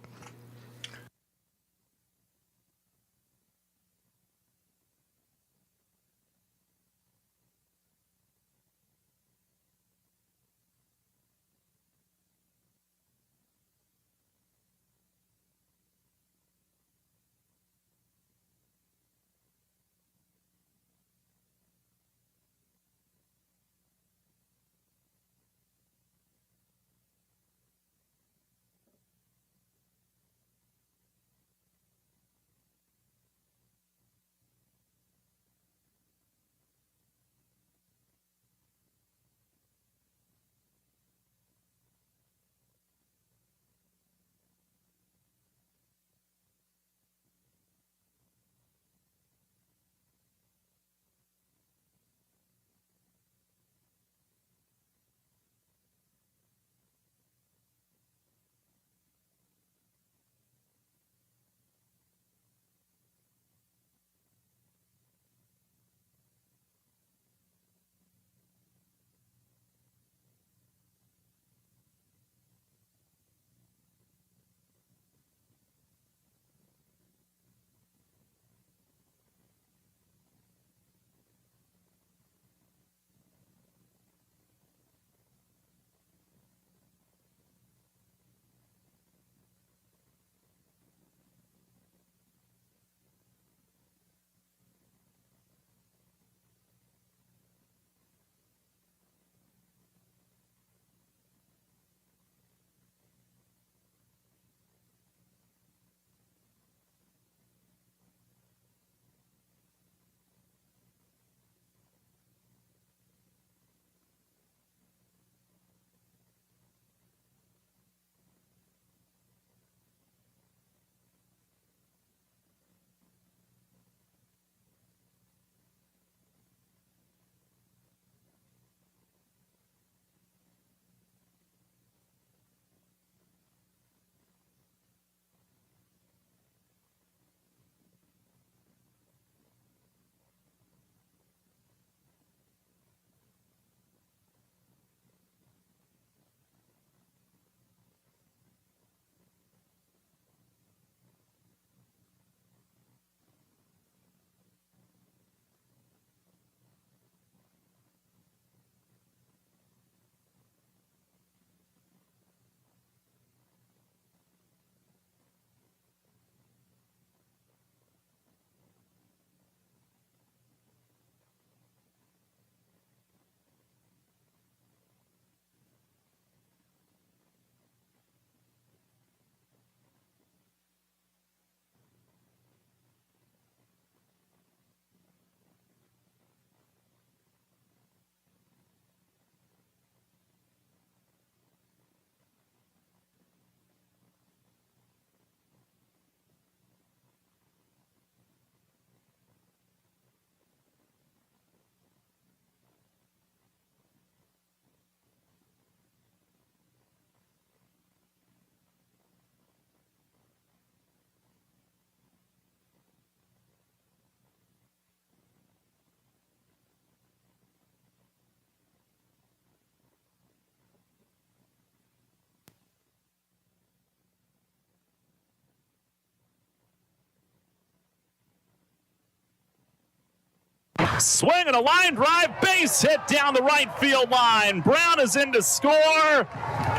Swing and a line drive, base hit down the right field line. Brown is in to score,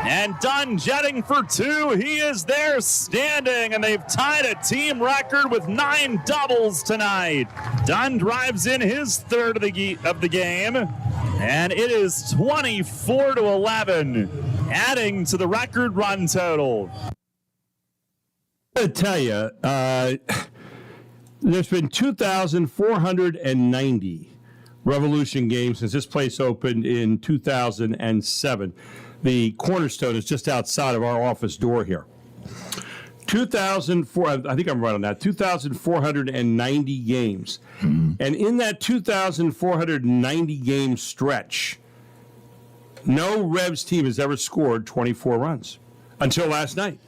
and Dunn jetting for two. He is there standing, and they've tied a team record with 9 doubles tonight. Dunn drives in his third of the game, and it is 24-11, adding to the record run total. I'm going to tell you, there's been 2,490 Revolution games since this place opened in 2007. The Cornerstone is just outside of our office door here. 2,004, I think I'm right on that, 2,490 games. Mm-hmm. And in that 2,490 game stretch, no Revs team has ever scored 24 runs until last night.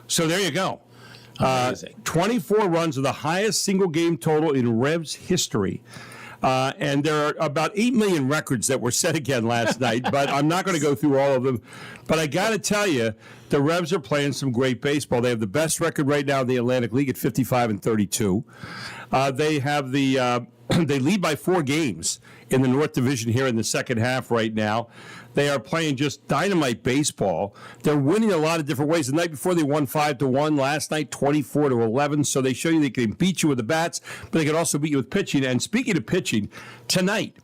So there you go. 24 runs are the highest single game total in Revs history. And there are about 8 million records that were set again last night, but I'm not going to go through all of them. But I got to tell you, the Revs are playing some great baseball. They have the best record right now in the Atlantic League at 55-32. They have they lead by 4 games in the North Division here in the second half right now. They are playing just dynamite baseball. They're winning a lot of different ways. The night before they won 5-1. Last night 24-11. So they show you they can beat you with the bats, but they can also beat you with pitching. And speaking of pitching, tonight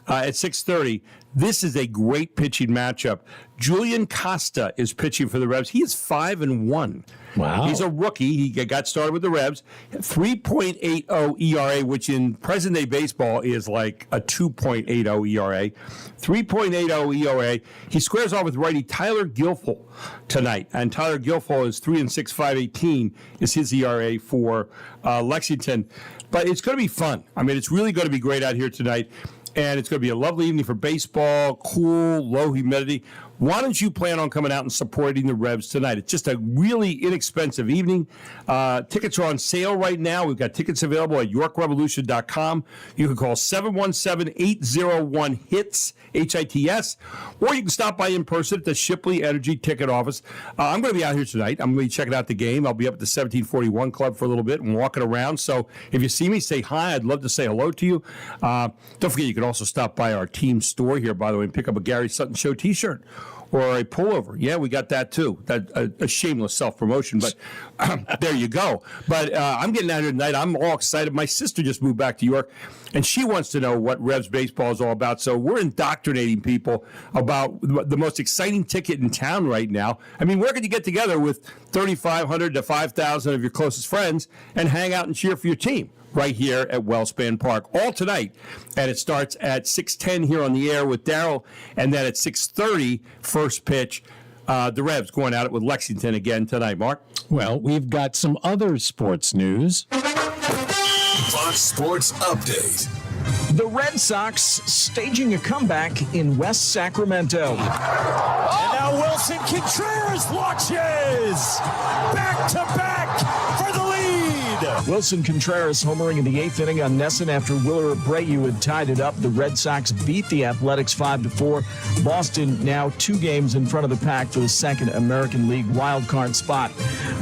at 6:30, this is a great pitching matchup. Julian Costa is pitching for the Revs. He is 5-1. Wow. He's a rookie. He got started with the Revs. 3.80 ERA, which in present-day baseball is like a 2.80 ERA. 3.80 ERA. He squares off with righty Tyler Gilfoyle tonight. And Tyler Gilfoyle is 3-6, 5.18 is his ERA for Lexington. But it's going to be fun. I mean, it's really going to be great out here tonight. And it's going to be a lovely evening for baseball, cool, low humidity. Why don't you plan on coming out and supporting the Revs tonight? It's just a really inexpensive evening. Tickets are on sale right now. We've got tickets available at YorkRevolution.com. You can call 717-801-HITS, HITS, or you can stop by in person at the Shipley Energy Ticket Office. I'm going to be out here tonight. I'm going to be checking out the game. I'll be up at the 1741 Club for a little bit and walking around. So if you see me, say hi. I'd love to say hello to you. Don't forget, you can also stop by our team store here, by the way, and pick up a Gary Sutton Show t-shirt or a pullover. Yeah, we got that too. A shameless self-promotion, but there you go. But I'm getting out here tonight. I'm all excited. My sister just moved back to York, and she wants to know what Revs baseball is all about. So we're indoctrinating people about the most exciting ticket in town right now. I mean, where could you get together with 3,500 to 5,000 of your closest friends and hang out and cheer for your team? Right here at Wellspan Park, all tonight, and it starts at 6:10 here on the air with Daryl, and then at 6:30, first pitch, the Revs going at it with Lexington again tonight. Mark? Well, we've got some other sports news. Fox Sports Update. The Red Sox staging a comeback in West Sacramento. And now Wilson Contreras launches back-to-back for the lead. Wilson Contreras homering in the 8th inning on Nesson after Willer Abreu had tied it up. The Red Sox beat the Athletics 5-4. Boston now 2 games in front of the pack for the second American League wildcard spot.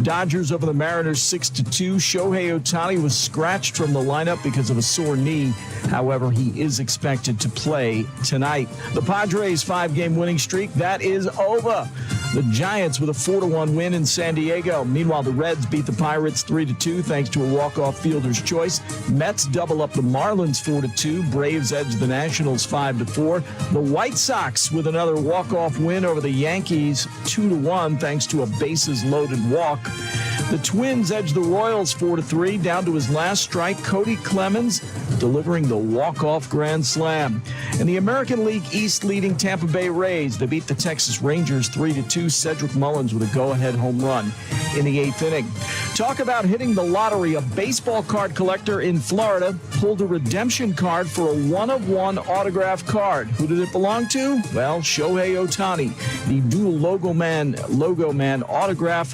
Dodgers over the Mariners 6-2. Shohei Ohtani was scratched from the lineup because of a sore knee. However, he is expected to play tonight. The Padres' 5-game winning streak, that is over. The Giants with a 4-1 win in San Diego. Meanwhile, the Reds beat the Pirates 3-2 thanks to a walk-off fielder's choice. Mets double up the Marlins 4-2. Braves edge the Nationals 5-4. The White Sox with another walk-off win over the Yankees 2-1 thanks to a bases-loaded walk. The Twins edge the Royals 4-3. Down to his last strike, Cody Clemens delivering the walk-off grand slam. And the American League East leading Tampa Bay Rays. They beat the Texas Rangers 3-2. Cedric Mullins with a go-ahead home run in the 8th inning. Talk about hitting the lottery. A baseball card collector in Florida pulled a redemption card for a 1-of-1 autograph card. Who did it belong to? Well, Shohei Ohtani. The dual logo man autograph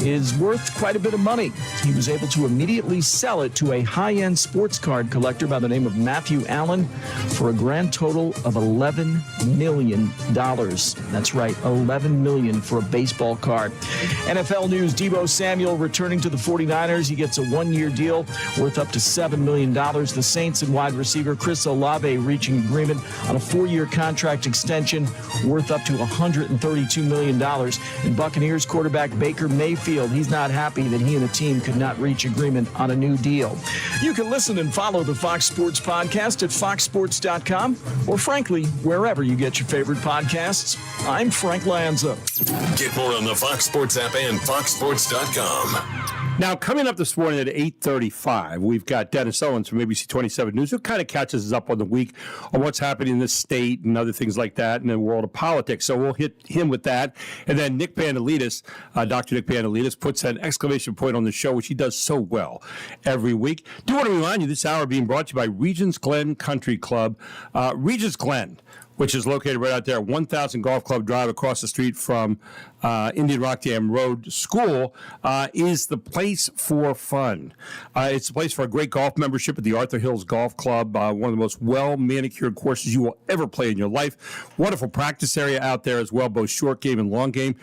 is worth quite a bit of money. He was able to immediately sell it to a high-end sports card collector by the name of Matthew Allen for a grand total of $11 million. That's right, $11 million for a baseball card. NFL news, Deebo Samuel returning According to the 49ers, he gets a one-year deal worth up to $7 million. The Saints and wide receiver Chris Olave reaching agreement on a 4-year contract extension worth up to $132 million. And Buccaneers quarterback Baker Mayfield, he's not happy that he and the team could not reach agreement on a new deal. You can listen and follow the Fox Sports Podcast at foxsports.com or, frankly, wherever you get your favorite podcasts. I'm Frank Lanza. Get more on the Fox Sports app and foxsports.com. Now, coming up this morning at 8:35, we've got Dennis Owens from ABC 27 News, who kind of catches us up on the week on what's happening in this state and other things like that in the world of politics. So we'll hit him with that. And then Nick Bandelitis, Dr. Nick Bandelitis, puts an exclamation point on the show, which he does so well every week. Do want to remind you, this hour being brought to you by Regents Glen Country Club. Regents Glen, which is located right out there at 1000 Golf Club Drive across the street from Indian Rock Dam Road School, is the place for fun. It's a place for a great golf membership at the Arthur Hills Golf Club, one of the most well-manicured courses you will ever play in your life. Wonderful practice area out there as well, both short game and long game.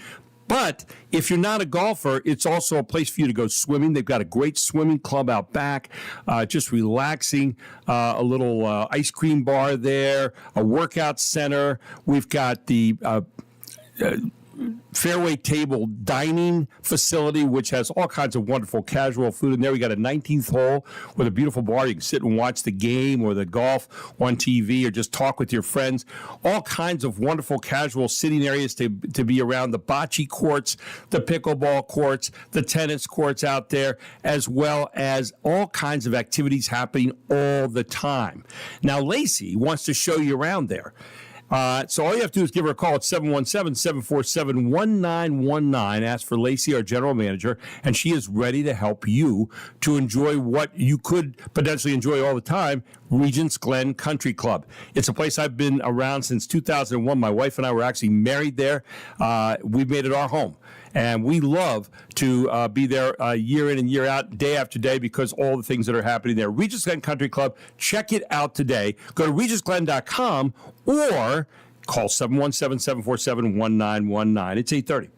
But if you're not a golfer, it's also a place for you to go swimming. They've got a great swimming club out back, just relaxing, a little ice cream bar there, a workout center. We've got the fairway table dining facility, which has all kinds of wonderful casual food in there. We got a 19th hole with a beautiful bar. You can sit and watch the game or the golf on TV or just talk with your friends. All kinds of wonderful casual sitting areas to be around. The bocce courts, the pickleball courts, the tennis courts out there, as well as all kinds of activities happening all the time. Now, Lacey wants to show you around there. So all you have to do is give her a call at 717-747-1919. Ask for Lacey, our general manager, and she is ready to help you to enjoy what you could potentially enjoy all the time, Regents Glen Country Club. It's a place I've been around since 2001. My wife and I were actually married there. We've made it our home. And we love to be there year in and year out, day after day, because all the things that are happening there. Regents Glen Country Club, check it out today. Go to regentsglen.com or call 717-747-1919. It's 8:30.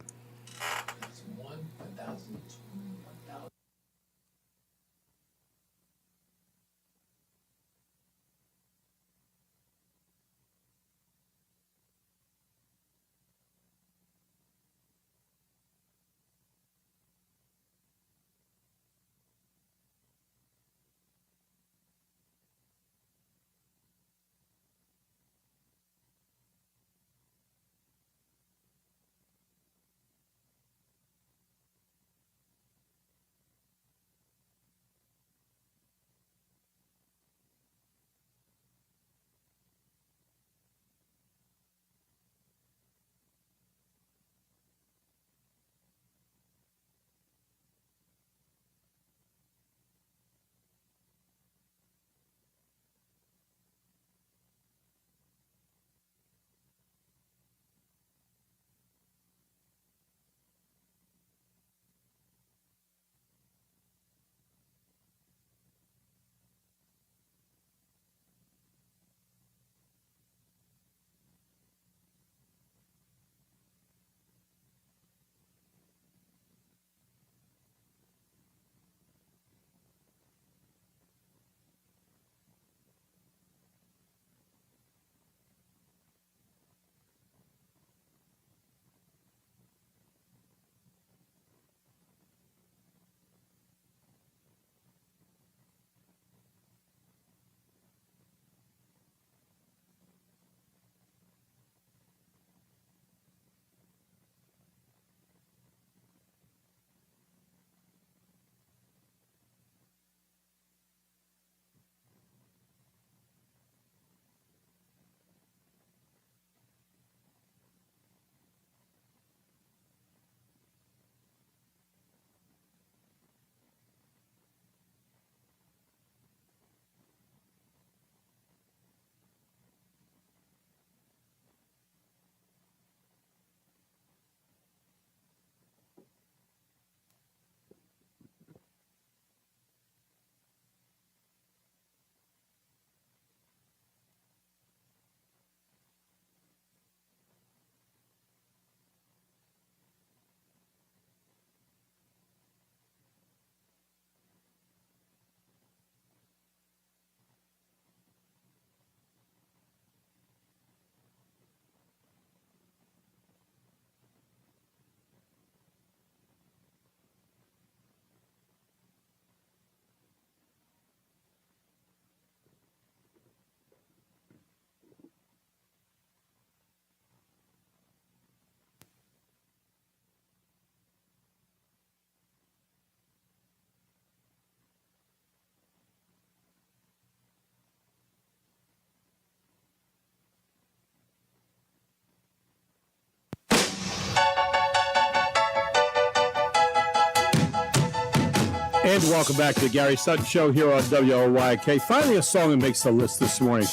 And welcome back to the Gary Sutton Show here on WOYK. Finally, a song that makes the list this morning.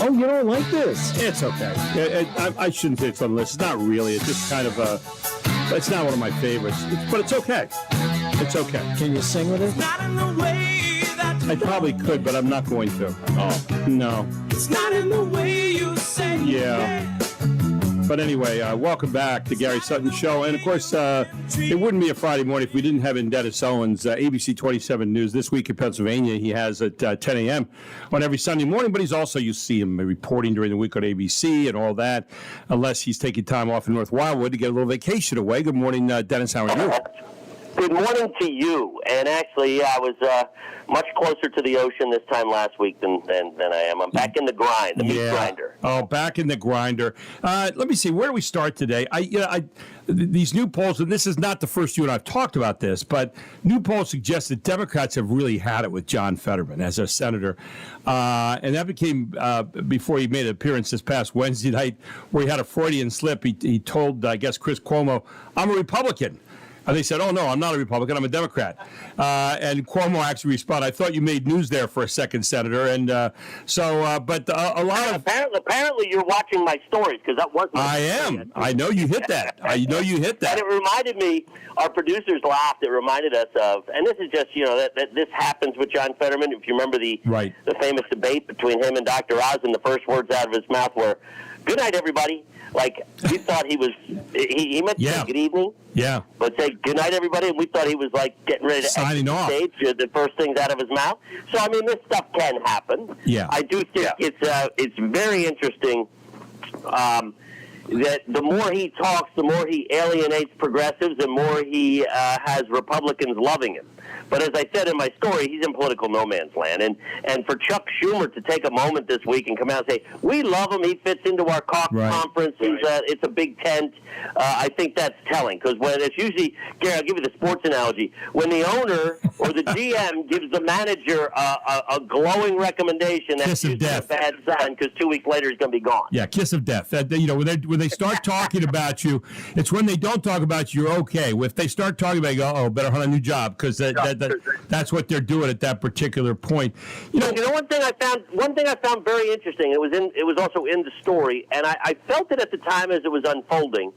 Oh, you don't like this? It's okay. I shouldn't say it's on the list. It's not really. It's just kind of a... It's not one of my favorites. But it's okay. It's okay. Can you sing with it? I probably could, but I'm not going to. Oh, no. It's not in the way you say. Yeah. But anyway, welcome back to Gary Sutton Show. And, of course, it wouldn't be a Friday morning if we didn't have Dennis Owens, ABC 27 News. This week in Pennsylvania, he has at 10 a.m. on every Sunday morning. But he's also, you see him reporting during the week on ABC and all that, unless he's taking time off in North Wildwood to get a little vacation away. Good morning, Dennis. How are you? Good morning to you. And actually, I was much closer to the ocean this time last week than I am. I'm back in the grind, the meat grinder. Oh, back in the grinder. Let me see. Where do we start today? These new polls, and this is not the first you and I've talked about this, but new polls suggest that Democrats have really had it with John Fetterman as their senator. And that became before he made an appearance this past Wednesday night where he had a Freudian slip. He told, I guess, Chris Cuomo, "I'm a Republican." And they said, "Oh, no, I'm not a Republican. I'm a Democrat." And Cuomo actually responded, "I thought you made news there for a second, Senator." And but a lot of... Apparently you're watching my stories, because that was my story. I know you hit that. I know you hit that. And it reminded me, our producers laughed, it reminded us of, and this is just, that this happens with John Fetterman. If you remember the famous debate between him and Dr. Oz, and the first words out of his mouth were, "Good night, everybody." Like, we thought he was, he meant to say good evening. Yeah. But say good night, everybody, and we thought he was, like, getting ready to signing off. Stage, the first things out of his mouth. So, I mean, this stuff can happen. Yeah. I do think it's very interesting that the more he talks, the more he alienates progressives, the more he has Republicans loving him. But as I said in my story, he's in political no man's land. And for Chuck Schumer to take a moment this week and come out and say, "We love him, he fits into our caucus conference, it's a big tent," I think that's telling. Because when it's usually, Gary, I'll give you the sports analogy. When the owner or the GM gives the manager a glowing recommendation, that's usually a bad sign, because 2 weeks later he's going to be gone. Yeah, kiss of death. When they start talking about you, it's when they don't talk about you, you're okay. If they start talking about you, go, "Oh, better hunt a new job," because that's what they're doing at that particular point. One thing I found very interesting. It was also in the story, and I felt it at the time as it was unfolding,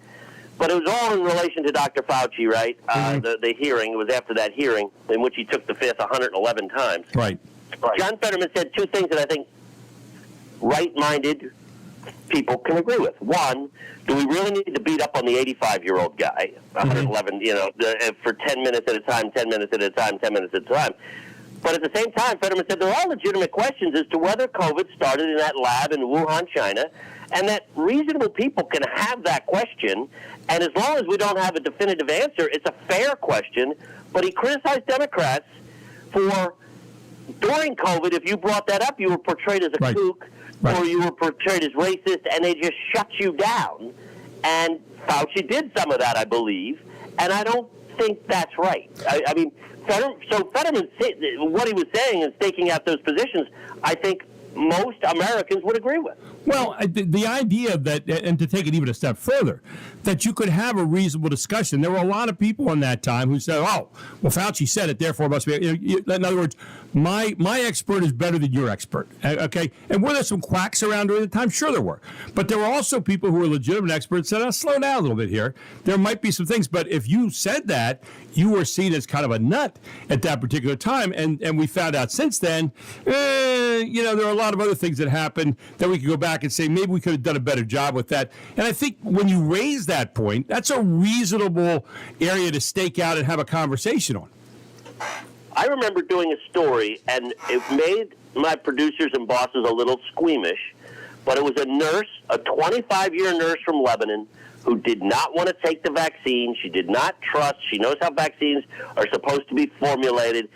but it was all in relation to Dr. Fauci, right? The hearing. It was after that hearing in which he took the fifth 111 times. Right. John Fetterman said two things that I think right-minded people can agree with. One, do we really need to beat up on the 85-year-old guy, 111, for 10 minutes at a time, 10 minutes at a time, 10 minutes at a time? But at the same time, Fetterman said there are legitimate questions as to whether COVID started in that lab in Wuhan, China, and that reasonable people can have that question, and as long as we don't have a definitive answer, it's a fair question. But he criticized Democrats for, during COVID, if you brought that up, you were portrayed as a kook, or you were portrayed as racist, and they just shut you down. And Fauci did some of that, I believe, and I don't think that's right. I mean, Fetterman, what he was saying and staking out those positions, I think most Americans would agree with. Well, the idea that, and to take it even a step further, that you could have a reasonable discussion. There were a lot of people in that time who said, "Oh, well, Fauci said it, therefore it must be." In other words, my expert is better than your expert. Okay, and were there some quacks around during the time? Sure, there were, but there were also people who were legitimate experts said, "Slow down a little bit here. There might be some things." But if you said that, you were seen as kind of a nut at that particular time, and we found out since then, there are a lot of other things that happened that we could go back and say maybe we could have done a better job with that. And I think when you raise that point, that's a reasonable area to stake out and have a conversation on. I remember doing a story, and it made my producers and bosses a little squeamish, but it was a nurse, a 25-year nurse from Lebanon, who did not want to take the vaccine. She did not trust. She knows how vaccines are supposed to be formulated.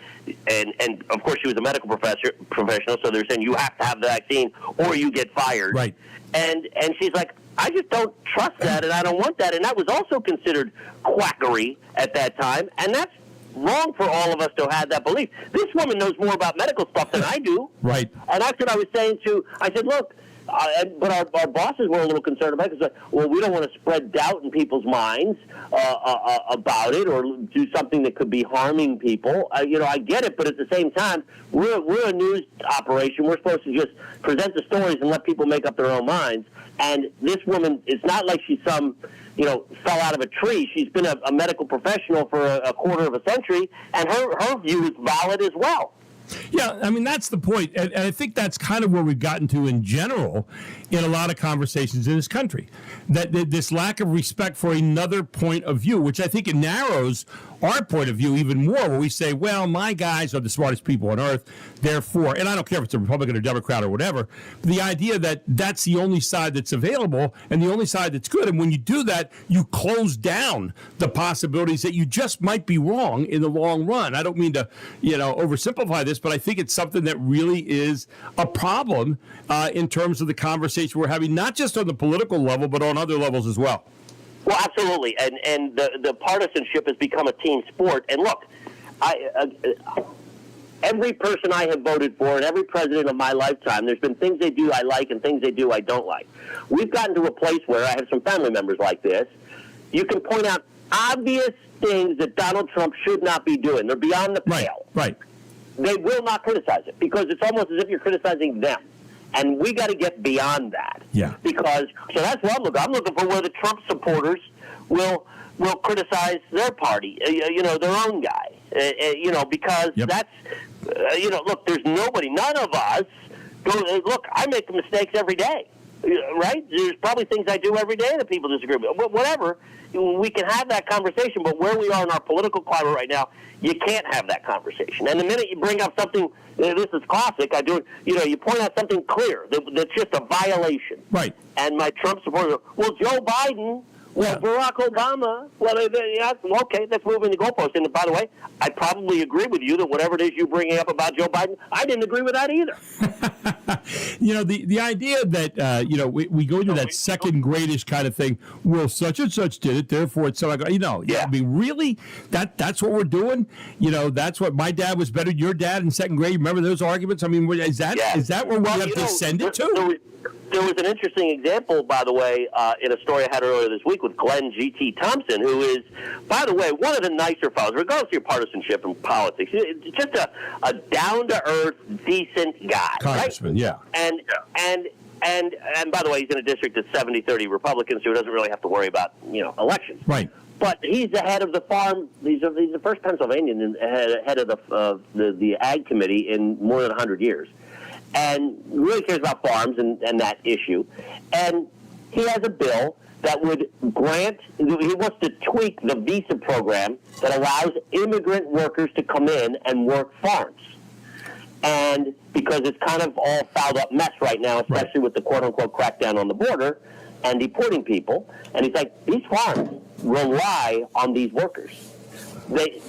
And of course, she was a medical professional, so they're saying you have to have the vaccine or you get fired. Right. And she's like, "I just don't trust that, and I don't want that." And that was also considered quackery at that time. And that's wrong for all of us to have had that belief. This woman knows more about medical stuff than I do. Right. And that's what I was saying I said, look, But our bosses were a little concerned about it because, well, we don't want to spread doubt in people's minds about it or do something that could be harming people. I get it, but at the same time, we're a news operation. We're supposed to just present the stories and let people make up their own minds. And this woman, it's not like she's some, fell out of a tree. She's been a medical professional for a quarter of a century, and her view is valid as well. Yeah, I mean, that's the point. And I think that's kind of where we've gotten to in general in a lot of conversations in this country. That this lack of respect for another point of view, which I think it narrows our point of view even more, where we say, well, my guys are the smartest people on earth, therefore, and I don't care if it's a Republican or Democrat or whatever, the idea that that's the only side that's available and the only side that's good. And when you do that, you close down the possibilities that you just might be wrong in the long run. I don't mean to, oversimplify this, but I think it's something that really is a problem in terms of the conversation we're having, not just on the political level, but on other levels as well. Well, absolutely, and the partisanship has become a team sport. And look, every person I have voted for and every president of my lifetime, there's been things they do I like and things they do I don't like. We've gotten to a place where I have some family members like this. You can point out obvious things that Donald Trump should not be doing. They're beyond the pale. Right. They will not criticize it because it's almost as if you're criticizing them. And we got to get beyond that. Yeah. Because, so that's what I'm looking. I'm looking for where the Trump supporters will criticize their party, their own guy, because that's, look, there's nobody, none of us look, I make mistakes every day, right? There's probably things I do every day that people disagree with. Whatever, we can have that conversation, but where we are in our political climate right now, you can't have that conversation. And the minute you bring up something, this is classic, you point out something clear that's just a violation. Right. And my Trump supporters, well, Joe Biden, Barack Obama, okay, that's moving the goalpost. And by the way, I probably agree with you that whatever it is you're bringing up about Joe Biden, I didn't agree with that either. The idea that, we go into that second gradish kind of thing, well, such and such did it, therefore it's so, I mean, really? That's what we're doing? That's what my dad was better than your dad in second grade. Remember those arguments? I mean, is that where we have descended to? There was an interesting example, by the way, in a story I had earlier this week with Glenn G.T. Thompson, who is, by the way, one of the nicer fellows, regardless of your partisanship in politics. Just a down-to-earth, decent guy. Congressman, right? Yeah. And by the way, he's in a district that's 70-30 Republicans, so he doesn't really have to worry about, elections. Right. But he's the head of the farm. He's the first Pennsylvanian head of the Ag Committee in more than 100 years. And really cares about farms and that issue. And he has a bill that would grant, he wants to tweak the visa program that allows immigrant workers to come in and work farms. And because it's kind of all fouled up mess right now, especially with the quote-unquote crackdown on the border and deporting people. And he's like, these farms rely on these workers. They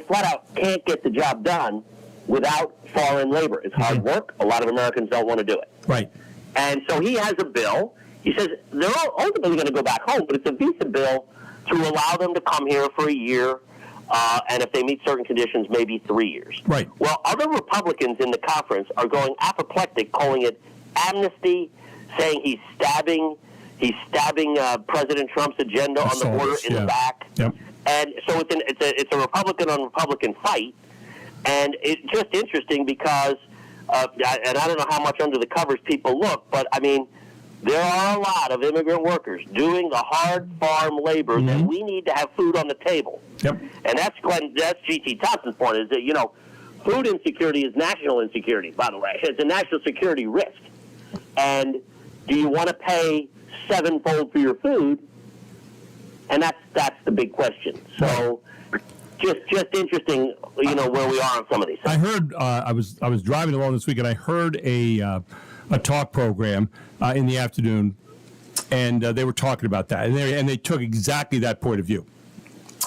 flat out can't get the job done without foreign labor. It's hard work. A lot of Americans don't want to do it. Right. And so he has a bill. He says they're ultimately going to go back home, but it's a visa bill to allow them to come here for a year, and if they meet certain conditions, maybe 3 years. Right. Well, other Republicans in the conference are going apoplectic, calling it amnesty, saying he's stabbing President Trump's agenda on the border in the back. Yep. And so it's a Republican on Republican fight. And it's just interesting because, and I don't know how much under the covers people look, but I mean, there are a lot of immigrant workers doing the hard farm labor that we need to have food on the table. Yep. And that's G.T. Thompson's point, is that, food insecurity is national insecurity, by the way. It's a national security risk. And do you want to pay sevenfold for your food? And that's the big question. So just interesting, where we are on some of these things. I heard, I was driving along this week, and I heard a talk program in the afternoon, and they were talking about that, and they took exactly that point of view.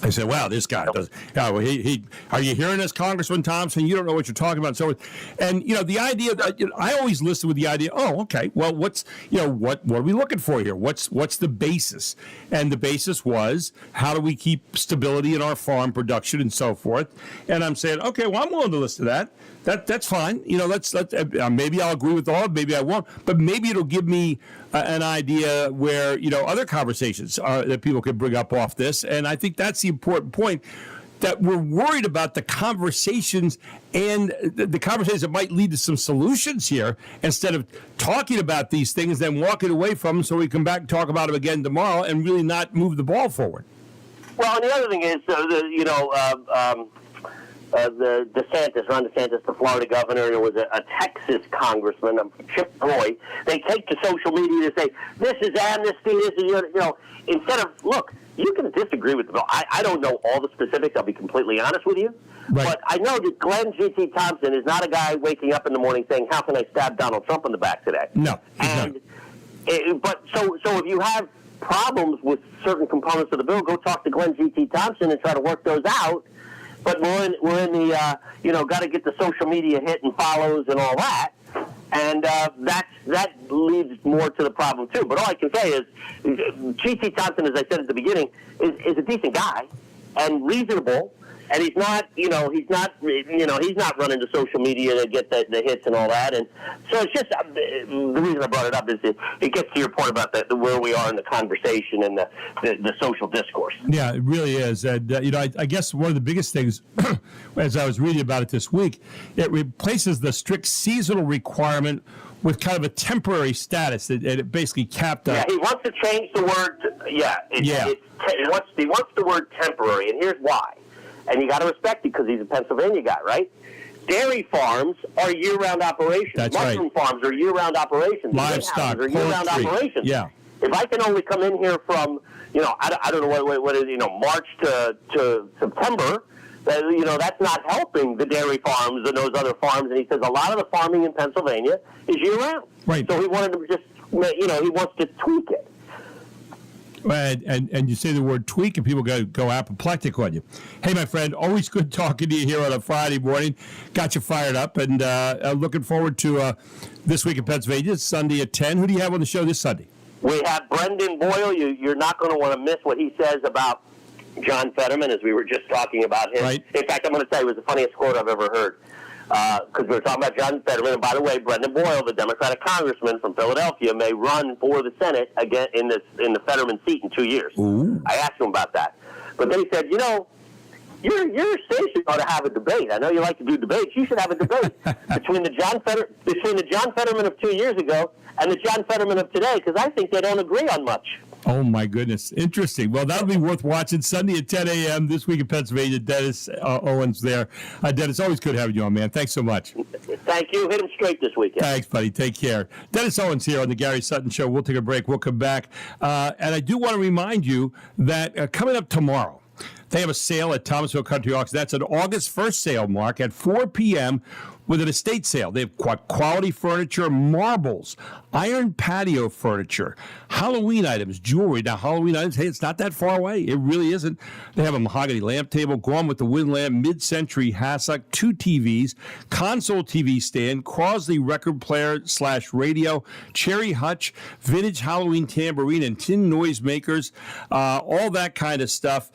I said, wow, this guy does. Yeah, well, he are you hearing this, Congressman Thompson? You don't know what you're talking about. So, and the idea that I always listen with the idea. Oh, okay. Well, what are we looking for here? What's the basis? And the basis was, how do we keep stability in our farm production and so forth? And I'm saying, okay, well, I'm willing to listen to that. That's fine. Let's maybe I'll agree with all, maybe I won't, but maybe it'll give me an idea where other conversations that people could bring up off this. And I think that's the important point, that we're worried about the conversations and the conversations that might lead to some solutions here, instead of talking about these things, then walking away from them so we come back and talk about them again tomorrow and really not move the ball forward. Well, and the other thing is, Ron DeSantis, the Florida governor, and there was a Texas congressman, Chip Roy. They take to social media to say, this is amnesty, this is, instead of, look, you can disagree with the bill. I don't know all the specifics, I'll be completely honest with you. Right. But I know that Glenn G.T. Thompson is not a guy waking up in the morning saying, how can I stab Donald Trump in the back today? No. But so if you have problems with certain components of the bill, go talk to Glenn G.T. Thompson and try to work those out. But we're in the got to get the social media hit and follows and all that, and that leads more to the problem too. But all I can say is, G.T. Thompson, as I said at the beginning, is a decent guy and reasonable. And he's not running to social media to get the hits and all that. And so it's just the reason I brought it up is it gets to your point about where we are in the conversation and the social discourse. Yeah, it really is. And I guess one of the biggest things, as I was reading about it this week, it replaces the strict seasonal requirement with kind of a temporary status. It basically capped up. Yeah, he wants to change the word. He wants the word temporary, and here's why. And you got to respect it because he's a Pennsylvania guy, right? Dairy farms are year-round operations. That's Mushroom farms are year-round operations. Livestock, are year-round operations. Yeah. If I can only come in here from, I don't know what is, March to September, that's not helping the dairy farms and those other farms. And he says a lot of the farming in Pennsylvania is year-round. Right. So he wanted to just, he wants to tweak it. And you say the word tweak and people go apoplectic on you. Hey, my friend, always good talking to you here on a Friday morning. Got you fired up, and looking forward to This Week in Pennsylvania. It's Sunday at 10. Who do you have on the show this Sunday? We have Brendan Boyle. You're not going to want to miss what he says about John Fetterman, as we were just talking about him. Right. In fact, I'm going to say it was the funniest quote I've ever heard. Because we were talking about John Fetterman, and by the way, Brendan Boyle, the Democratic congressman from Philadelphia, may run for the Senate again in the Fetterman seat in 2 years. Ooh. I asked him about that, but then he said, your station ought to have a debate. I know you like to do debates. You should have a debate between the John Fetterman of 2 years ago and the John Fetterman of today, because I think they don't agree on much. Oh, my goodness. Interesting. Well, that'll be worth watching Sunday at 10 a.m. This Week in Pennsylvania. Dennis Owens there. Dennis, always good having you on, man. Thanks so much. Thank you. Hit him straight this weekend. Thanks, buddy. Take care. Dennis Owens here on the Gary Sutton Show. We'll take a break. We'll come back. And I do want to remind you that coming up tomorrow, they have a sale at Thomasville Country Auction. That's an August 1st sale, Mark, at 4 p.m. with an estate sale. They have quality furniture, marbles, iron patio furniture, Halloween items, jewelry. Now, Halloween items, hey, it's not that far away. It really isn't. They have a mahogany lamp table, Gone with the Wind lamp, mid-century hassock, 2 TVs, console TV stand, Crosley record player / radio, cherry hutch, vintage Halloween tambourine, and tin noise makers. All that kind of stuff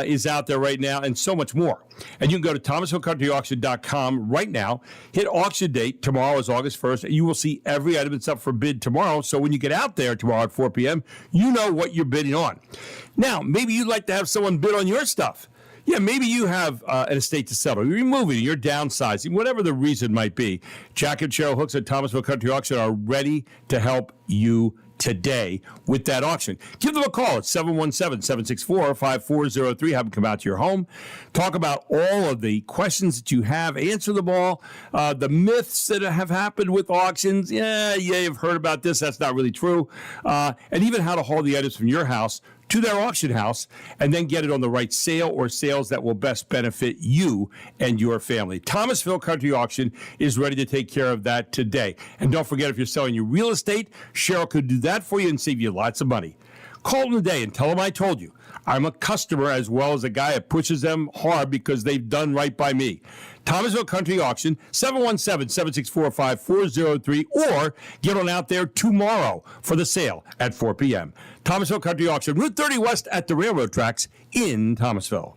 is out there right now, and so much more. And you can go to ThomasvilleCountryAuction.com right now. Hit auction date. Tomorrow is August 1st. You will see every item that's up for bid tomorrow. So when you get out there tomorrow at 4 p.m., you know what you're bidding on. Now, maybe you'd like to have someone bid on your stuff. Yeah, maybe you have an estate to sell. You're moving, you're downsizing, whatever the reason might be. Jack and Cheryl Hooks at Thomasville Country Auction are ready to help you today with that auction. Give them a call at 717-764-5403. Have them come out to your home. Talk about all of the questions that you have. Answer them all. The myths that have happened with auctions. Yeah, you've heard about this. That's not really true. And even how to haul the items from your house to their auction house and then get it on the right sale or sales that will best benefit you and your family. Thomasville Country Auction is ready to take care of that today. And don't forget, if you're selling your real estate, Cheryl could do that for you and save you lots of money. Call them today and tell them I told you. I'm a customer as well as a guy that pushes them hard because they've done right by me. Thomasville Country Auction, 717-764-5403, or get on out there tomorrow for the sale at 4 p.m. Thomasville Country Auction, Route 30 West at the railroad tracks in Thomasville.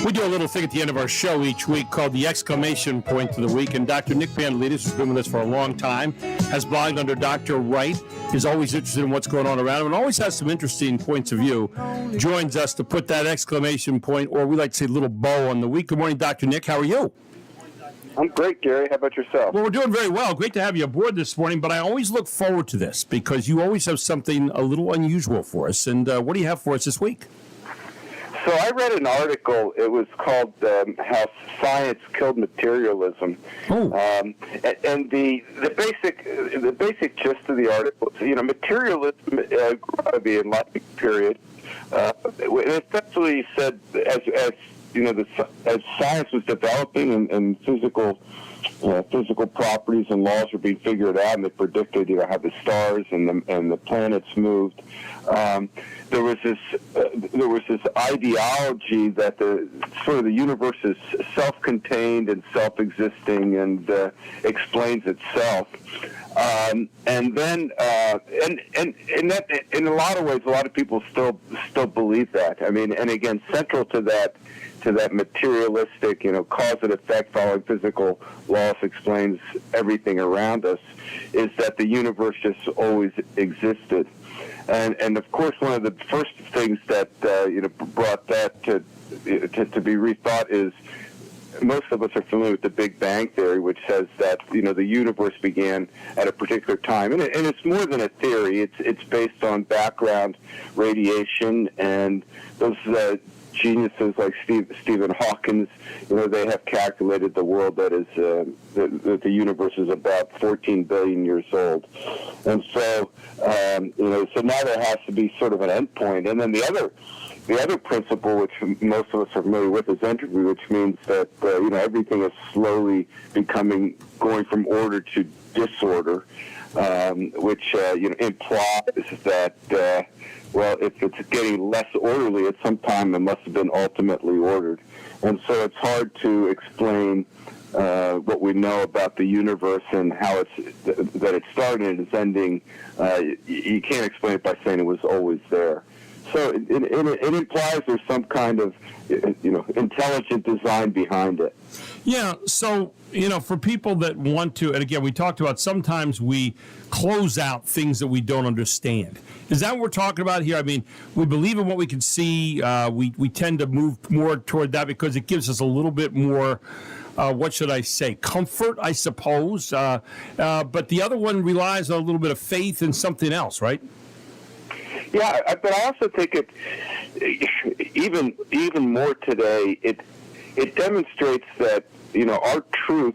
We do a little thing at the end of our show each week called the exclamation point of the week, and Dr. Nick Pandelides, who's been with us for a long time, has blogged under Dr. Wright, is always interested in what's going on around him, and always has some interesting points of view, joins us to put that exclamation point, or we like to say little bow on the week. Good morning, Dr. Nick. How are you? I'm great, Gary. How about yourself? Well, we're doing very well. Great to have you aboard this morning, but I always look forward to this because you always have something a little unusual for us. And what do you have for us this week? So I read an article. It was called "How Science Killed Materialism," and the basic gist of the article is, materialism grew out of the Enlightenment period. It essentially said, as as science was developing and physical properties and laws were being figured out, and they predicted how the stars and the planets moved. There was this ideology that the universe is self-contained and self-existing and explains itself. And then that, in a lot of ways, a lot of people still believe that. I mean, and again, central to that materialistic, cause and effect, following physical laws explains everything around us, is that the universe just always existed. And of course, one of the first things that brought that to be rethought is, most of us are familiar with the Big Bang Theory, which says that the universe began at a particular time, and it's more than a theory. It's based on background radiation, and those geniuses like Stephen Hawking, they have calculated the world that is that the universe is about 14 billion years old, and so so now there has to be sort of an endpoint, and then the other principle, which most of us are familiar with, is entropy, which means that everything is slowly going from order to disorder, which implies that if it's getting less orderly at some time, it must have been ultimately ordered, and so it's hard to explain what we know about the universe and how that it started and its ending. You can't explain it by saying it was always there. So it implies there's some kind of, intelligent design behind it. Yeah. So, for people that want to, and again, we talked about sometimes we close out things that we don't understand. Is that what we're talking about here? I mean, we believe in what we can see. We tend to move more toward that because it gives us a little bit more, what should I say, comfort, I suppose. But the other one relies on a little bit of faith in something else, right? Yeah, but I also think it even more today. It demonstrates that our truth,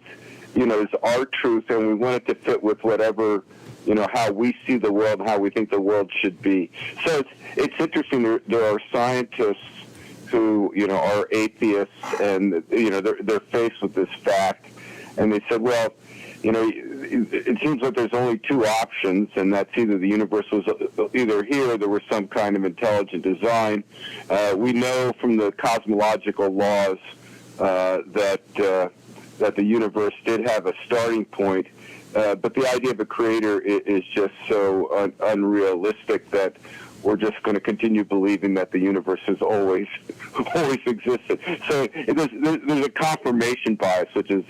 is our truth, and we want it to fit with whatever how we see the world and how we think the world should be. So it's interesting. There are scientists who are atheists, and they're faced with this fact, and they said, well, it seems like there's only two options, and that's either the universe was either here or there was some kind of intelligent design. We know from the cosmological laws that the universe did have a starting point, but the idea of a creator is just so unrealistic that we're just going to continue believing that the universe has always existed. So there's a confirmation bias, which is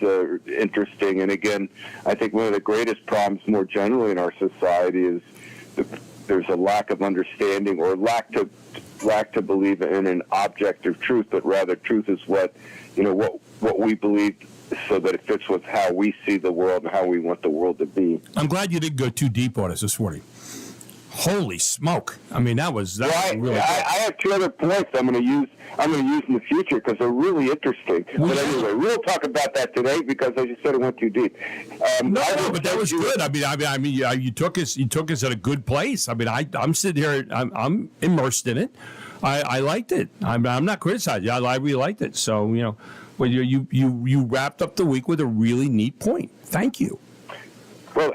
interesting. And again, I think one of the greatest problems more generally in our society is there's a lack of understanding or lack to believe in an objective truth, but rather truth is what we believe, so that it fits with how we see the world and how we want the world to be. I'm glad you didn't go too deep on us this morning. Holy smoke! I mean, that was really. I have two other points I'm going to use in the future because they're really interesting. But anyway, we'll talk about that today because, as you said, it went too deep. No, but that was good. I mean, you took us at a good place. I mean, I'm sitting here, I'm immersed in it. I liked it. I'm not criticizing. I really liked it. So well, you wrapped up the week with a really neat point. Thank you. Well,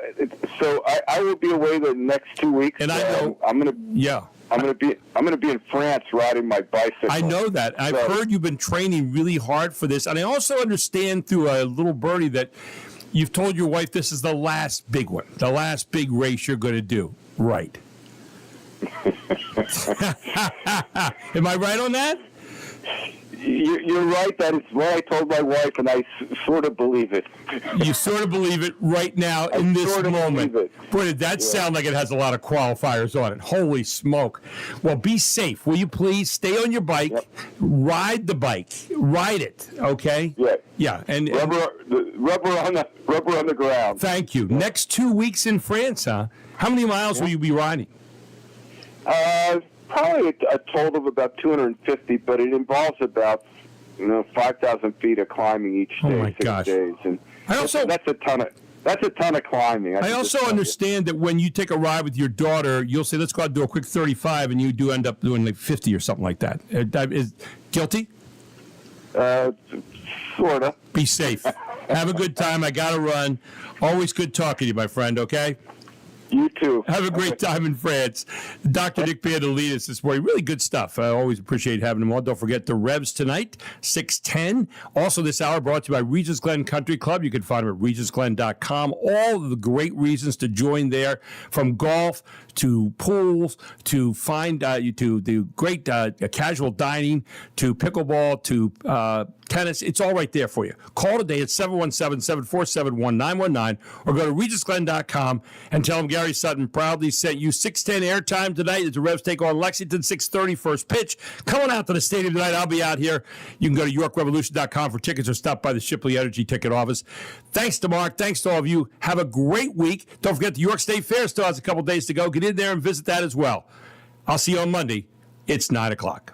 so I will be away the next 2 weeks, and I know I'm going to be in France riding my bicycle. I know that. I've heard you've been training really hard for this, and I also understand through a little birdie that you've told your wife this is the last big one, the last big race you're going to do. Right? Am I right on that? You're right. That is what I told my wife, and I sort of believe it. You sort of believe it right now in this moment. Boy, did that sound like it has a lot of qualifiers on it. Holy smoke. Well, be safe. Will you please stay on your bike, ride the bike, ride it, okay? Yeah. Yeah. And rubber on the ground. Thank you. Next 2 weeks in France, huh? How many miles will you be riding? Probably a total of about 250, but it involves about 5,000 feet of climbing each day. Oh my 6 gosh! days, and that's a ton of climbing. I also understand that when you take a ride with your daughter, you'll say, "Let's go out and do a quick 35," and you do end up doing like 50 or something like that. Is guilty? Sort of. Be safe. Have a good time. I got to run. Always good talking to you, my friend, okay? You too. Have a great time in France. Dr. Nick Pandolidis this morning. Really good stuff. I always appreciate having him on. Don't forget the Revs tonight, 6:10. Also this hour brought to you by Regis Glen Country Club. You can find them at regisglen.com. All of the great reasons to join there, from golf to pools to to the great casual dining to pickleball to tennis. It's all right there for you. Call today at 717-747-1919 or go to regisglen.com and tell them Gary Sutton proudly sent you 6:10 airtime tonight as the Revs take on Lexington, 6:30 first pitch. Coming out to the stadium tonight, I'll be out here. You can go to yorkrevolution.com for tickets or stop by the Shipley Energy ticket office. Thanks to Mark. Thanks to all of you. Have a great week. Don't forget the York State Fair still has a couple days to go. Get in there and visit that as well. I'll see you on Monday. It's 9 o'clock.